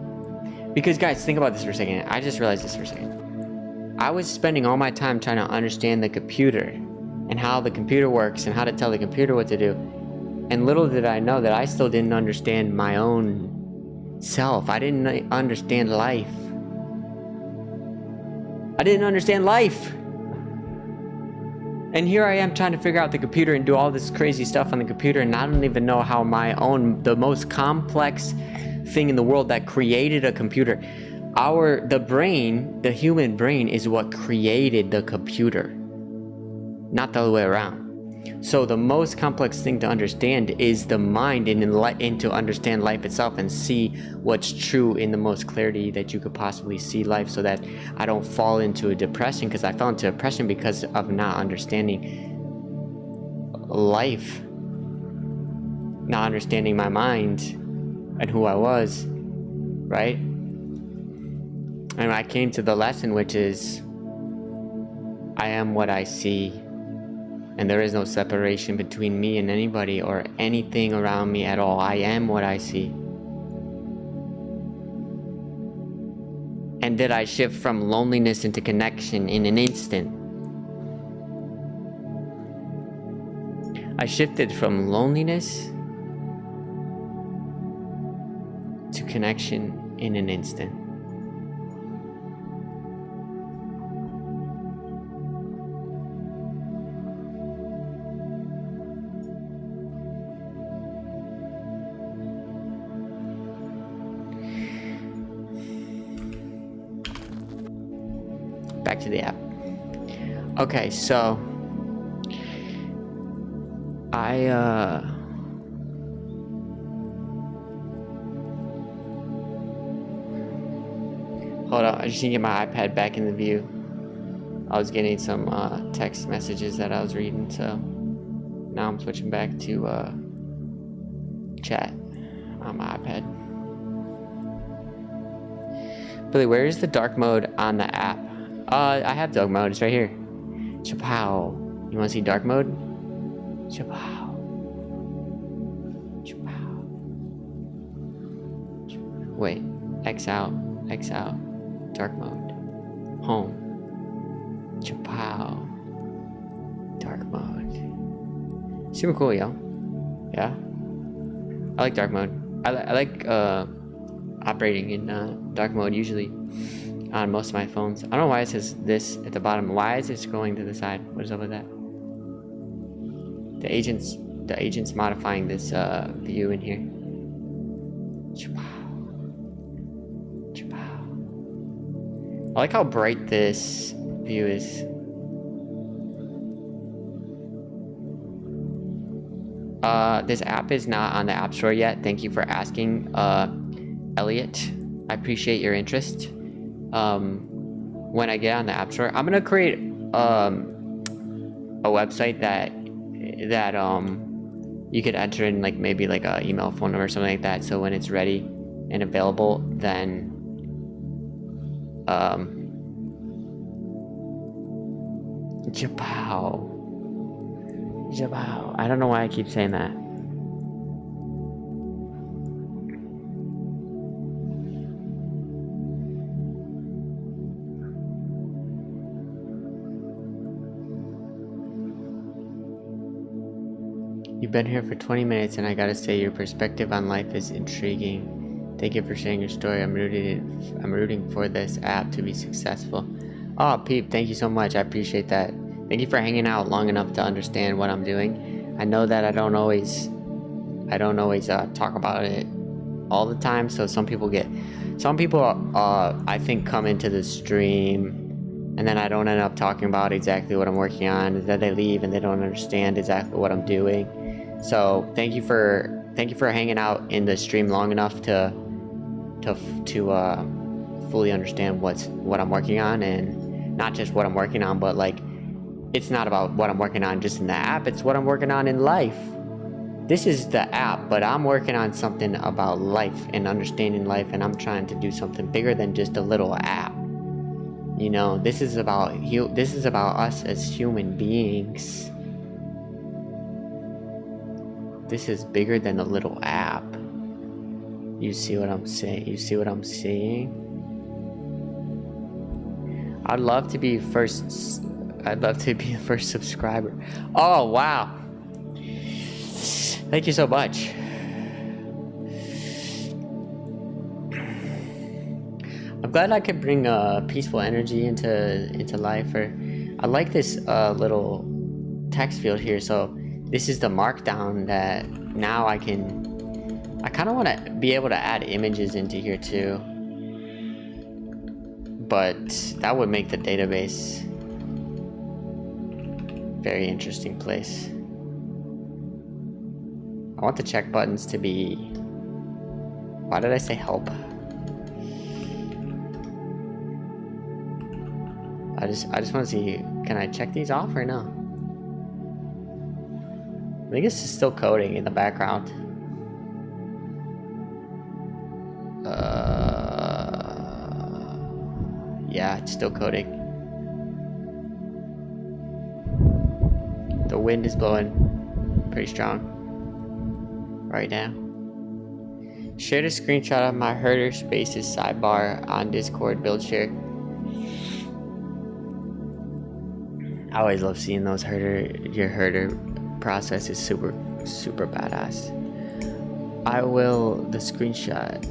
Because guys, think about this for a second. I just realized this for a second. I was spending all my time trying to understand the computer and how the computer works and how to tell the computer what to do. And little did I know that I still didn't understand my own self. I didn't understand life. I didn't understand life. And here I am trying to figure out the computer and do all this crazy stuff on the computer, and I don't even know how the most complex thing in the world that created a computer. The brain, the human brain, is what created the computer, not the other way around. So the most complex thing to understand is the mind, and to understand life itself and see what's true in the most clarity that you could possibly see life, so that I don't fall into a depression, because I fell into depression because of not understanding life, not understanding my mind and who I was, right? And I came to the lesson, which is, I am what I see, and there is no separation between me and anybody or anything around me at all. I am what I see. And did I shift from loneliness into connection in an instant? I shifted from loneliness to connection in an instant. back to the app. Okay, so hold on, I just need to get my iPad back in the view. I was getting some text messages that I was reading, so now I'm switching back to chat on my iPad. Billy, where is the dark mode on the app? I have dark mode, it's right here. Chapow. You wanna see dark mode? Chapow. Chapow. Wait, X out, dark mode. Home. Chapow. Dark mode. Super cool, yo. Yeah? I like dark mode. I like operating in dark mode usually on most of my phones. I don't know why it says this at the bottom. Why is it scrolling to the side? What is up with that? The agent's modifying this view in here. I like how bright this view is. This app is not on the App Store yet. Thank you for asking, Elliot. I appreciate your interest. When I get on the App Store, I'm gonna create a website that you could enter in, like maybe like a email, phone number, something like that. So when it's ready and available, then Japow. I don't know why I keep saying that. You've been here for 20 minutes and I gotta say your perspective on life is intriguing. Thank you for sharing your story. I'm rooting for this app to be successful. Oh, Peep, thank you so much. I appreciate that. Thank you for hanging out long enough to understand what I'm doing. I know that I don't always talk about it all the time. So some people I think come into the stream and then I don't end up talking about exactly what I'm working on. Then they leave and they don't understand exactly what I'm doing. So thank you for hanging out in the stream long enough to fully understand what I'm working on, and not just what I'm working on, but like it's not about what I'm working on just in the app, it's what I'm working on in life. This is the app, but I'm working on something about life and understanding life, and I'm trying to do something bigger than just a little app. You know, this is about us as human beings. This is bigger than a little app. You see what I'm saying? You see what I'm saying? I'd love to be the first subscriber. Oh, wow. Thank you so much. I'm glad I could bring peaceful energy into life. I like this little text field here. So this is the markdown that now I kind of want to be able to add images into here too. But that would make the database very interesting place. I want the check buttons to be... Why did I say help? I just want to see, can I check these off or no? I think it's still coding in the background. Yeah, it's still coding. The wind is blowing pretty strong right now. Shared a screenshot of my herder spaces sidebar on Discord build share. I always love seeing those your herder process is super badass. I will the screenshot.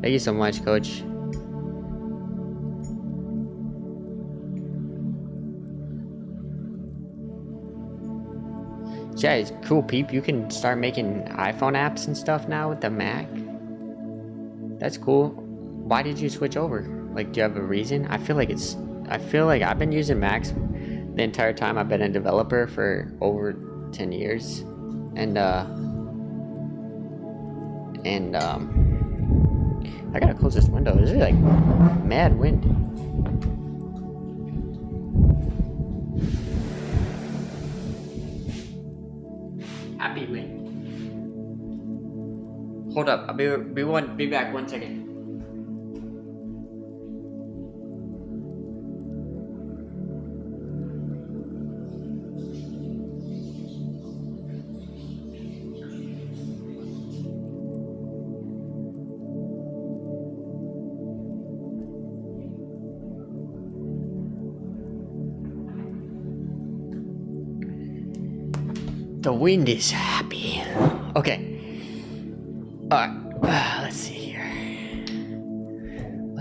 Thank you so much, coach. Yeah, it's cool, Peep. You can start making iPhone apps and stuff now with the Mac. That's cool. Why did you switch over? Like, do you have a reason? I feel like I've been using Max the entire time I've been a developer for over 10 years. And I gotta close this window. This is like mad wind. Happy wind. Hold up, I'll be back 1 second. The wind is happy. Okay. Alright. Let's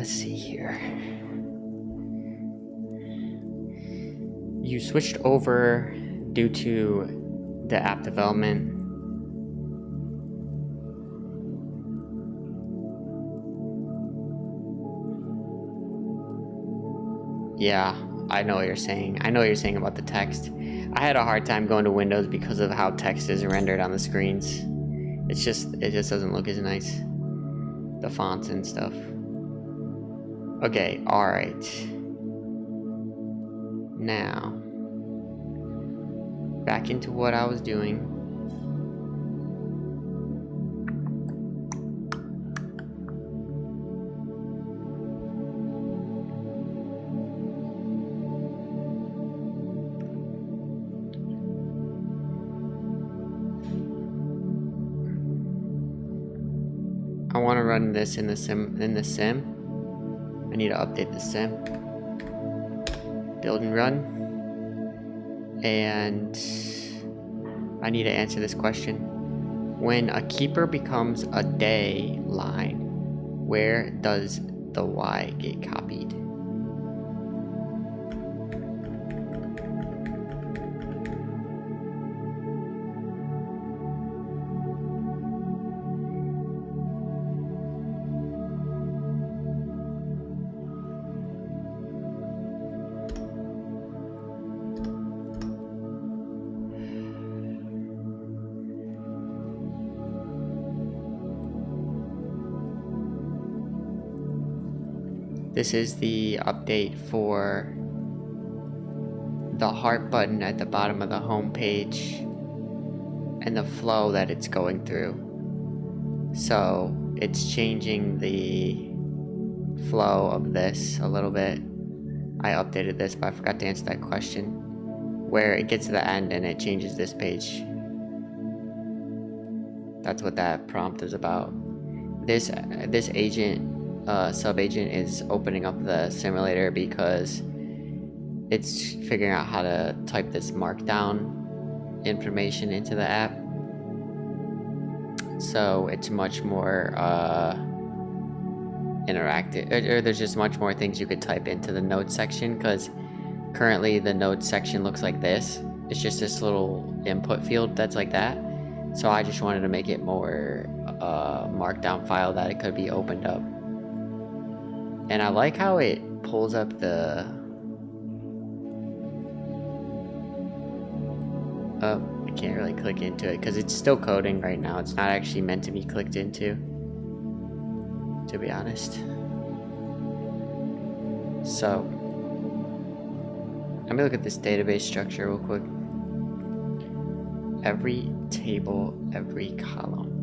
see here. You switched over due to the app development. Yeah, I know what you're saying. I know what you're saying about the text. I had a hard time going to Windows because of how text is rendered on the screens. It just doesn't look as nice. The fonts and stuff. Okay, alright. Now, back into what I was doing. I want to run this in the sim. I need to update the sim. Build and run. And I need to answer this question. When a keeper becomes a day line, where does the Y get copied? This is the update for the heart button at the bottom of the home page and the flow that it's going through. So it's changing the flow of this a little bit. I updated this, but I forgot to answer that question. Where it gets to the end and it changes this page. That's what that prompt is about. This agent, sub-agent, is opening up the simulator because it's figuring out how to type this markdown information into the app. So it's much more interactive, or there's just much more things you could type into the notes section, because currently the notes section looks like this. It's just this little input field that's like that. So I just wanted to make it more markdown file that it could be opened up. And I like how it pulls up the I can't really click into it because it's still coding right now. It's not actually meant to be clicked into, to be honest. So let me look at this database structure real quick. Every table, every column.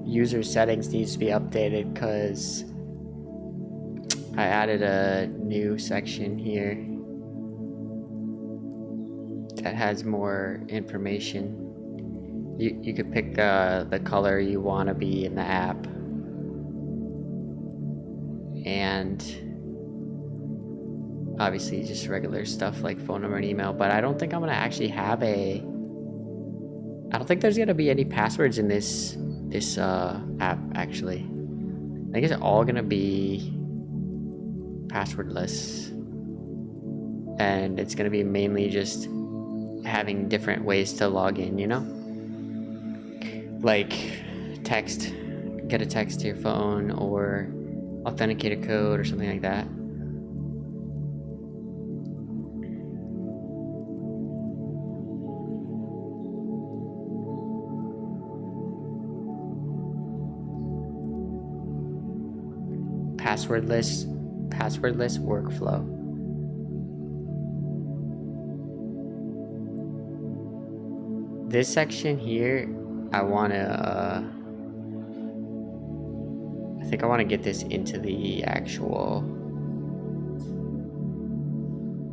User settings needs to be updated because I added a new section here that has more information. You could pick the color you want to be in the app, and obviously just regular stuff like phone number and email. But I don't think I'm gonna actually have I don't think there's gonna be any passwords in this app actually. I think it's all gonna be passwordless, and it's gonna be mainly just having different ways to log in, you know, like text, get a text to your phone, or authenticate a code or something like that. Passwordless workflow. This section here, I think I want to get this into the actual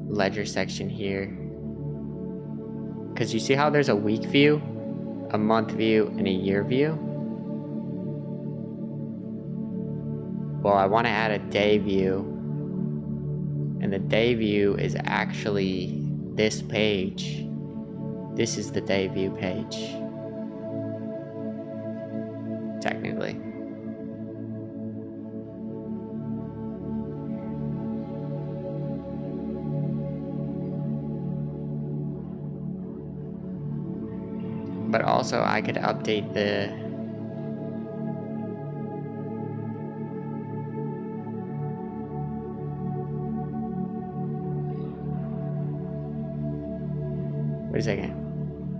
ledger section here, because you see how there's a week view, a month view, and a year view. Well, I want to add a day view, and the day view is actually this page. This is the day view page, technically. But also I could update the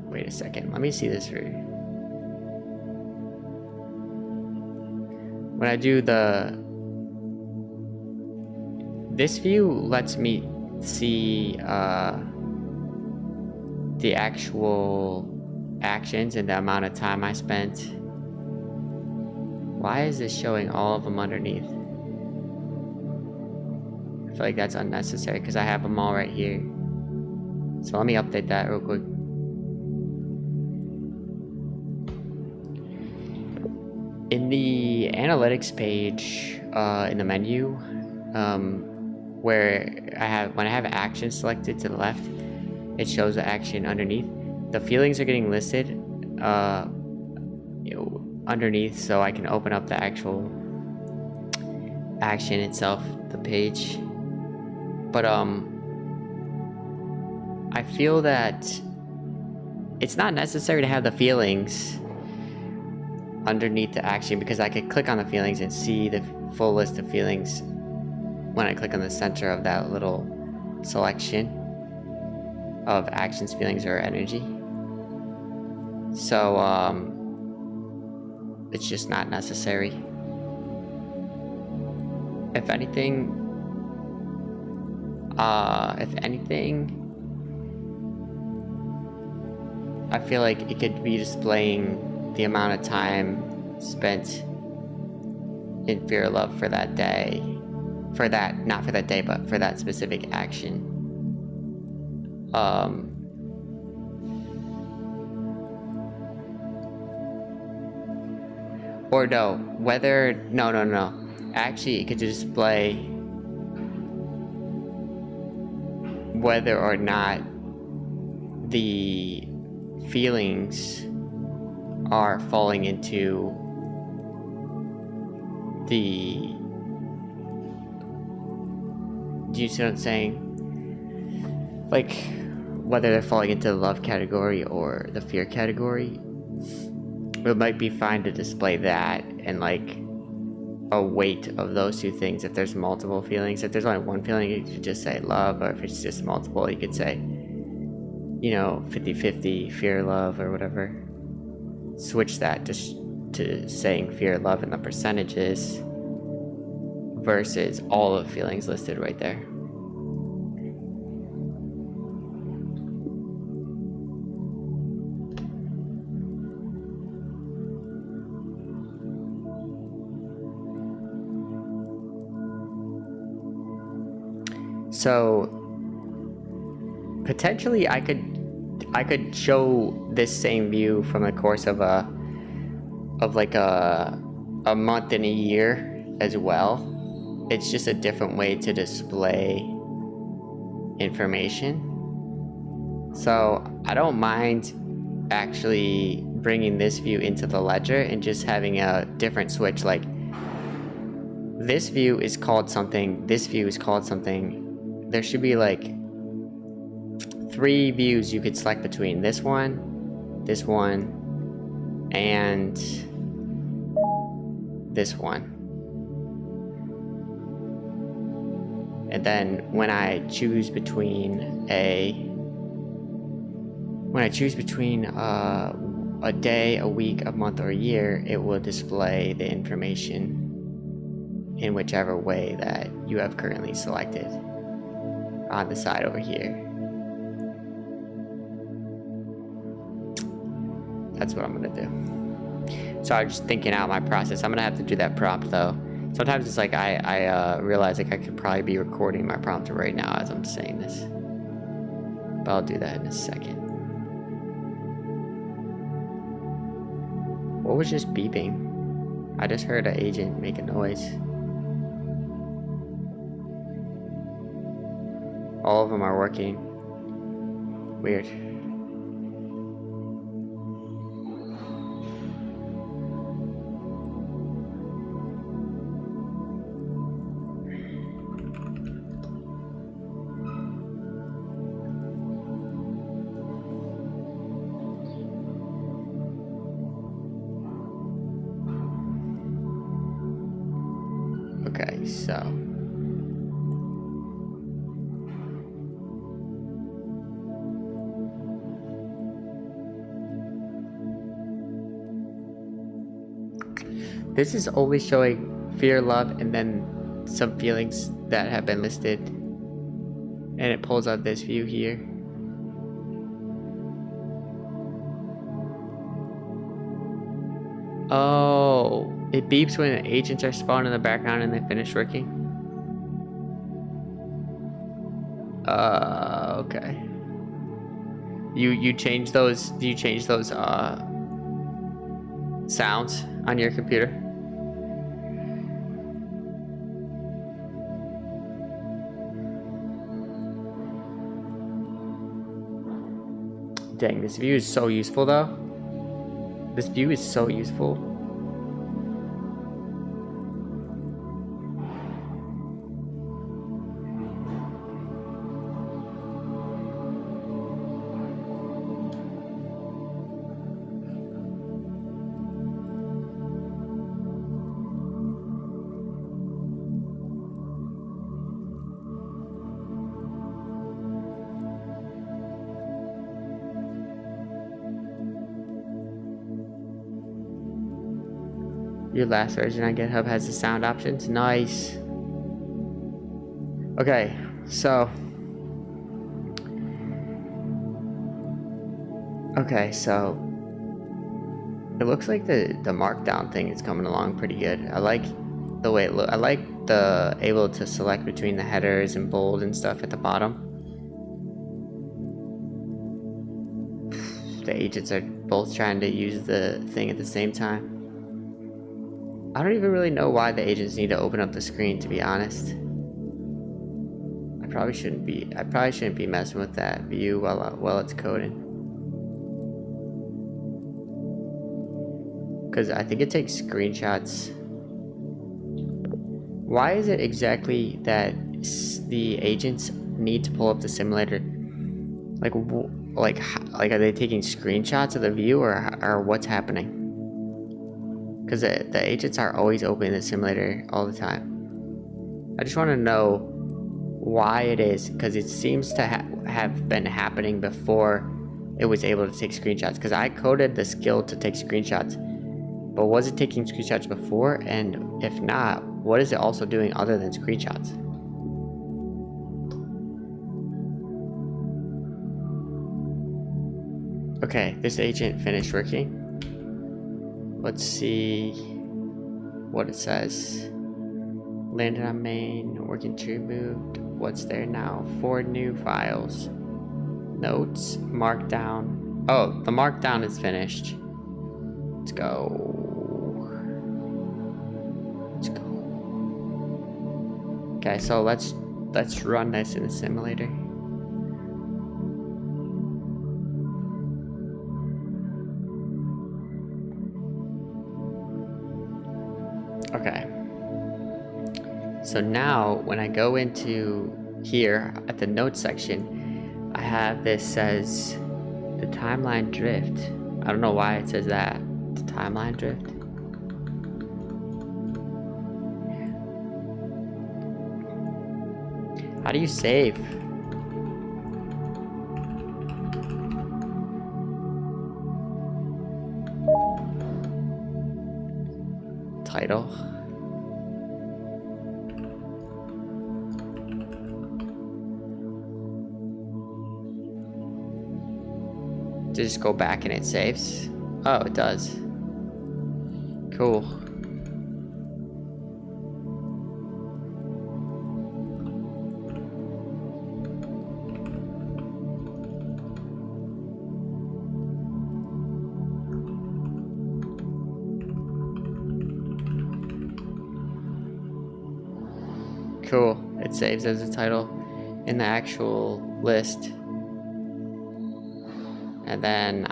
Wait a second. Let me see this for you. When I do this view lets me see the actual actions and the amount of time I spent. Why is this showing all of them underneath? I feel like that's unnecessary because I have them all right here. So let me update that real quick. In the analytics page, in the menu, where when I have action selected to the left, it shows the action underneath. The feelings are getting listed underneath, so I can open up the actual action itself, the page. But I feel that it's not necessary to have the feelings underneath the action, because I could click on the feelings and see the full list of feelings when I click on the center of that little selection of actions, feelings, or energy. So it's just not necessary. If anything, I feel like it could be displaying the amount of time spent in fear or love for that day. Not for that day, but for that specific action. Or no, no. Actually, it could display whether or not the feelings are falling into the... Do you see what I'm saying? Like, whether they're falling into the love category or the fear category. It might be fine to display that and like a weight of those two things. If there's multiple feelings, if there's only one feeling, you could just say love, or if it's just multiple, you could say, 50-50, fear, love, or whatever. Switch that just to saying fear, love, and the percentages versus all the feelings listed right there. So potentially I could show this same view from the course of a month and a year as well, it's just a different way to display information. So I don't mind actually bringing this view into the ledger and just having a different switch. Like this view is called something, this view is called something. There should be like 3 views you could select between: this one, and this one. And then when I choose between a day, a week, a month, or a year, it will display the information in whichever way that you have currently selected on the side over here. That's what I'm gonna do. So I'm just thinking out my process. I'm gonna have to do that prompt though. Sometimes it's like I realize like I could probably be recording my prompt right now as I'm saying this, but I'll do that in a second. What was just beeping? I just heard an agent make a noise. All of them are working. Weird. Okay, so this is always showing fear, love, and then some feelings that have been listed, and it pulls out this view here. Oh, it beeps when agents are spawned in the background and they finish working. Okay. You change those? Do you change those sounds on your computer? Dang, this view is so useful though. This view is so useful. Your last version on GitHub has the sound options. Nice. Okay, so it looks like the markdown thing is coming along pretty good. I like the way it looks. I like the able to select between the headers and bold and stuff at the bottom. The agents are both trying to use the thing at the same time. I don't even really know why the agents need to open up the screen, to be honest. I probably shouldn't be messing with that view while it's coding. Because I think it takes screenshots. Why is it exactly that the agents need to pull up the simulator? Like are they taking screenshots of the view, or what's happening? Because the agents are always opening the simulator all the time. I just want to know why it is, because it seems to have been happening before it was able to take screenshots. Because I coded the skill to take screenshots, but was it taking screenshots before? And if not, what is it also doing other than screenshots? Okay, this agent finished working. Let's see what it says. Landed on main, working tree moved. What's there now? 4 new files. Notes, markdown. Oh, the markdown is finished. Let's go. Let's go. Okay, so let's run this in the simulator. Okay. So now when I go into here at the notes section, I have this says the timeline drift. I don't know why it says that. The timeline drift. How do you save? Title. Just go back and it saves? Oh, it does. Cool. Cool. It saves as a title in the actual list. And then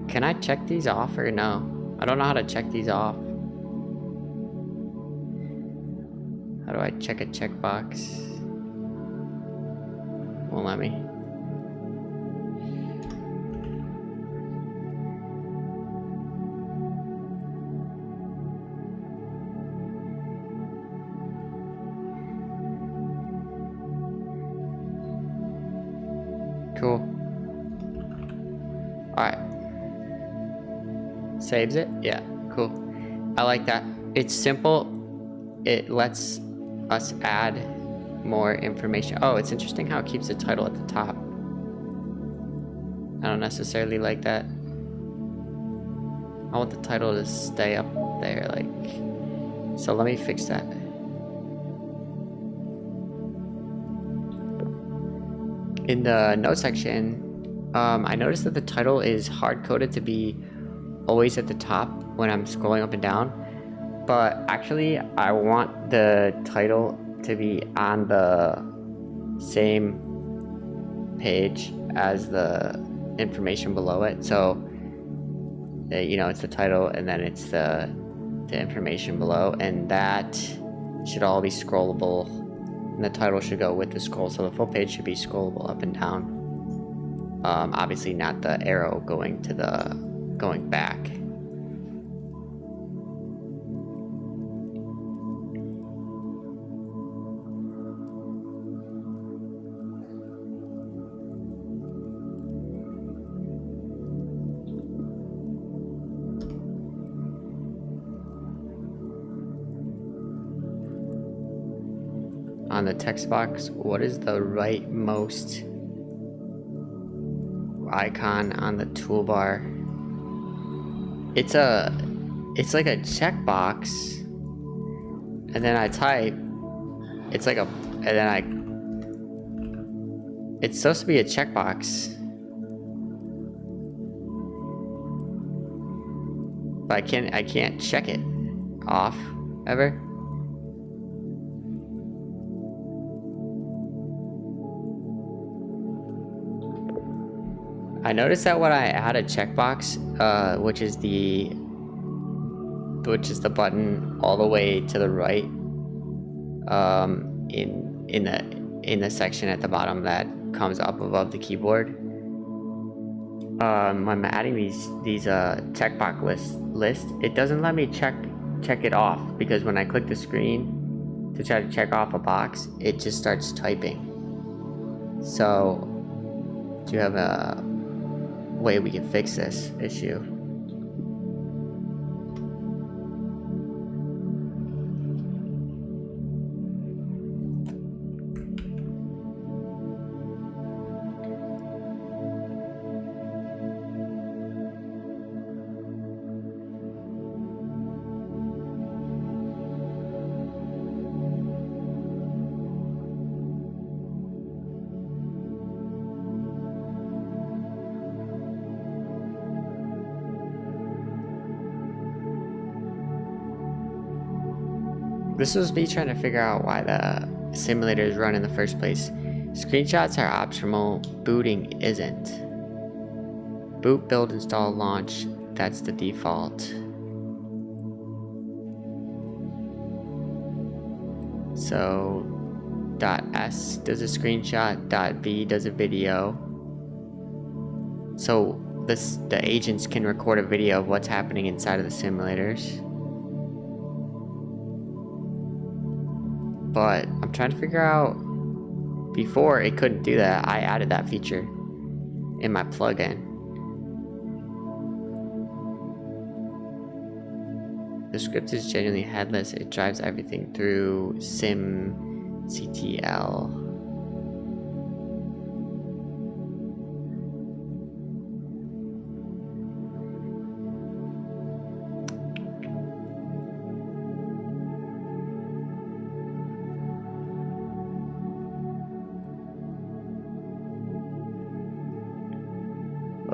can I check these off or no? I don't know how to check these off. How do I check a checkbox? Won't let me. Cool. Alright. Saves it? Yeah, cool. I like that. It's simple. It lets us add more information. Oh, it's interesting how it keeps the title at the top. I don't necessarily like that. I want the title to stay up there, like. So let me fix that. In the note section, I noticed that the title is hard-coded to be always at the top when I'm scrolling up and down. But actually, I want the title to be on the same page as the information below it. So, you know, it's the title and then it's the information below. And that should all be scrollable. And the title should go with the scroll. So the full page should be scrollable up and down. Obviously not the arrow going back. On the text box, what is the rightmost icon on the toolbar? It's like a checkbox, and then I type. It's like it's supposed to be a checkbox, but I can't check it off ever. I noticed that when I add a checkbox, which is the button all the way to the right, in the section at the bottom that comes up above the keyboard. When I'm adding these checkbox list, it doesn't let me check it off, because when I click the screen to try to check off a box, it just starts typing. So, do you have a way we can fix this issue? This was me trying to figure out why simulators run in the first place. Screenshots are optional, booting isn't. Boot, build, install, launch, that's the default. So .s does a screenshot, .v does a video. So the agents can record a video of what's happening inside of the simulators. But I'm trying to figure out, before it couldn't do that. I added that feature in my plugin. The script is genuinely headless. It drives everything through SimCTL.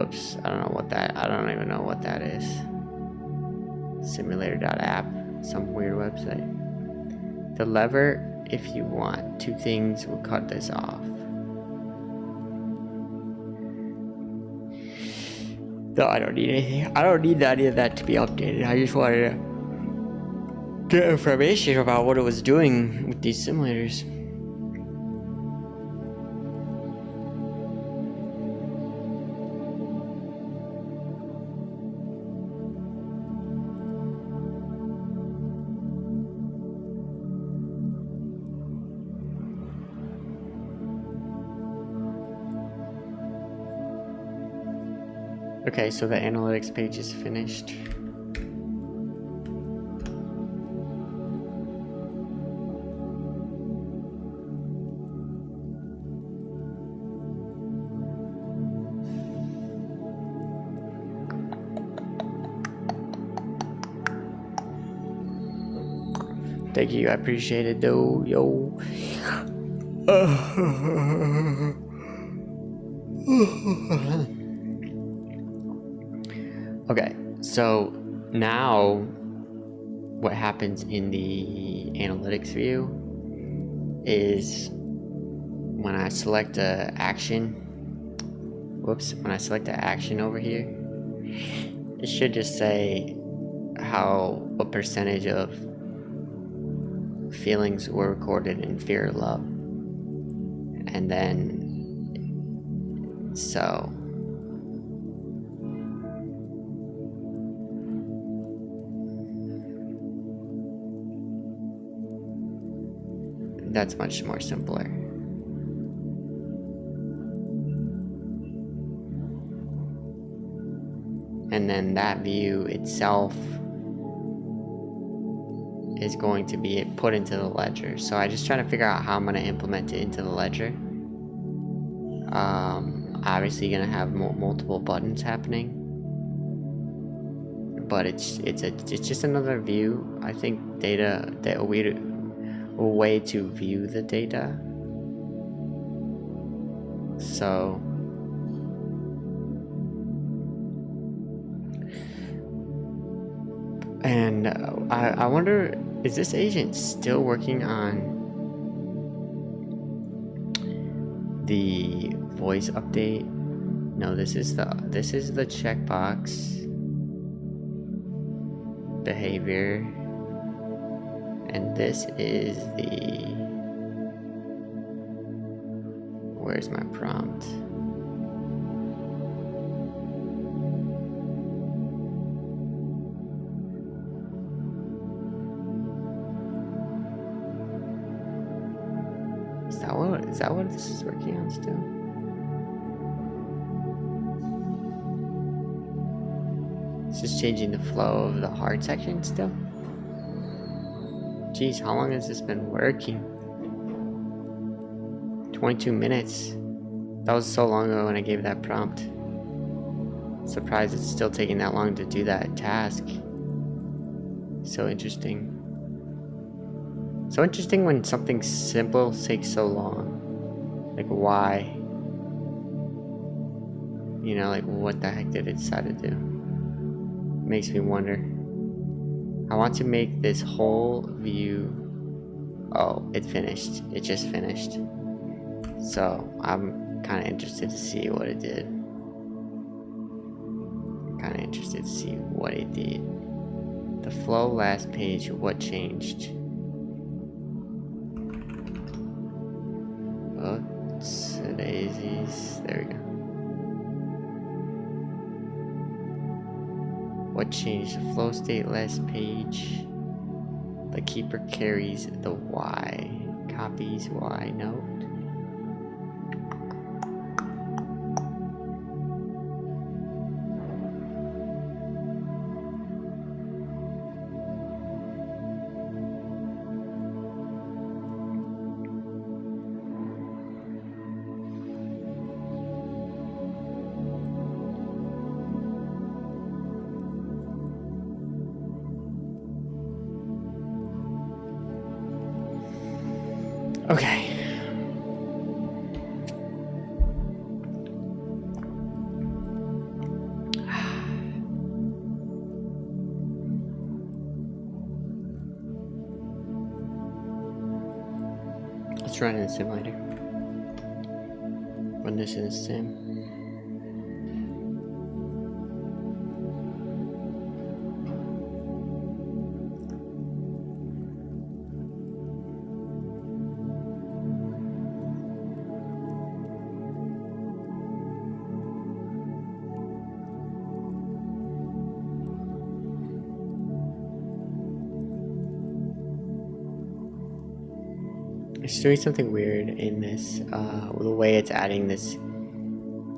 Oops, I don't even know what that is. Simulator.app, some weird website. The lever, if you want. Two things will cut this off. No, I don't need anything. I don't need any of that to be updated. I just wanted to get information about what it was doing with these simulators. Okay, so the analytics page is finished. Thank you, I appreciate it though, yo. Okay, so now what happens in the analytics view is when I select a action, when I select an action over here, it should just say what percentage of feelings were recorded in fear or love. And then, so that's much more simpler. And then that view itself is going to be put into the ledger. So I just try to figure out how I'm going to implement it into the ledger. Obviously going to have multiple buttons happening, but it's just another view. I think a way to view the data. So and I wonder, is this agent still working on the voice update? No, this is the checkbox behavior, and this is the, where's my prompt? Is that what this is working on still? It's just changing the flow of the hard section still? Jeez, how long has this been working? 22 minutes. That was so long ago when I gave that prompt. Surprised it's still taking that long to do that task. So interesting. So interesting when something simple takes so long. Like, why? You know, like, what the heck did it decide to do? Makes me wonder. I want to make this whole view Oh, it finished. It just finished. So I'm kind of interested to see what it did. The flow last page, what changed? Oops, daisies. There we go. What changed? The flow state last page. The keeper carries the Y. Copies Y note. Okay. Let's run in the simulator. Run this in the sim. It's doing something weird in this, the way it's adding this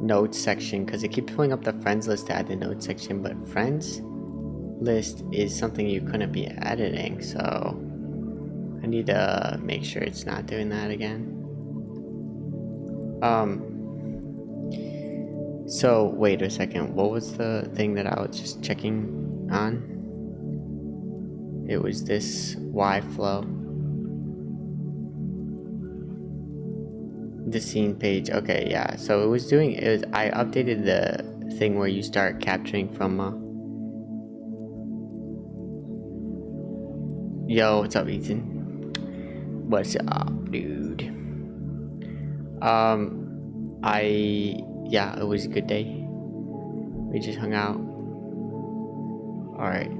notes section, because it keeps pulling up the friends list to add the notes section, but friends list is something you couldn't be editing, so I need to make sure it's not doing that again. So wait a second, what was the thing that I was just checking on? It was this Y flow. The scene page. Okay, yeah. So I updated the thing where you start capturing from Yo, what's up, Ethan? What's up, dude? Yeah, it was a good day. We just hung out. Alright.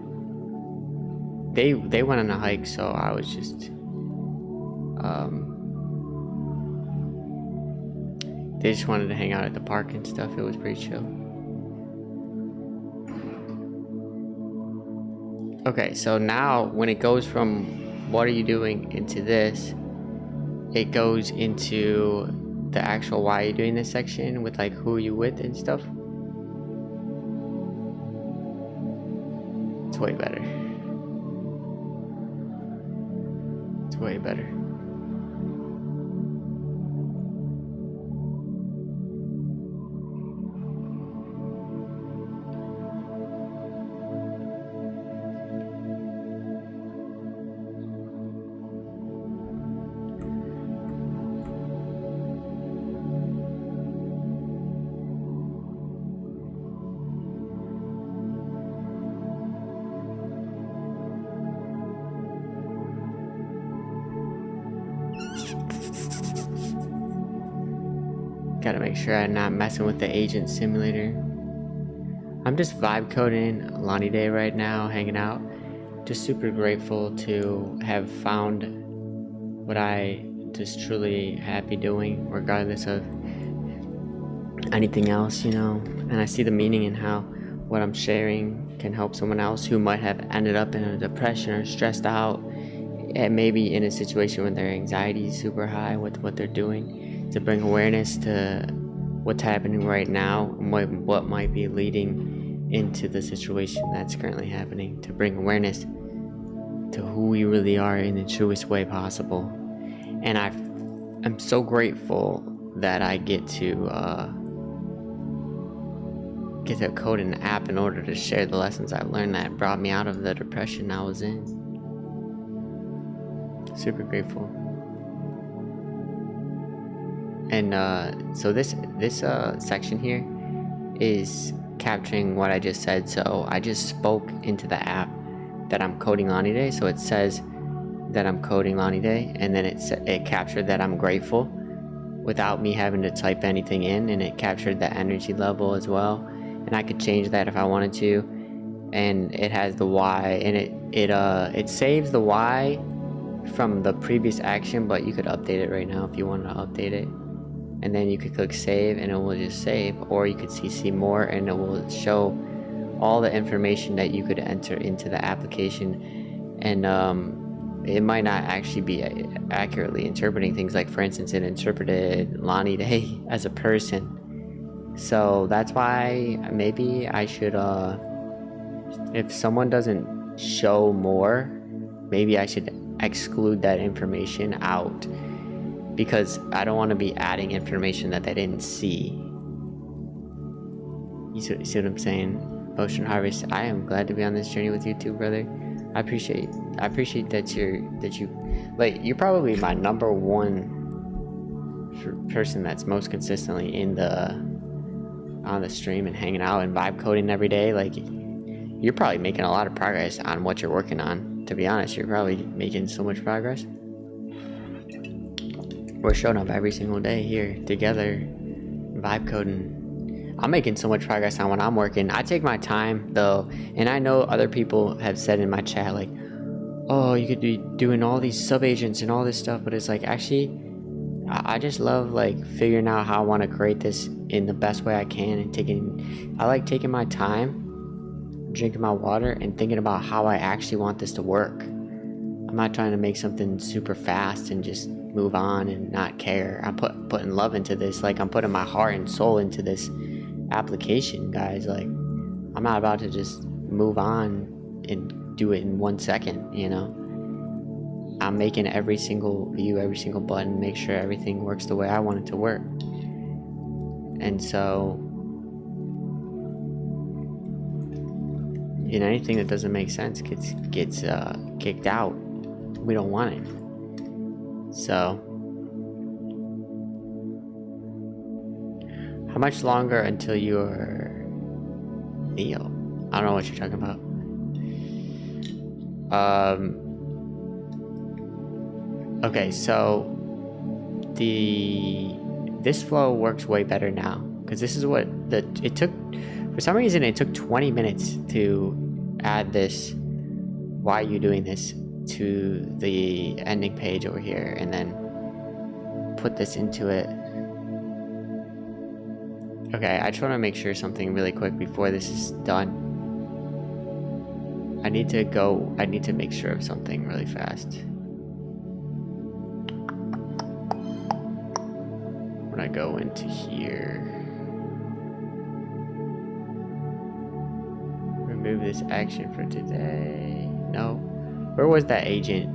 They went on a hike, so I was just they just wanted to hang out at the park and stuff. It was pretty chill. Okay, so now when it goes from what are you doing into this, it goes into the actual why are you doing this section with like who are you with and stuff. It's way better. It's way better. Gotta make sure I'm not messing with the agent simulator. I'm just vibe coding Lonnie Day right now, hanging out. Just super grateful to have found what I just truly happy doing, regardless of anything else, you know. And I see the meaning in how what I'm sharing can help someone else who might have ended up in a depression or stressed out, and maybe in a situation where their anxiety is super high with what they're doing. To bring awareness to what's happening right now and what might be leading into the situation that's currently happening. To bring awareness to who we really are in the truest way possible. And I'm so grateful that I get to code an app in order to share the lessons I've learned that brought me out of the depression I was in. Super grateful. And so this section here is capturing what I just said. So I just spoke into the app that I'm coding on today. So it says that I'm coding Lonnie Day, and then it captured that I'm grateful without me having to type anything in, and it captured the energy level as well, and I could change that if I wanted to. And it has the Y, and it saves the Y from the previous action, but you could update it right now if you wanted to update it. And then you could click save and it will just save, or you could see more and it will show all the information that you could enter into the application. And it might not actually be accurately interpreting things. Like, for instance, it interpreted Lonnie Day as a person. So that's why maybe I should, if someone doesn't show more, maybe I should exclude that information out, because I don't want to be adding information that they didn't see. You see what I'm saying? Potion Harvest, I am glad to be on this journey with you too, brother. I appreciate that you're probably my number one person that's most consistently on the stream and hanging out and vibe coding every day. Like, you're probably making a lot of progress on what you're working on. To be honest, you're probably making so much progress. We're showing up every single day here together, vibe coding. I'm making so much progress on when I'm working. I take my time though, and I know other people have said in my chat, like, oh, you could be doing all these sub agents and all this stuff, but it's like, actually, I just love like figuring out how I want to create this in the best way I can, and I like taking my time, drinking my water, and thinking about how I actually want this to work. I'm not trying to make something super fast and just move on and not care. I'm putting love into this. Like, I'm putting my heart and soul into this application, guys. Like, I'm not about to just move on and do it in 1 second, you know. I'm making every single view, every single button, make sure everything works the way I want it to work. And so, and anything that doesn't make sense gets kicked out. We don't want it. So, how much longer until you're Neo? I don't know what you're talking about. Okay, so this flow works way better now, because this is what it took. For some reason, it took 20 minutes to add this. Why are you doing this? To the ending page over here, and then put this into it. Okay, I just want to make sure something really quick before this is done. I need to make sure of something really fast. When I go into here, remove this action for today. No. Where was that agent?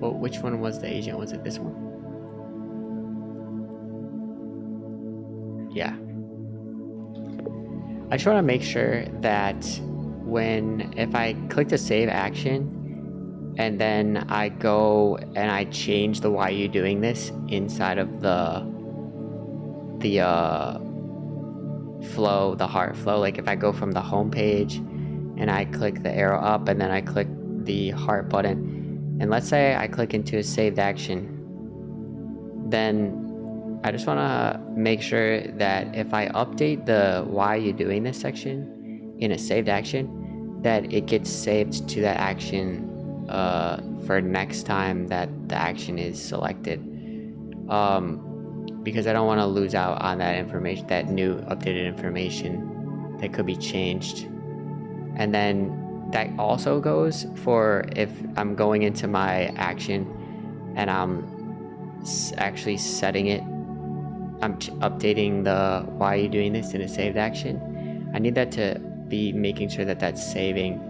Well, which one was the agent? Was it this one? Yeah. I just want to make sure that if I click the save action and then I go and I change the why you doing this inside of the flow, the heart flow, like if I go from the home page and I click the arrow up and then I click the heart button, and let's say I click into a saved action, then I just want to make sure that if I update the why you doing this section in a saved action, that it gets saved to that action for next time that the action is selected, because I don't want to lose out on that information, that new updated information that could be changed. And then that also goes for if I'm going into my action and I'm actually setting it, I'm updating the why are you doing this in a saved action. I need that to be making sure that that's saving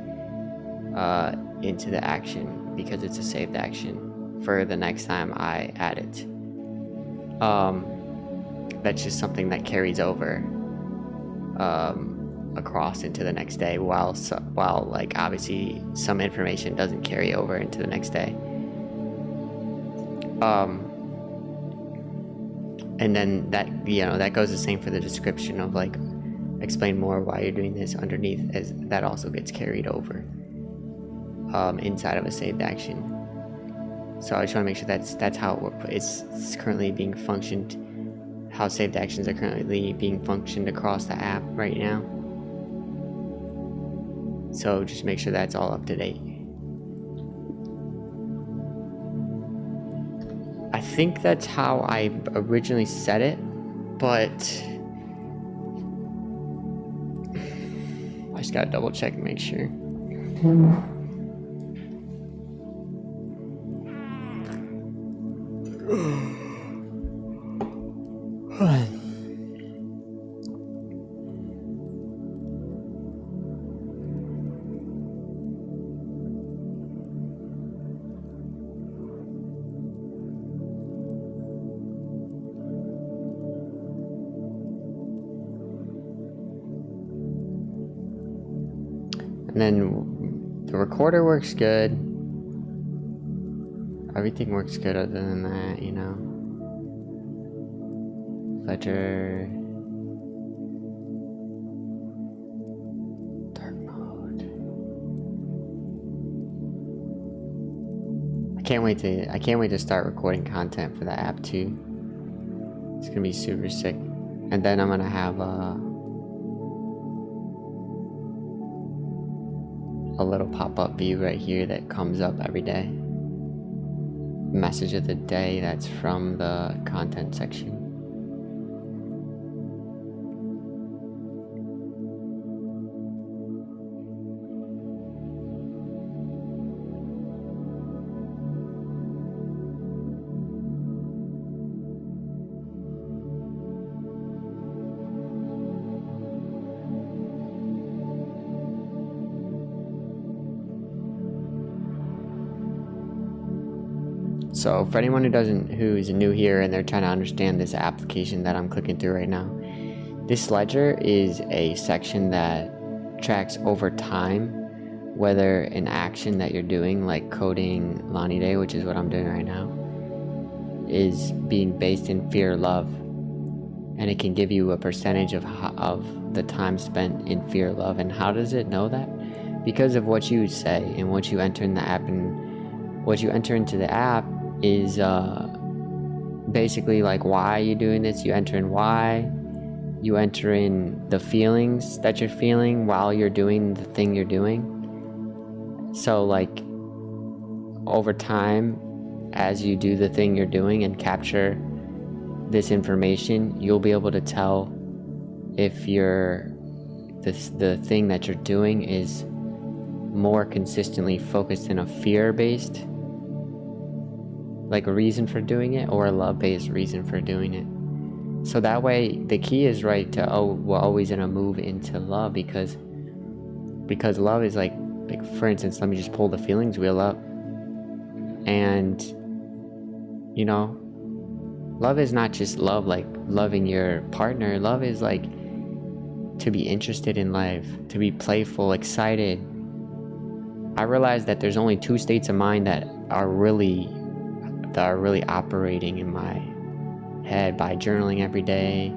into the action, because it's a saved action for the next time I add it. That's just something that carries over across into the next day, while like obviously some information doesn't carry over into the next day. And then that, you know, that goes the same for the description of like explain more why you're doing this underneath, as that also gets carried over. inside of a saved action. So I just want to make sure that's how it works. It's currently being functioned, how saved actions are currently being functioned across the app right now. So just make sure that's all up to date. I think that's how I originally set it, but I just gotta double check and make sure. And then the recorder works good. Everything works good other than that, you know. Ledger. Dark mode. I can't wait to start recording content for the app too. It's gonna be super sick. And then I'm gonna have a little pop-up view right here that comes up every day. Message of the day that's from the content section. So for anyone who's new here and they're trying to understand this application that I'm clicking through right now, this ledger is a section that tracks over time whether an action that you're doing, like coding Lonnie Day, which is what I'm doing right now, is being based in fear or love. And it can give you a percentage of the time spent in fear or love. And how does it know that? Because of what you say and what you enter in the app. And what you enter into the app is basically like, why are you doing this? You enter in why, you enter in the feelings that you're feeling while you're doing the thing you're doing. So like over time, as you do the thing you're doing and capture this information, you'll be able to tell if the thing that you're doing is more consistently focused in a fear-based like a reason for doing it, or a love-based reason for doing it. So that way the key is right to we're always gonna move into love, because love is like for instance, let me just pull the feelings wheel up, and you know, love is not just love like loving your partner. Love is like to be interested in life, to be playful, excited. I realized that there's only two states of mind that are really operating in my head by journaling every day,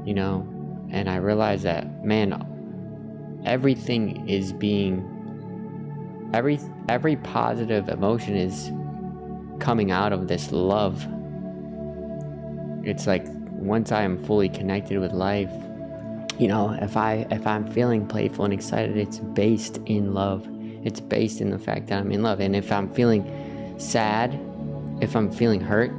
you know. And I realized that, man, everything is being every positive emotion is coming out of this love. It's like once I am fully connected with life, you know, if I'm feeling playful and excited, it's based in love. It's based in the fact that I'm in love. And if I'm feeling sad, if I'm feeling hurt,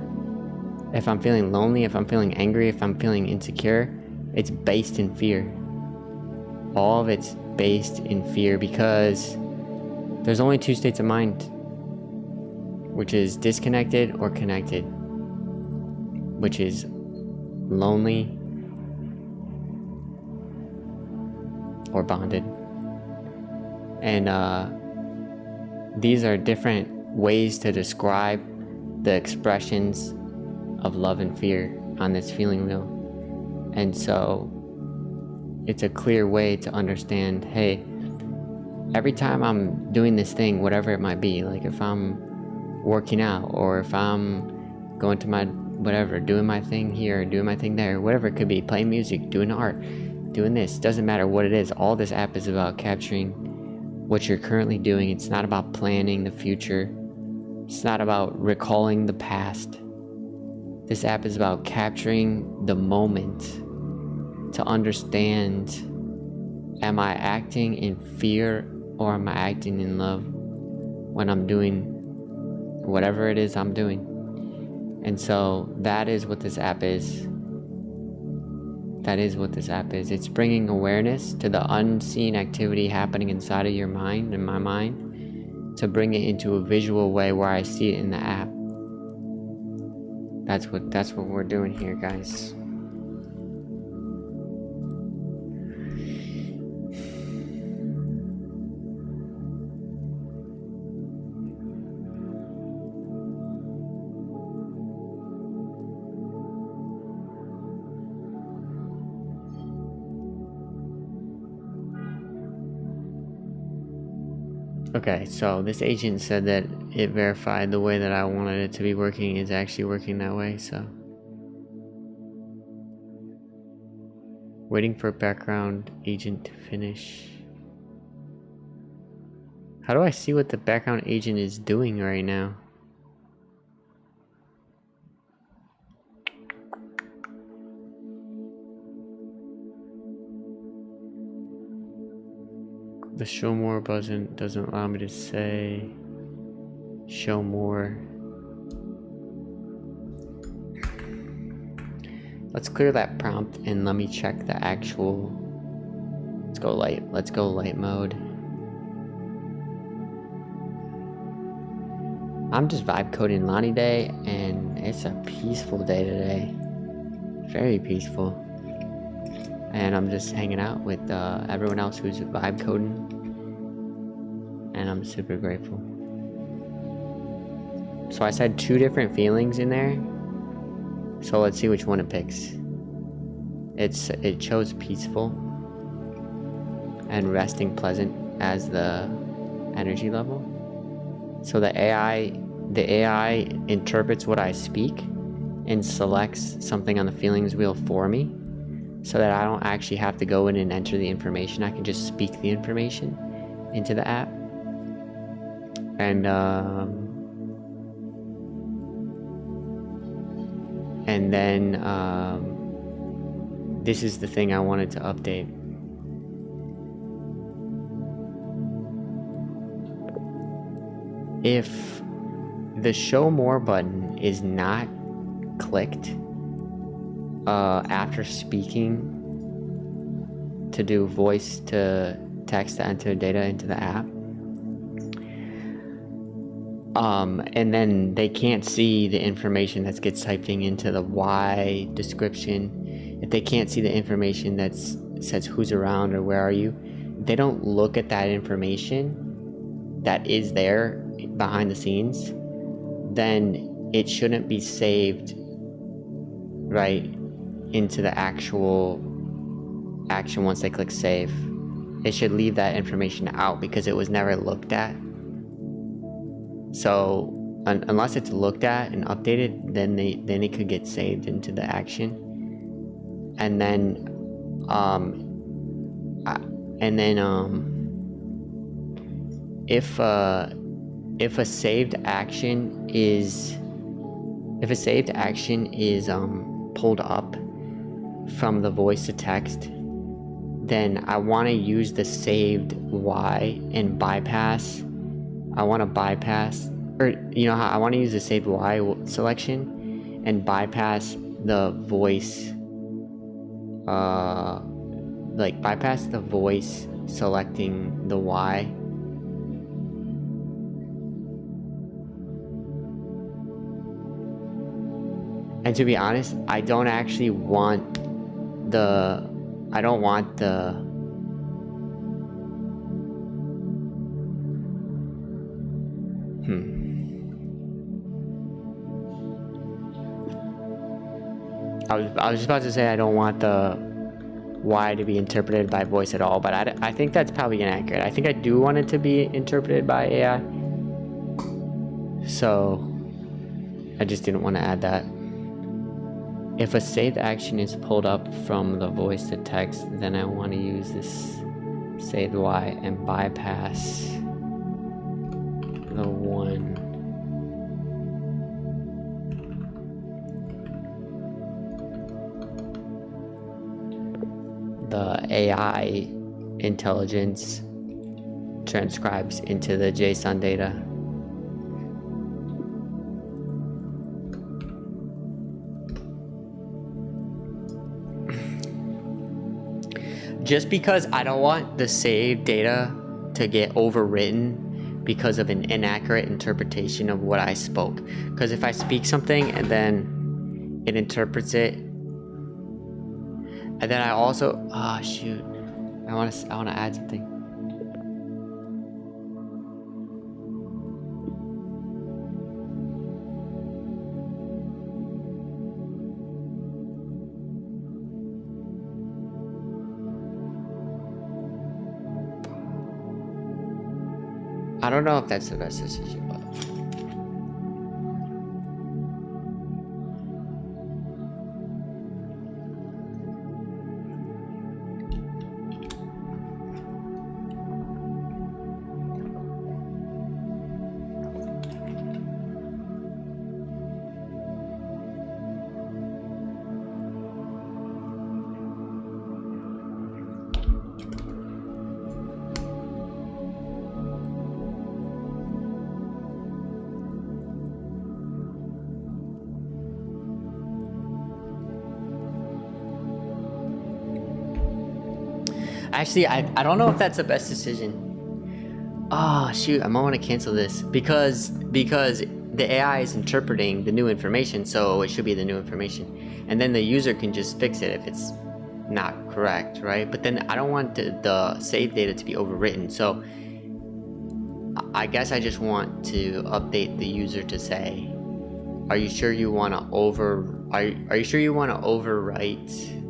if I'm feeling lonely, if I'm feeling angry, if I'm feeling insecure, it's based in fear. All of it's based in fear, because there's only two states of mind, which is disconnected or connected, which is lonely or bonded. And these are different ways to describe the expressions of love and fear on this feeling wheel. And so it's a clear way to understand, hey, every time I'm doing this thing, whatever it might be, like if I'm working out, or if I'm going to my whatever, doing my thing here, doing my thing there, whatever it could be, playing music, doing art, doing this, doesn't matter what it is. All this app is about capturing what you're currently doing. It's not about planning the future. It's not about recalling the past. This app is about capturing the moment to understand, am I acting in fear or am I acting in love when I'm doing whatever it is I'm doing? And so that is what this app is. That is what this app is. It's bringing awareness to the unseen activity happening inside of your mind and my mind, to bring it into a visual way where I see it in the app. That's what we're doing here, guys. Okay, so this agent said that it verified the way that I wanted it to be working is actually working that way, so. Waiting for background agent to finish. How do I see what the background agent is doing right now? The show more button doesn't allow me to say show more. Let's clear that prompt and let me check the actual. Let's go light mode. I'm just vibe coding Lonnie Day, and it's a peaceful day today. Very peaceful. And I'm just hanging out with everyone else who's vibe coding, and I'm super grateful. So I said 2 different feelings in there, so let's see which one it picks. It chose peaceful and resting pleasant as the energy level. So the AI interprets what I speak and selects something on the feelings wheel for me, so that I don't actually have to go in and enter the information. I can just speak the information into the app. And then this is the thing I wanted to update. If the show more button is not clicked after speaking to do voice to text to enter data into the app, and then they can't see the information that gets typed into the Y description, if they can't see the information that says who's around or where are you, they don't look at that information that is there behind the scenes, then it shouldn't be saved right into the actual action once they click save. It should leave that information out because it was never looked at. So unless it's looked at and updated, then it could get saved into the action. And then if a saved action is pulled up from the voice to text, then I want to use the saved Y and bypass. I want to bypass, or you know how I want to use the saved Y selection and bypass the voice, bypass the voice selecting the Y. And to be honest, I don't want the I was just about to say I don't want the Y to be interpreted by voice at all, but I think that's probably inaccurate. I think I do want it to be interpreted by AI. So I just didn't want to add that. If a saved action is pulled up from the voice to text, then I want to use this Say the Y and bypass the 1. The AI intelligence transcribes into the JSON data. Just because I don't want the saved data to get overwritten because of an inaccurate interpretation of what I spoke. Because if I speak something and then it interprets it, and then I also, oh shoot, I want to add something. I don't know if that's the best decision, but actually, I don't know if that's the best decision. Oh shoot, I might want to cancel this because the AI is interpreting the new information, so it should be the new information, and then the user can just fix it if it's not correct, right? But then I don't want the saved data to be overwritten, so I guess I just want to update the user to say, are you sure you want to are you sure you want to overwrite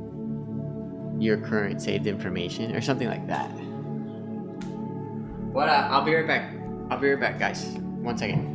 your current saved information or something like that? What? I'll be right back. I'll be right back, guys. 1 second.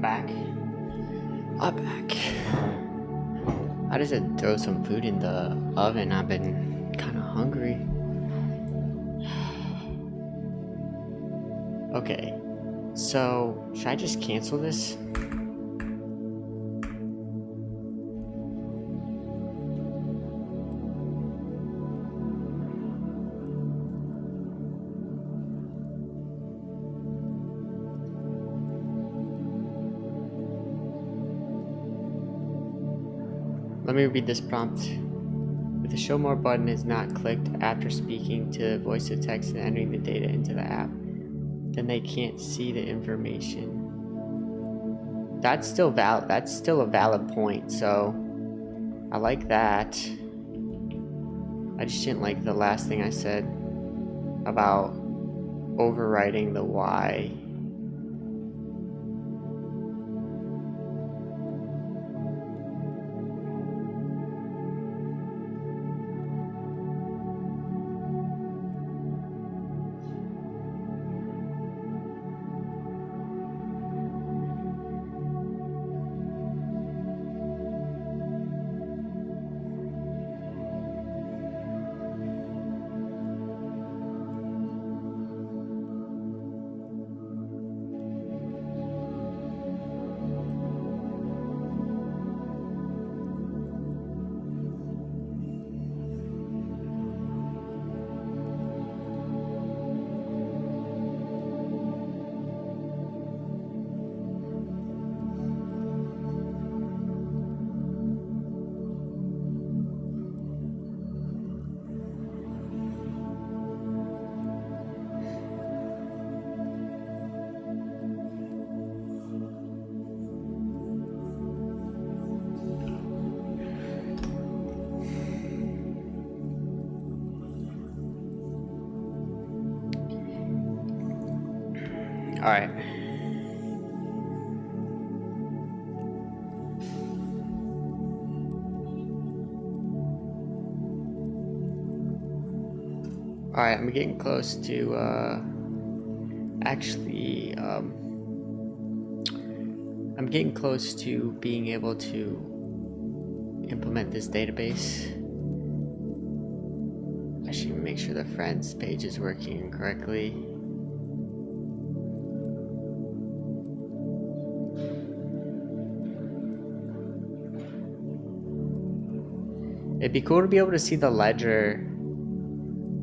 Back. I'm back. I just had to throw some food in the oven. I've been kind of hungry. Okay, so should I just cancel this? Let me read this prompt. If the show more button is not clicked after speaking to voice to text and entering the data into the app, then they can't see the information. That's still valid. That's still a valid point. So I like that. I just didn't like the last thing I said about overriding the why. All right. All right, I'm getting close to I'm getting close to being able to implement this database. I should make sure the friends page is working correctly. It'd be cool to be able to see the ledger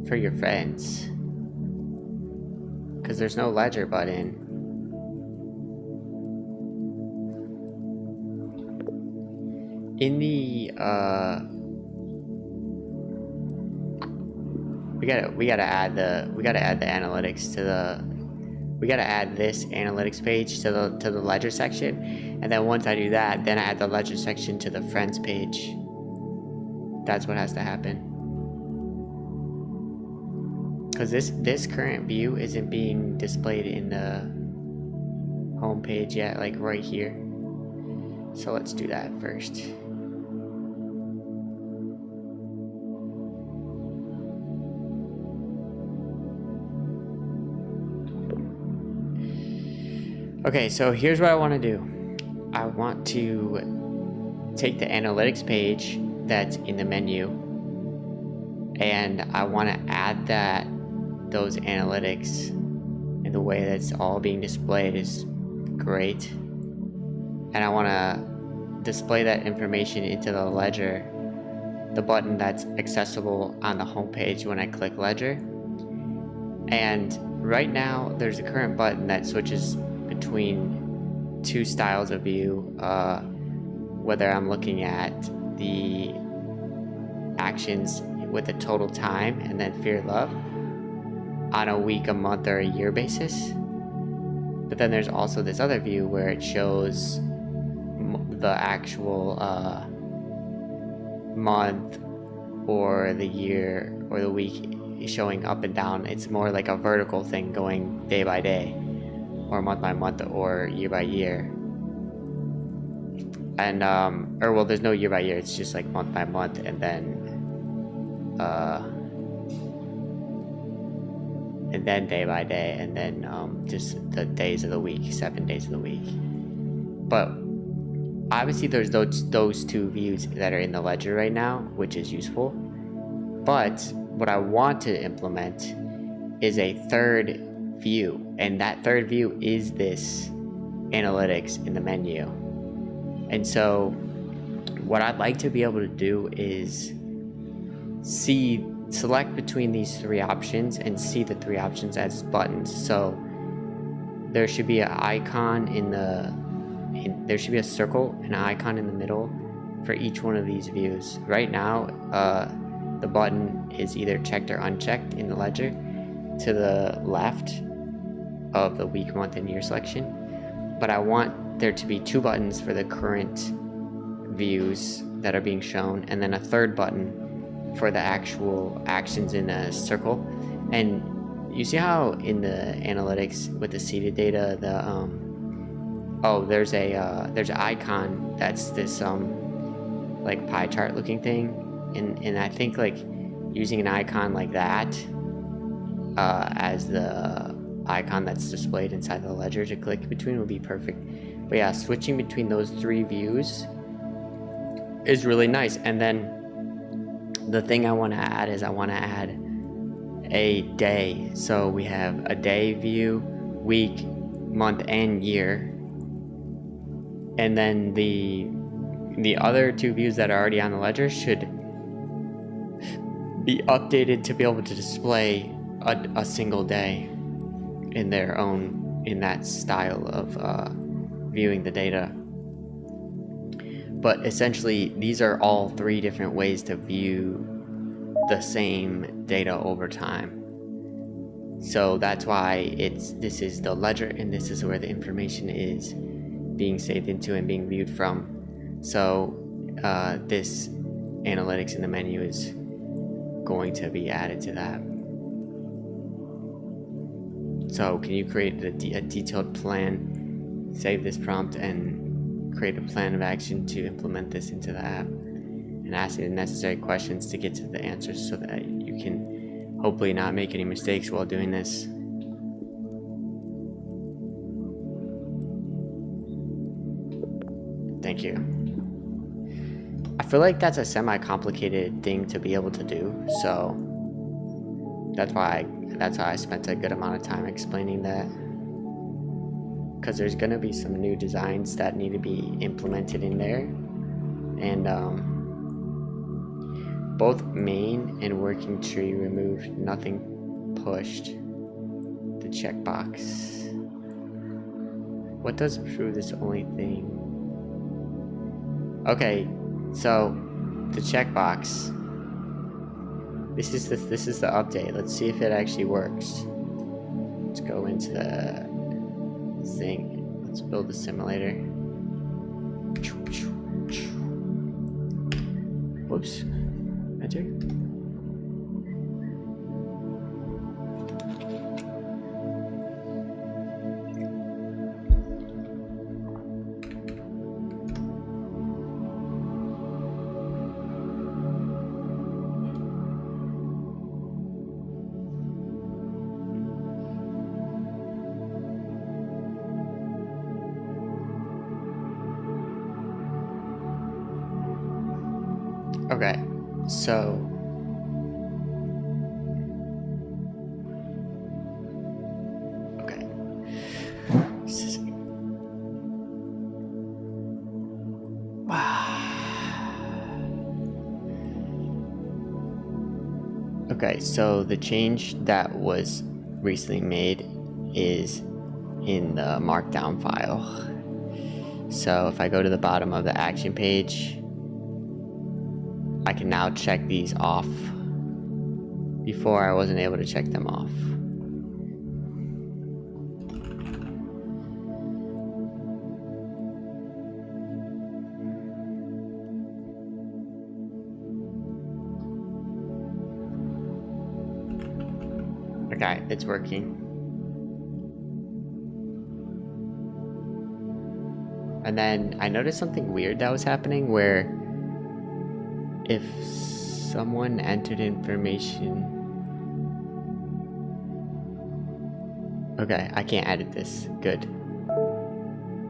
for your friends, because there's no ledger button. In the we gotta add the analytics to the, we gotta add this analytics page to the ledger section, and then once I do that, then I add the ledger section to the friends page. That's what has to happen, because this current view isn't being displayed in the home page yet, like right here. So let's do that first. Okay, so here's what I want to do. I want to take the analytics page that's in the menu, and I want to add those analytics, and the way that's all being displayed is great, and I want to display that information into the ledger, the button that's accessible on the home page when I click ledger. And right now there's a current button that switches between two styles of view, whether I'm looking at the actions with a total time and then fear love on a week, a month, or a year basis. But then there's also this other view where it shows the actual month or the year or the week showing up and down. It's more like a vertical thing going day by day or month by month or year by year. And or well, there's no year by year, it's just like month by month, and then day by day, and then just the days of the week, 7 days of the week. But obviously there's those two views that are in the ledger right now, which is useful. But what I want to implement is a third view, and that third view is this analytics in the menu. And so what I'd like to be able to do is select between these three options and see the three options as buttons. So there should be an icon there should be a circle and an icon in the middle for each one of these views. Right now, the button is either checked or unchecked in the ledger to the left of the week, month, and year selection. But I want there to be 2 buttons for the current views that are being shown, and then a third button for the actual actions in a circle. And you see how in the analytics with the seeded data, there's an icon that's this like pie chart looking thing, and I think like using an icon like that as the icon that's displayed inside the ledger to click between would be perfect. But yeah, switching between those 3 views is really nice. And then the thing I want to add is I want to add a day. So we have a day view, week, month, and year. And then the other 2 views that are already on the ledger should be updated to be able to display a single day in their own, in that style of viewing the data. But essentially, these are all 3 different ways to view the same data over time. So that's why this is the ledger, and this is where the information is being saved into and being viewed from. So this analytics in the menu is going to be added to that. So can you create a detailed plan, save this prompt, and create a plan of action to implement this into the app, and ask the necessary questions to get to the answers so that you can hopefully not make any mistakes while doing this. Thank you. I feel like that's a semi-complicated thing to be able to do, so that's how I spent a good amount of time explaining that. Because there's gonna be some new designs that need to be implemented in there, and both main and working tree removed, nothing pushed. The checkbox. What does prove this only thing? Okay, so the checkbox. This is the update. Let's see if it actually works. Let's go into the thing. Let's build a simulator. Whoops. Enter. Okay, so okay, so the change that was recently made is in the markdown file. So if I go to the bottom of the action page, I can now check these off. Before I wasn't able to check them off. Okay, it's working. And then I noticed something weird that was happening where if someone entered information... Okay, I can't edit this. Good.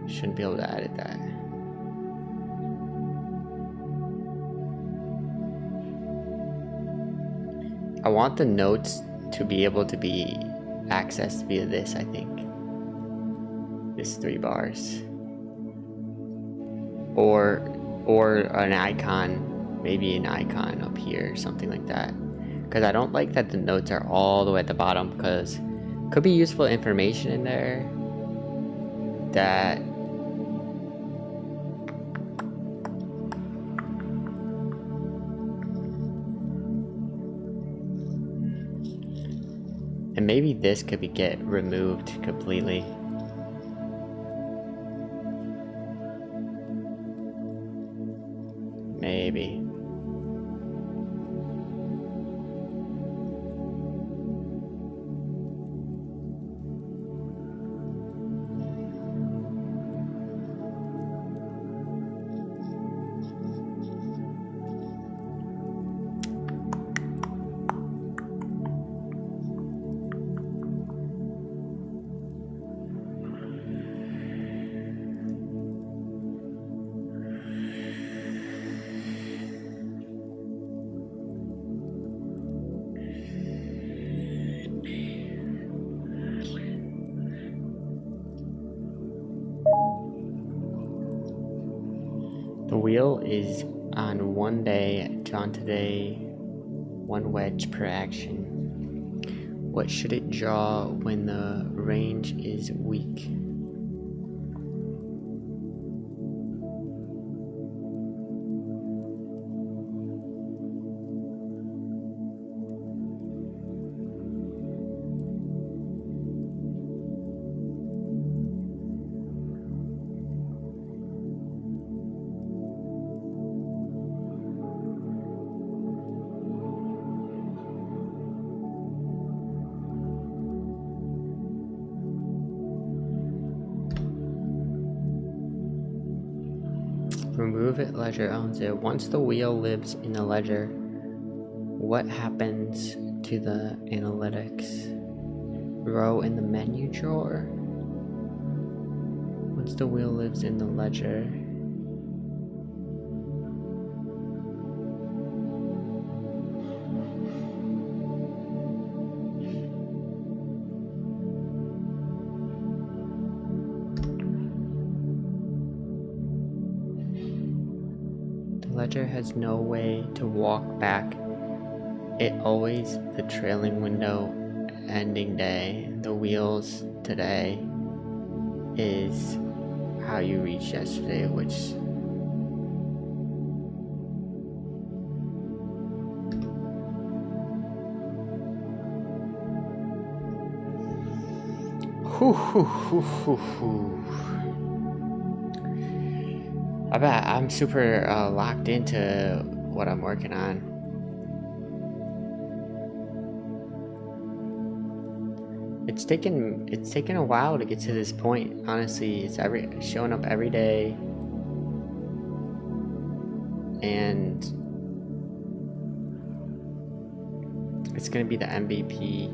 Shouldn't be able to edit that. I want the notes to be able to be accessed via this, I think. This 3 bars. Or an icon. Maybe an icon up here or something like that, because I don't like that the notes are all the way at the bottom, because could be useful information in there that And maybe this could get removed completely. Maybe. The wheel is on 1 day, drawn today, 1 wedge per action. What should it draw when the range is weak? Remove it, ledger owns it. Once the wheel lives in the ledger, what happens to the analytics? Row in the menu drawer? Once the wheel lives in the ledger. Ledger has no way to walk back. It always the trailing window ending day. The wheels today is how you reached yesterday, which I bet I'm super locked into what I'm working on. It's taken a while to get to this point. Honestly, it's showing up every day, and it's gonna be the MVP.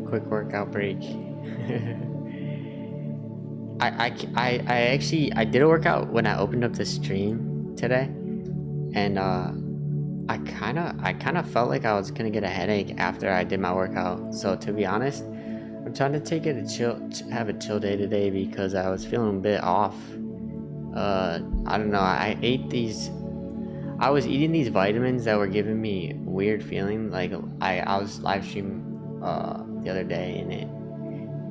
Quick workout break. I did a workout when I opened up the stream today, and I kind of felt like I was gonna get a headache after I did my workout. So to be honest, I'm trying to take it have a chill day today because I was feeling a bit off. I don't know. I was eating these vitamins that were giving me weird feeling. Like I was live streaming the other day, and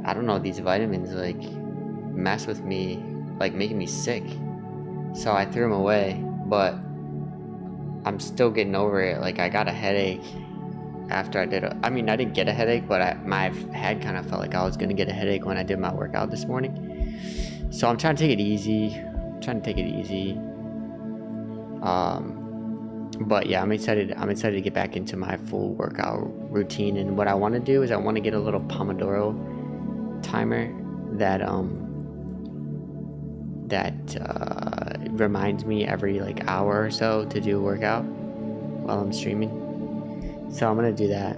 I don't know, these vitamins like mess with me, like making me sick. So I threw them away, but I'm still getting over it. Like I got a headache after I did I didn't get a headache, but my head kind of felt like I was gonna get a headache when I did my workout this morning. So I'm trying to take it easy. But yeah, I'm excited to get back into my full workout routine. And what I want to do is I want to get a little Pomodoro timer that reminds me every like hour or so to do a workout while I'm streaming. So I'm gonna do that.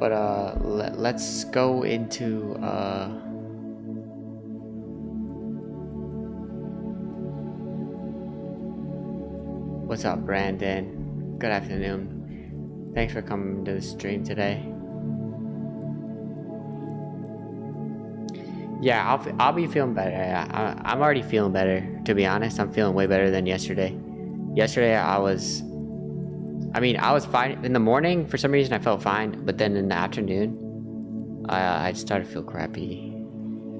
But let's go into what's up, Brandon? Good afternoon. Thanks for coming to the stream today. Yeah, I'll be feeling better. I'm already feeling better, to be honest. I'm feeling way better than yesterday. Yesterday I was fine in the morning. For some reason I felt fine, but then in the afternoon I started to feel crappy.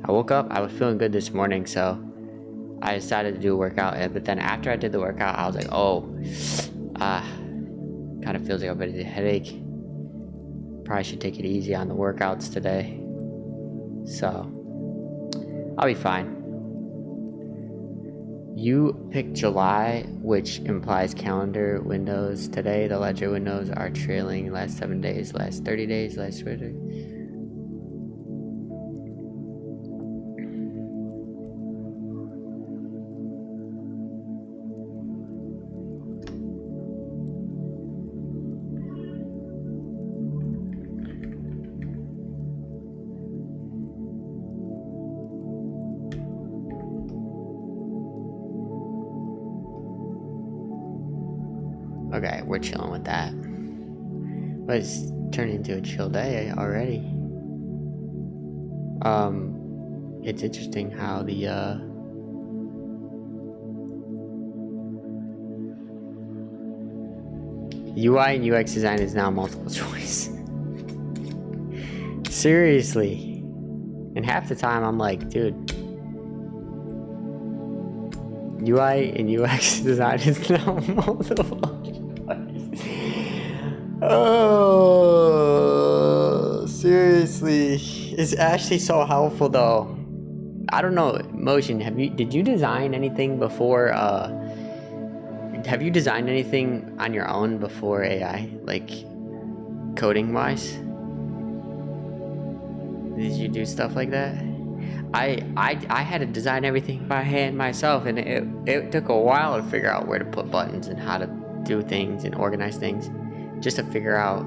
I woke up, I was feeling good this morning, so I decided to do a workout. But then after I did the workout, I was like, oh, kind of feels like I've got a headache. Probably should take it easy on the workouts today. So I'll be fine. You picked July, which implies calendar windows. Today, the ledger windows are trailing last 7 days, last 30 days, last 20 days. Okay, we're chilling with that. But it's turned into a chill day already. It's interesting how the UI and UX design is now multiple choice. Seriously. And half the time I'm like, dude, UI and UX design is now multiple choice. Oh, seriously. It's actually so helpful though. I don't know, Motion, did you design anything before have you designed anything on your own before AI, like coding wise? Did you do stuff like that? I had to design everything by hand myself, and it took a while to figure out where to put buttons and how to do things and organize things, just to figure out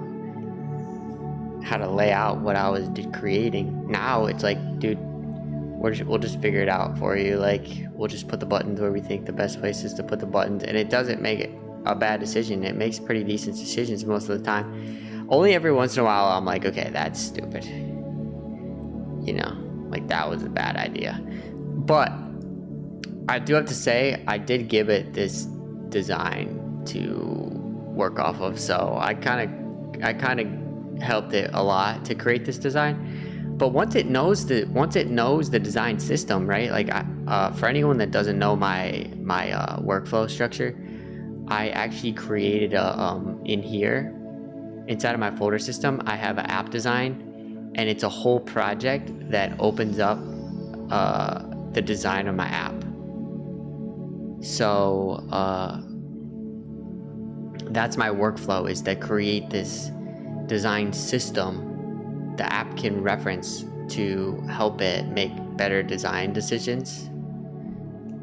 how to lay out what I was creating. Now it's like, dude, we'll just figure it out for you. Like, we'll just put the buttons where we think the best place is to put the buttons, and it doesn't make it a bad decision. It makes pretty decent decisions most of the time. Only every once in a while I'm like, okay, that's stupid, you know, like that was a bad idea. But I do have to say, I did give it this design to work off of, so I kind of helped it a lot to create this design. But once it knows the design system, right? Like, for anyone that doesn't know my workflow structure, I actually created in here, inside of my folder system, I have an app design, and it's a whole project that opens up the design of my app. So that's my workflow, is to create this design system the app can reference to help it make better design decisions,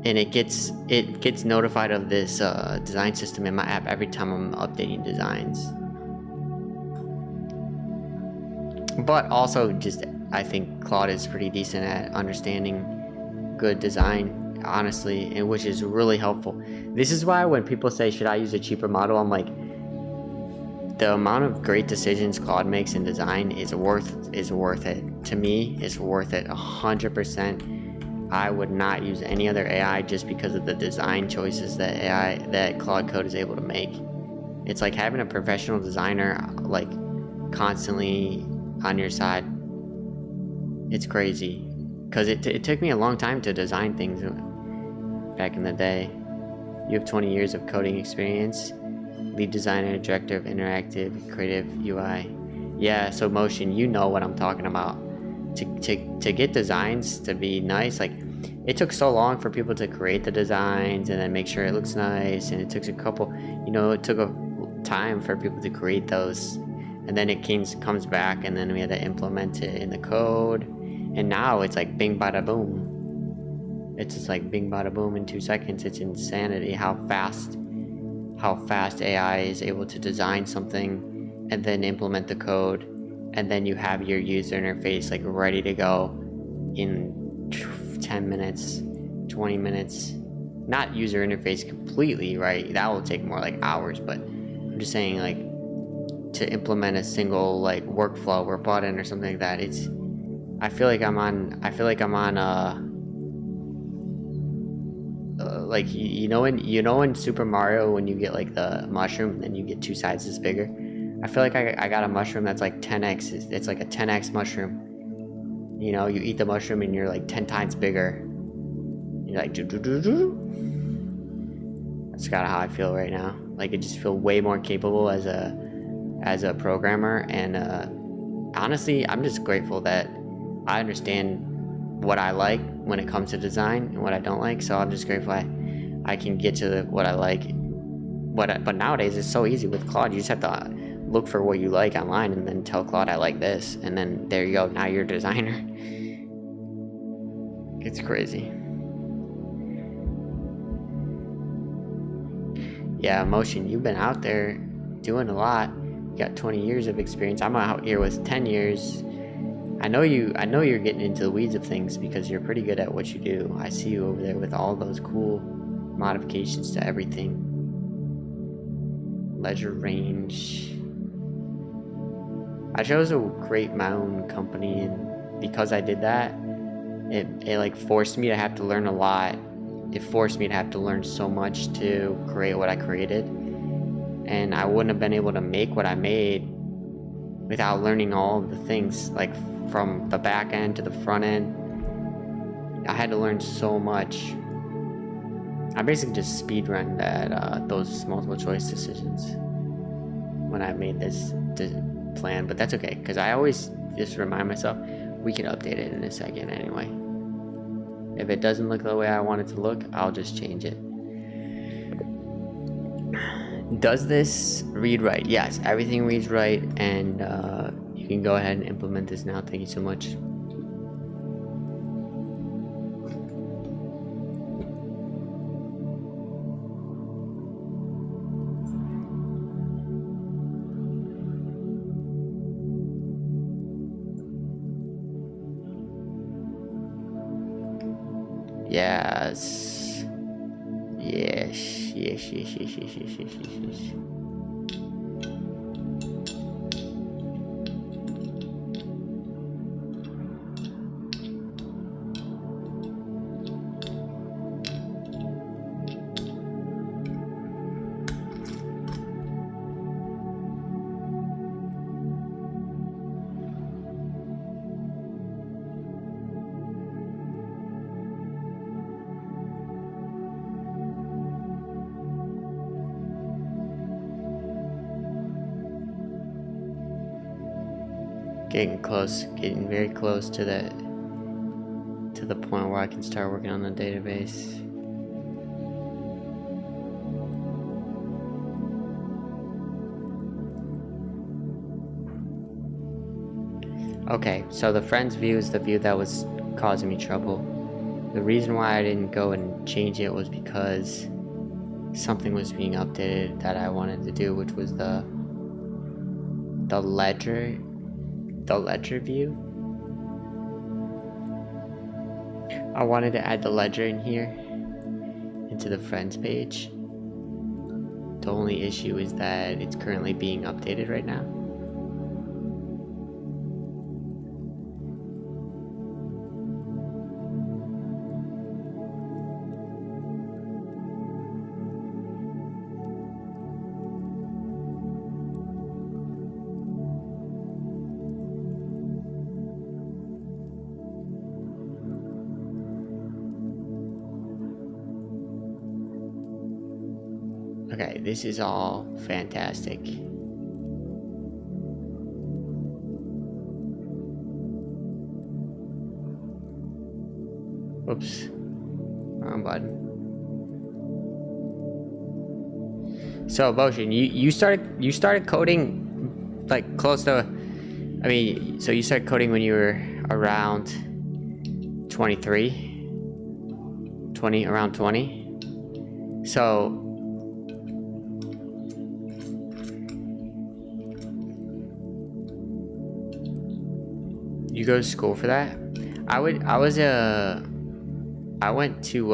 and it gets notified of this design system in my app every time I'm updating designs. But also, just I think Claude is pretty decent at understanding good design, honestly, and which is really helpful. This is why when people say, should I use a cheaper model, I'm like, the amount of great decisions Claude makes in design is worth it. To me, it's worth it 100%. I would not use any other AI just because of the design choices that Claude Code is able to make. It's like having a professional designer like constantly on your side. It's crazy, because it took me a long time to design things back in the day. You have 20 years of coding experience. Lead designer, director of interactive creative UI. Yeah, so Motion, you know what I'm talking about. To get designs to be nice, like, it took so long for people to create the designs and then make sure it looks nice, and it took a time for people to create those, and then it comes back, and then we had to implement it in the code, and now it's like bing bada boom. It's just like bing bada boom in 2 seconds. It's insanity how fast AI is able to design something and then implement the code, and then you have your user interface like ready to go in 10 minutes, 20 minutes. Not user interface completely, right? That will take more like hours, but I'm just saying, like, to implement a single like workflow or button or something like that, I feel like I'm on like, you know in Super Mario when you get like the mushroom and then you get 2 sizes bigger. I feel like I got a mushroom that's like 10x. It's like a 10x mushroom. You know, you eat the mushroom and you're like 10 times bigger. You're like, doo-doo-doo-doo. That's kind of how I feel right now. Like, I just feel way more capable as a programmer, and honestly, I'm just grateful that I understand what I like when it comes to design and what I don't like. So I'm just grateful I can get to what I like. But nowadays it's so easy with Claude. You just have to look for what you like online and then tell Claude I like this, and then there you go. Now you're a designer. It's crazy. Yeah, Motion, you've been out there doing a lot. You got 20 years of experience. I'm out here with 10 years. I know you're getting into the weeds of things because you're pretty good at what you do. I see you over there with all those cool modifications to everything. Ledger range. I chose to create my own company, and because I did that, it like forced me to have to learn a lot. It forced me to have to learn so much to create what I created, and I wouldn't have been able to make what I made without learning all of the things, like from the back end to the front end. I had to learn so much. I basically just speedrun those multiple choice decisions when I made this plan, but that's okay, because I always just remind myself we can update it in a second anyway. If it doesn't look the way I want it to look, I'll just change it. Does this read right? Yes, everything reads right, and you can go ahead and implement this now. Thank you so much. Yes. Yes. Getting very close to the point where I can start working on the database. Okay, so the friends view is the view that was causing me trouble. The reason why I didn't go and change it was because something was being updated that I wanted to do, which was the ledger view. I wanted to add the ledger in here into the friends page. The only issue is that it's currently being updated right now. Okay, this is all fantastic. Oops, wrong button. So, Motion, you started coding like close to, I mean, so you started coding when you were around 23, around 20. So you go to school for that? I went to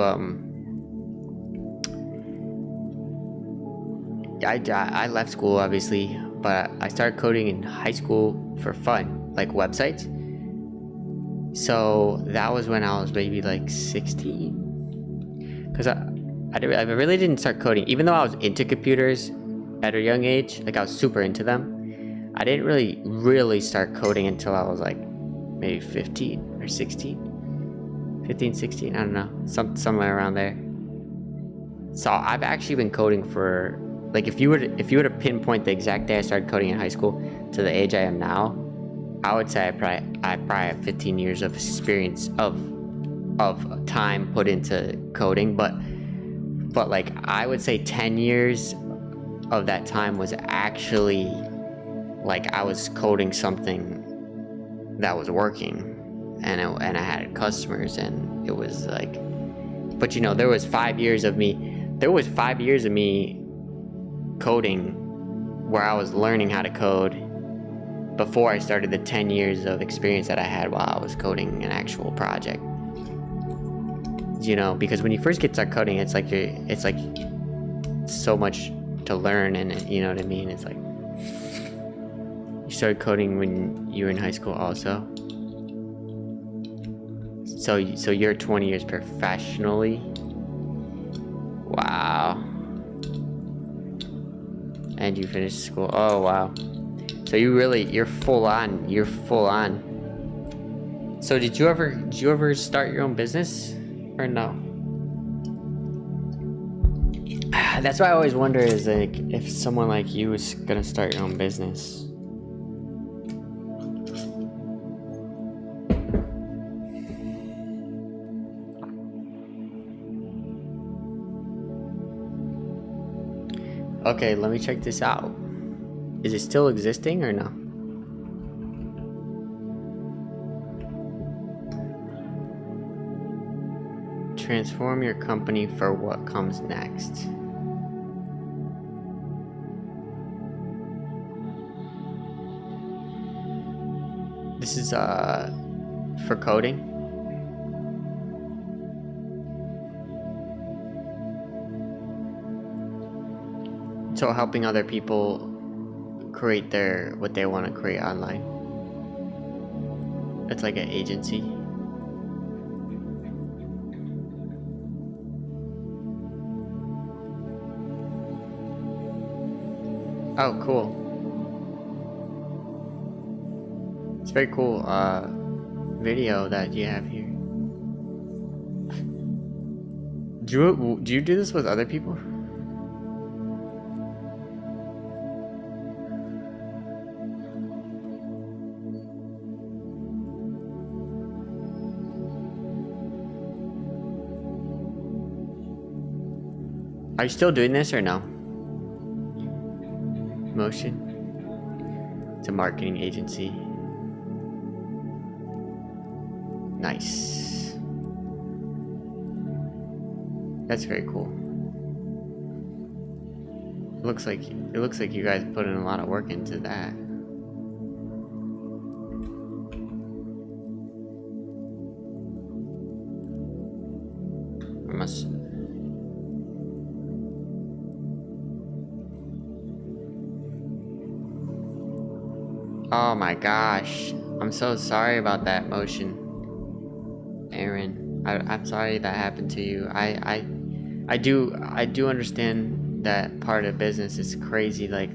I left school obviously, but I started coding in high school for fun, like websites. So that was when I was maybe like 16, because I really didn't start coding, even though I was into computers at a young age. Like I was super into them. I didn't really start coding until I was like maybe 15 or 16, 15, 16, I don't know, somewhere around there. So I've actually been coding for, like, if you were to pinpoint the exact day I started coding in high school to the age I am now, I would say I probably have 15 years of experience of time put into coding, but like I would say 10 years of that time was actually like I was coding something that was working, and I had customers, and it was like, but you know, there was 5 years of me coding where I was learning how to code before I started the 10 years of experience that I had while I was coding an actual project. You know, because when you first get start coding, it's like so much to learn, and you know what I mean? It's like you started coding when you were in high school also. So you're 20 years professionally. Wow. And you finished school. Oh wow. So you're full on. So did you ever start your own business or no? That's why I always wonder is like if someone like you is gonna start your own business. Okay, let me check this out. Is it still existing or no? Transform your company for what comes next. This is for coding. So helping other people create what they want to create online. It's like an agency. Oh, cool. It's very cool video that you have here. Do you do this with other people? Are you still doing this or no? Motion. It's a marketing agency. Nice. That's very cool. It looks like you guys put in a lot of work into that. I must. Oh my gosh. I'm so sorry about that, Motion. Aaron, I'm sorry that happened to you. I do understand that part of business is crazy, like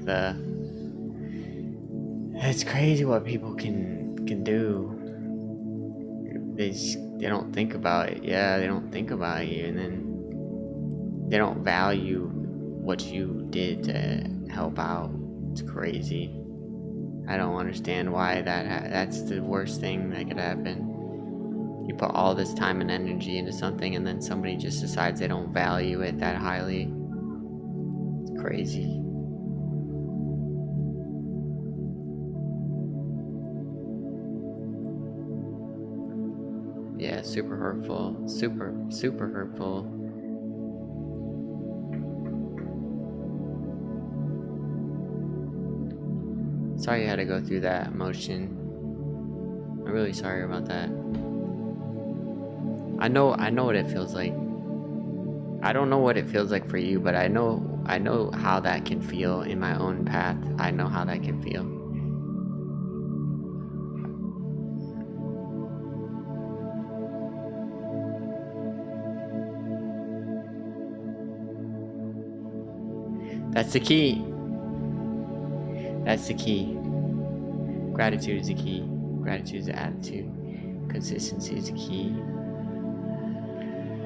it's crazy what people can do. They don't think about it. Yeah, they don't think about you, and then they don't value what you did to help out. It's crazy. I don't understand why that's the worst thing that could happen. You put all this time and energy into something, and then somebody just decides they don't value it that highly. It's crazy. Yeah, super hurtful. Super hurtful. Sorry you had to go through that emotion. I'm really sorry about that. I know what it feels like. I don't know what it feels like for you, but I know how that can feel in my own path. I know how that can feel. That's the key. That's the key. Gratitude is the key. Gratitude is the attitude. Consistency is key.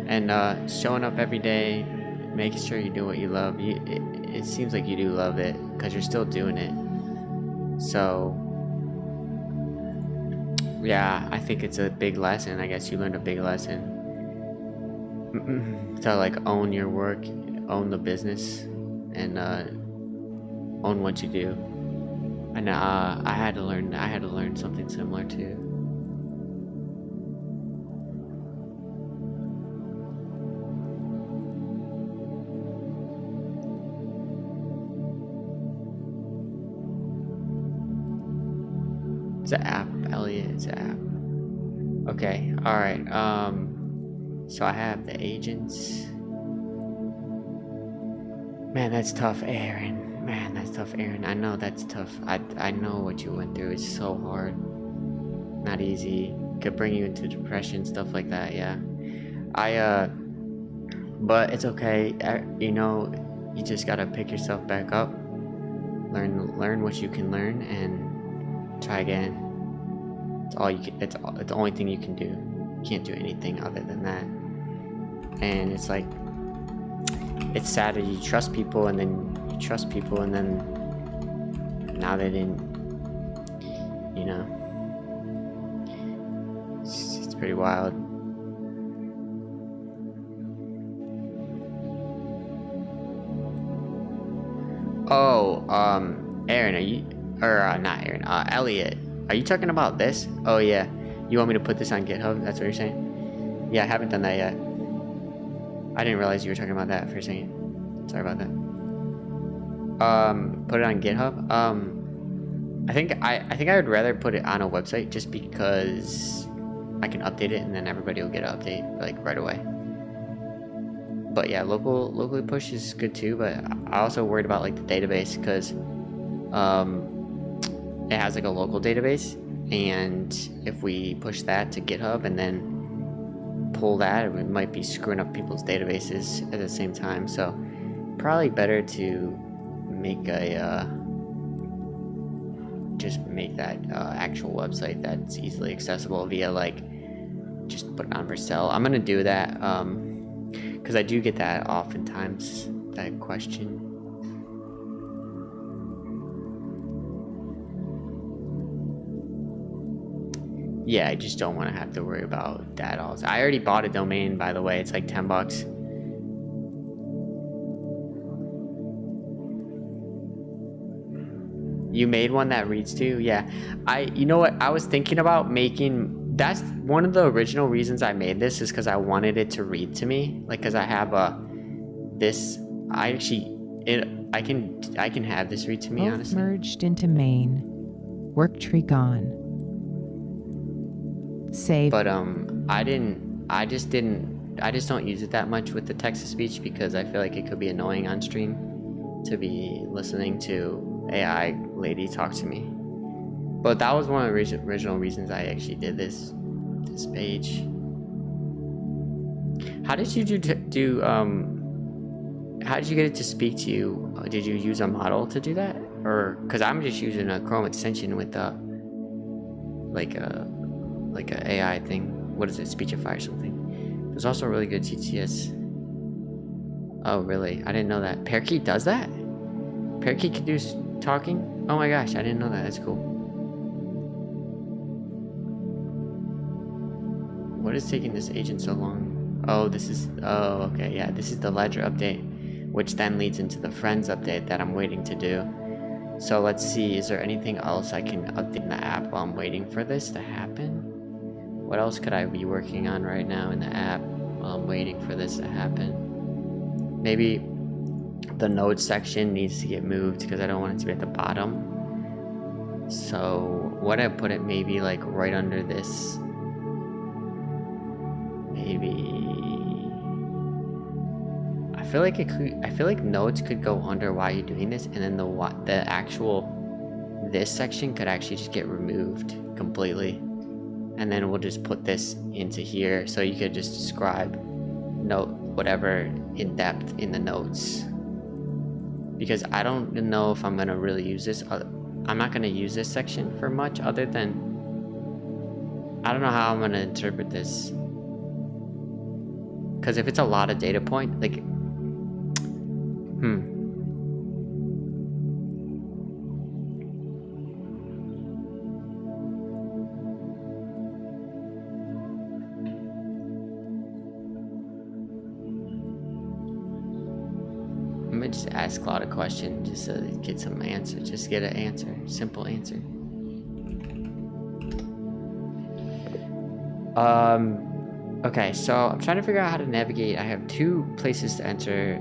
And showing up every day, making sure you do what you love. It seems like you do love it because you're still doing it. So yeah, I think it's a big lesson. I guess you learned a big lesson to like own your work, own the business, and own what you do. And I had to learn something similar too. It's an app, Elliot. It's an app. Okay. All right. So I have the agents. Man, that's tough, Aaron. Man, that's tough, Aaron. I know that's tough. I know what you went through. It's so hard. Not easy. Could bring you into depression, stuff like that. Yeah. But it's okay. You know, you just gotta pick yourself back up. Learn what you can learn and try again. It's all you can. It's the only thing you can do. You can't do anything other than that. And it's like, it's sad that you trust people and then now they didn't. You know, it's pretty wild. Oh, Aaron, are you? Or not Aaron, Elliot, are you talking about this? Oh yeah, you want me to put this on GitHub? That's what you're saying? Yeah, I haven't done that yet. I didn't realize you were talking about that for a second. Sorry about that. Put it on GitHub. I think I would rather put it on a website just because I can update it and then everybody will get an update like right away. But yeah, locally push is good too. But I also worried about like the database because it has like a local database, and if we push that to GitHub and then pull that, it might be screwing up people's databases at the same time. So probably better to make a just make that actual website that's easily accessible via like just put it on for sale. I'm gonna do that because I do get that oftentimes, that question. Yeah, I just don't want to have to worry about that all. I already bought a domain, by the way. It's like $10. You made one that reads to? Yeah. You know what? I was thinking about making, that's one of the original reasons I made this is because I wanted it to read to me. Like, because I have I can have this read to me, both honestly. Merged into main. Work tree gone. Save. But I just don't use it that much with the text-to-speech because I feel like it could be annoying on stream to be listening to AI lady talk to me. But that was one of the original reasons I actually did this page. How did you how did you get it to speak to you? Did you use a model to do that? Or because I'm just using a Chrome extension with like a AI thing. What is it? Speechify or something. There's also a really good TTS. Oh, really? I didn't know that. Parakeet does that? Parakeet can do talking? Oh my gosh, I didn't know that. That's cool. What is taking this agent so long? Oh, okay, yeah. This is the ledger update, which then leads into the friends update that I'm waiting to do. So let's see, is there anything else I can update in the app while I'm waiting for this to happen? What else could I be working on right now in the app while I'm waiting for this to happen? Maybe the node section needs to get moved because I don't want it to be at the bottom. So what I put it maybe like right under this. Maybe I feel like nodes could go under why you're doing this, and then the actual this section could actually just get removed completely. And then we'll just put this into here so you could just describe note whatever in depth in the notes, because I don't know if I'm gonna really use this. I'm not gonna use this section for much other than I don't know how I'm gonna interpret this. Because if it's a lot of data point, like, I'm gonna just ask Claude a question just to get some answer. Just get an answer, simple answer. Okay, so I'm trying to figure out how to navigate. I have two places to enter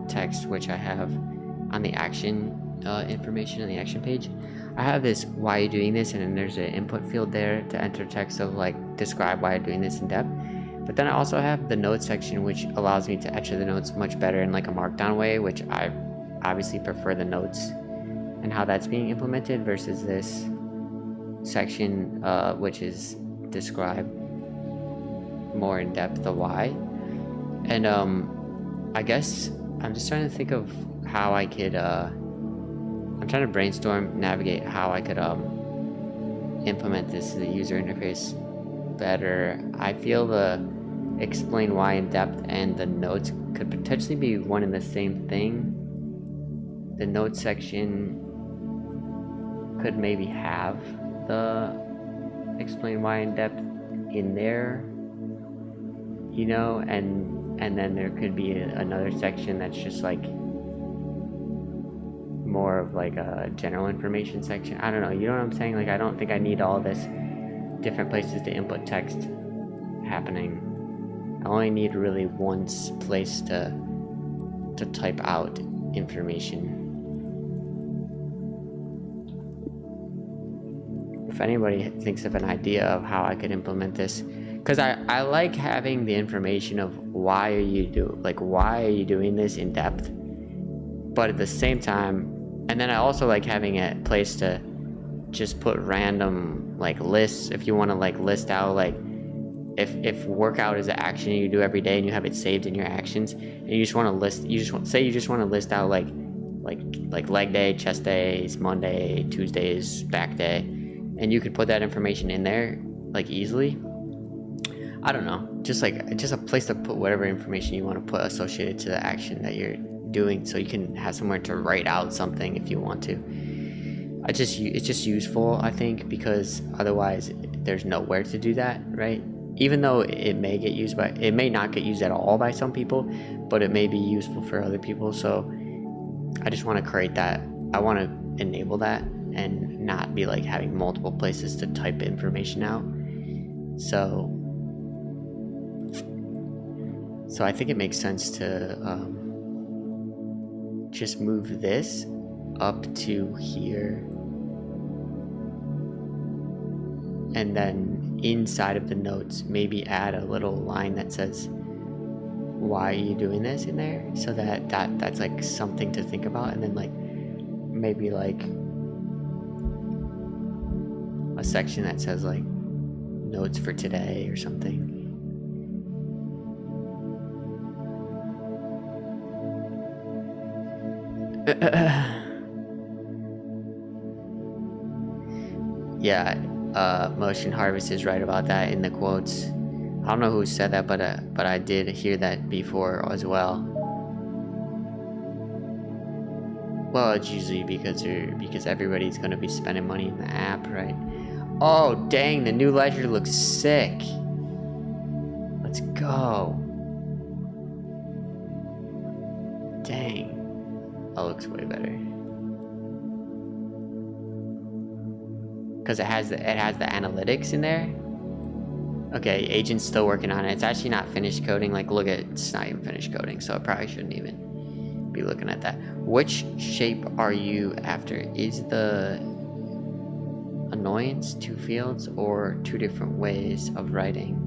text, which I have on the action information on the action page. I have this why are you doing this, and then there's an input field there to enter text of like describe why you're doing this in depth. But then I also have the notes section, which allows me to enter the notes much better in like a markdown way, which I obviously prefer the notes and how that's being implemented versus this section, which is describe more in depth the why. And I guess I'm just trying to think of how I could I'm trying to brainstorm, navigate how I could implement this to the user interface better. I feel the explain why in depth and the notes could potentially be one and the same thing. The notes section could maybe have the explain why in depth in there, you know, and then there could be another section that's just like more of like a general information section. I don't know, you know what I'm saying? Like, I don't think I need all this different places to input text happening. I only need really one place to type out information. If anybody thinks of an idea of how I could implement this, because I like having the information of why are you doing this in depth, but at the same time, and then I also like having a place to just put random like lists if you want to like list out like if workout is an action you do every day and you have it saved in your actions and you just want to list, you just want to list out like leg day, chest days, Monday, Tuesdays, back day, and you could put that information in there like easily. I don't know, just a place to put whatever information you want to put associated to the action that you're doing, so you can have somewhere to write out something if you want to. It's just useful, I think, because otherwise there's nowhere to do that, right? Even though it may not get used at all by some people, but it may be useful for other people. So I just want to create that. I want to enable that and not be like having multiple places to type information out. So I think it makes sense to just move this up to here, and then inside of the notes maybe add a little line that says why are you doing this in there, so that's like something to think about. And then like maybe like a section that says like notes for today or something. Yeah, Motion Harvest is right about that in the quotes. I don't know who said that, but I did hear that before as well. Well, it's usually because everybody's gonna be spending money in the app, right? Oh dang, the new ledger looks sick. Let's go. Dang. That looks way better. Because it has the analytics in there. Okay, Agent's still working on it. It's actually not finished coding. Like, look at, it's not even finished coding, so I probably shouldn't even be looking at that. Which shape are you after? Is the annoyance 2 fields or 2 different ways of writing?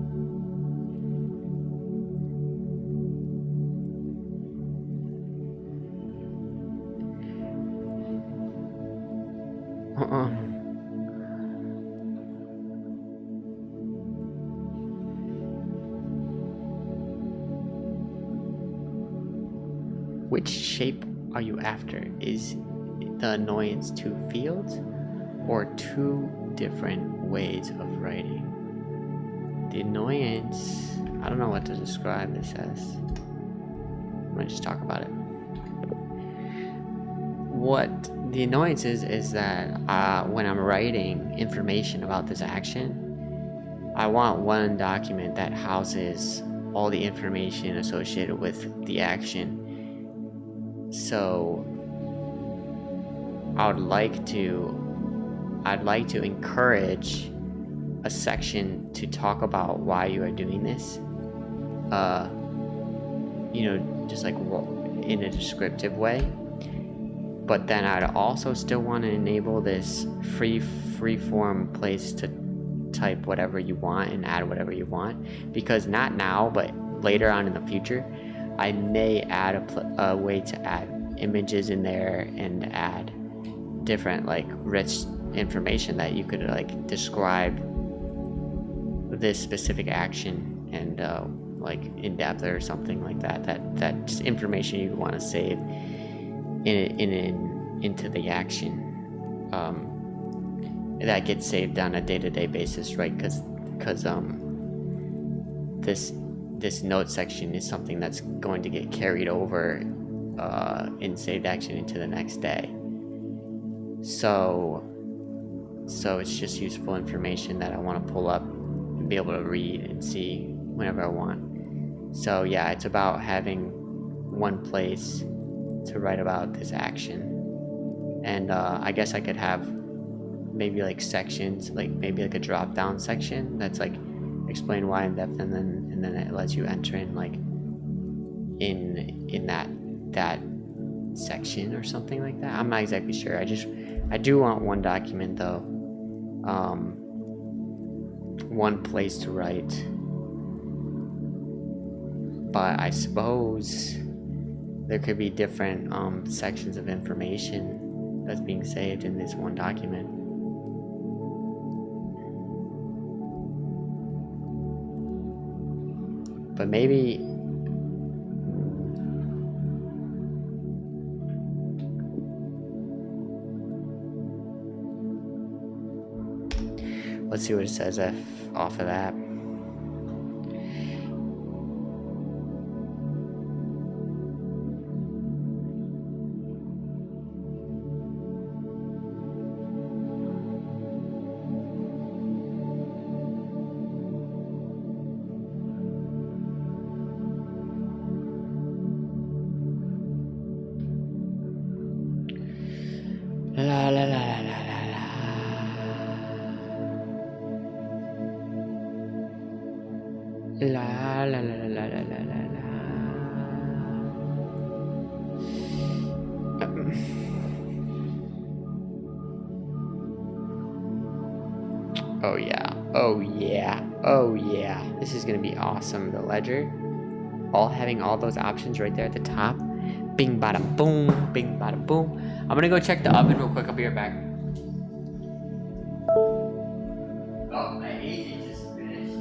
Which shape are you after? Is the annoyance 2 fields or 2 different ways of writing? the annoyance, I don't know what to describe this as. I'm gonna just talk about it. What the annoyance is that when I'm writing information about this action, I want one document that houses all the information associated with the action. So I'd like to encourage a section to talk about why you are doing this. Just like in a descriptive way. But then I'd also still want to enable this free form place to type whatever you want and add whatever you want, because not now, but later on in the future, I may add a way to add images in there and add different like rich information that you could like describe this specific action and like in depth or something like that just information you want to save into the action that gets saved on a day-to-day basis, right? Because this note section is something that's going to get carried over in saved action into the next day. So it's just useful information that I want to pull up and be able to read and see whenever I want. So yeah, it's about having one place to write about this action. And I guess I could have maybe like sections, like maybe like a drop down section that's like explain why in depth, and then it lets you enter in like in that section or something like that. I'm not exactly sure. I do want one document though, one place to write. But I suppose there could be different sections of information that's being saved in this one document. But maybe let's see what it says off of that. La la la la la la la. La la la la la la la la la. Oh yeah, oh yeah, oh yeah. This is gonna be awesome. The ledger, having all those options right there at the top. Bing bada boom, bing bada boom. I'm gonna go check the oven real quick. I'll be right back. Oh, my agent just finished.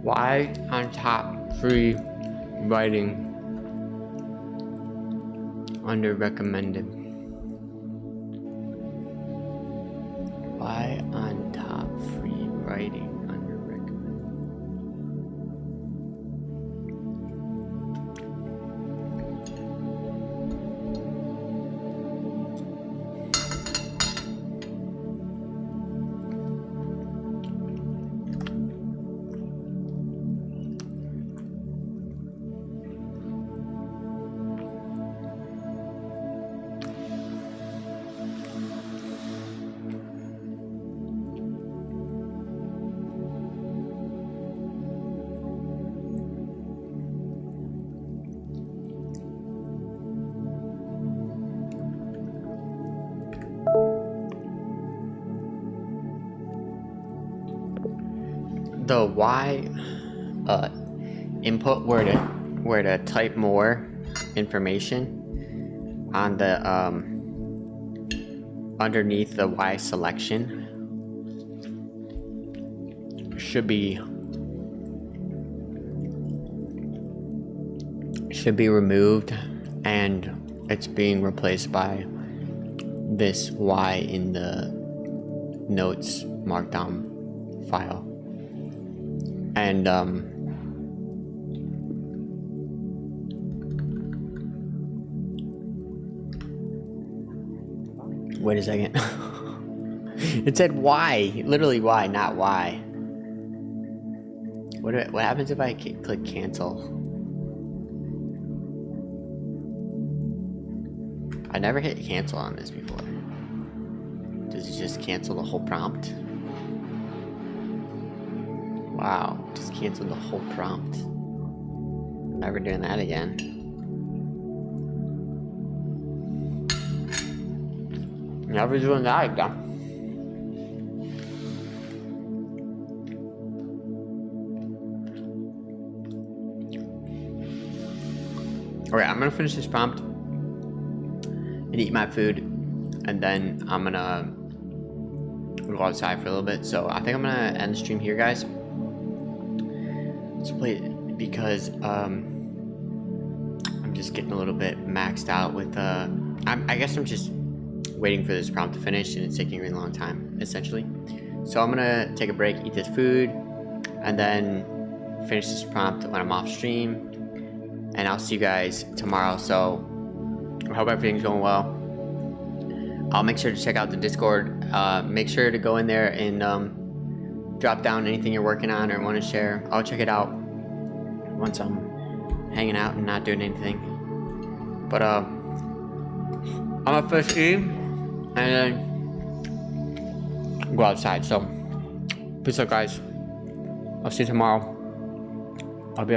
Why on top free writing under recommended? Why on top free writing under recommended? the Y input where to type more information on the underneath the Y selection should be removed, and it's being replaced by this Y in the notes markdown file. And wait a second. It said Y, literally Y, not Y. What happens if I click cancel? I never hit cancel on this before. Does it just cancel the whole prompt? Wow, just cancel the whole prompt. Never doing that again. Never doing that again. Alright, I'm gonna finish this prompt and eat my food, and then I'm gonna go outside for a little bit. So I think I'm gonna end the stream here, guys. Let's play it because I'm just getting a little bit maxed out with I guess I'm just waiting for this prompt to finish, and it's taking a really long time, essentially. So I'm gonna take a break, eat this food, and then finish this prompt when I'm off stream. And I'll see you guys tomorrow. So I hope everything's going well. I'll make sure to check out the Discord. Make sure to go in there and drop down anything you're working on or want to share. I'll check it out once I'm hanging out and not doing anything. But I'm gonna first eat and then go outside. So peace out, guys. I'll see you tomorrow. I'll be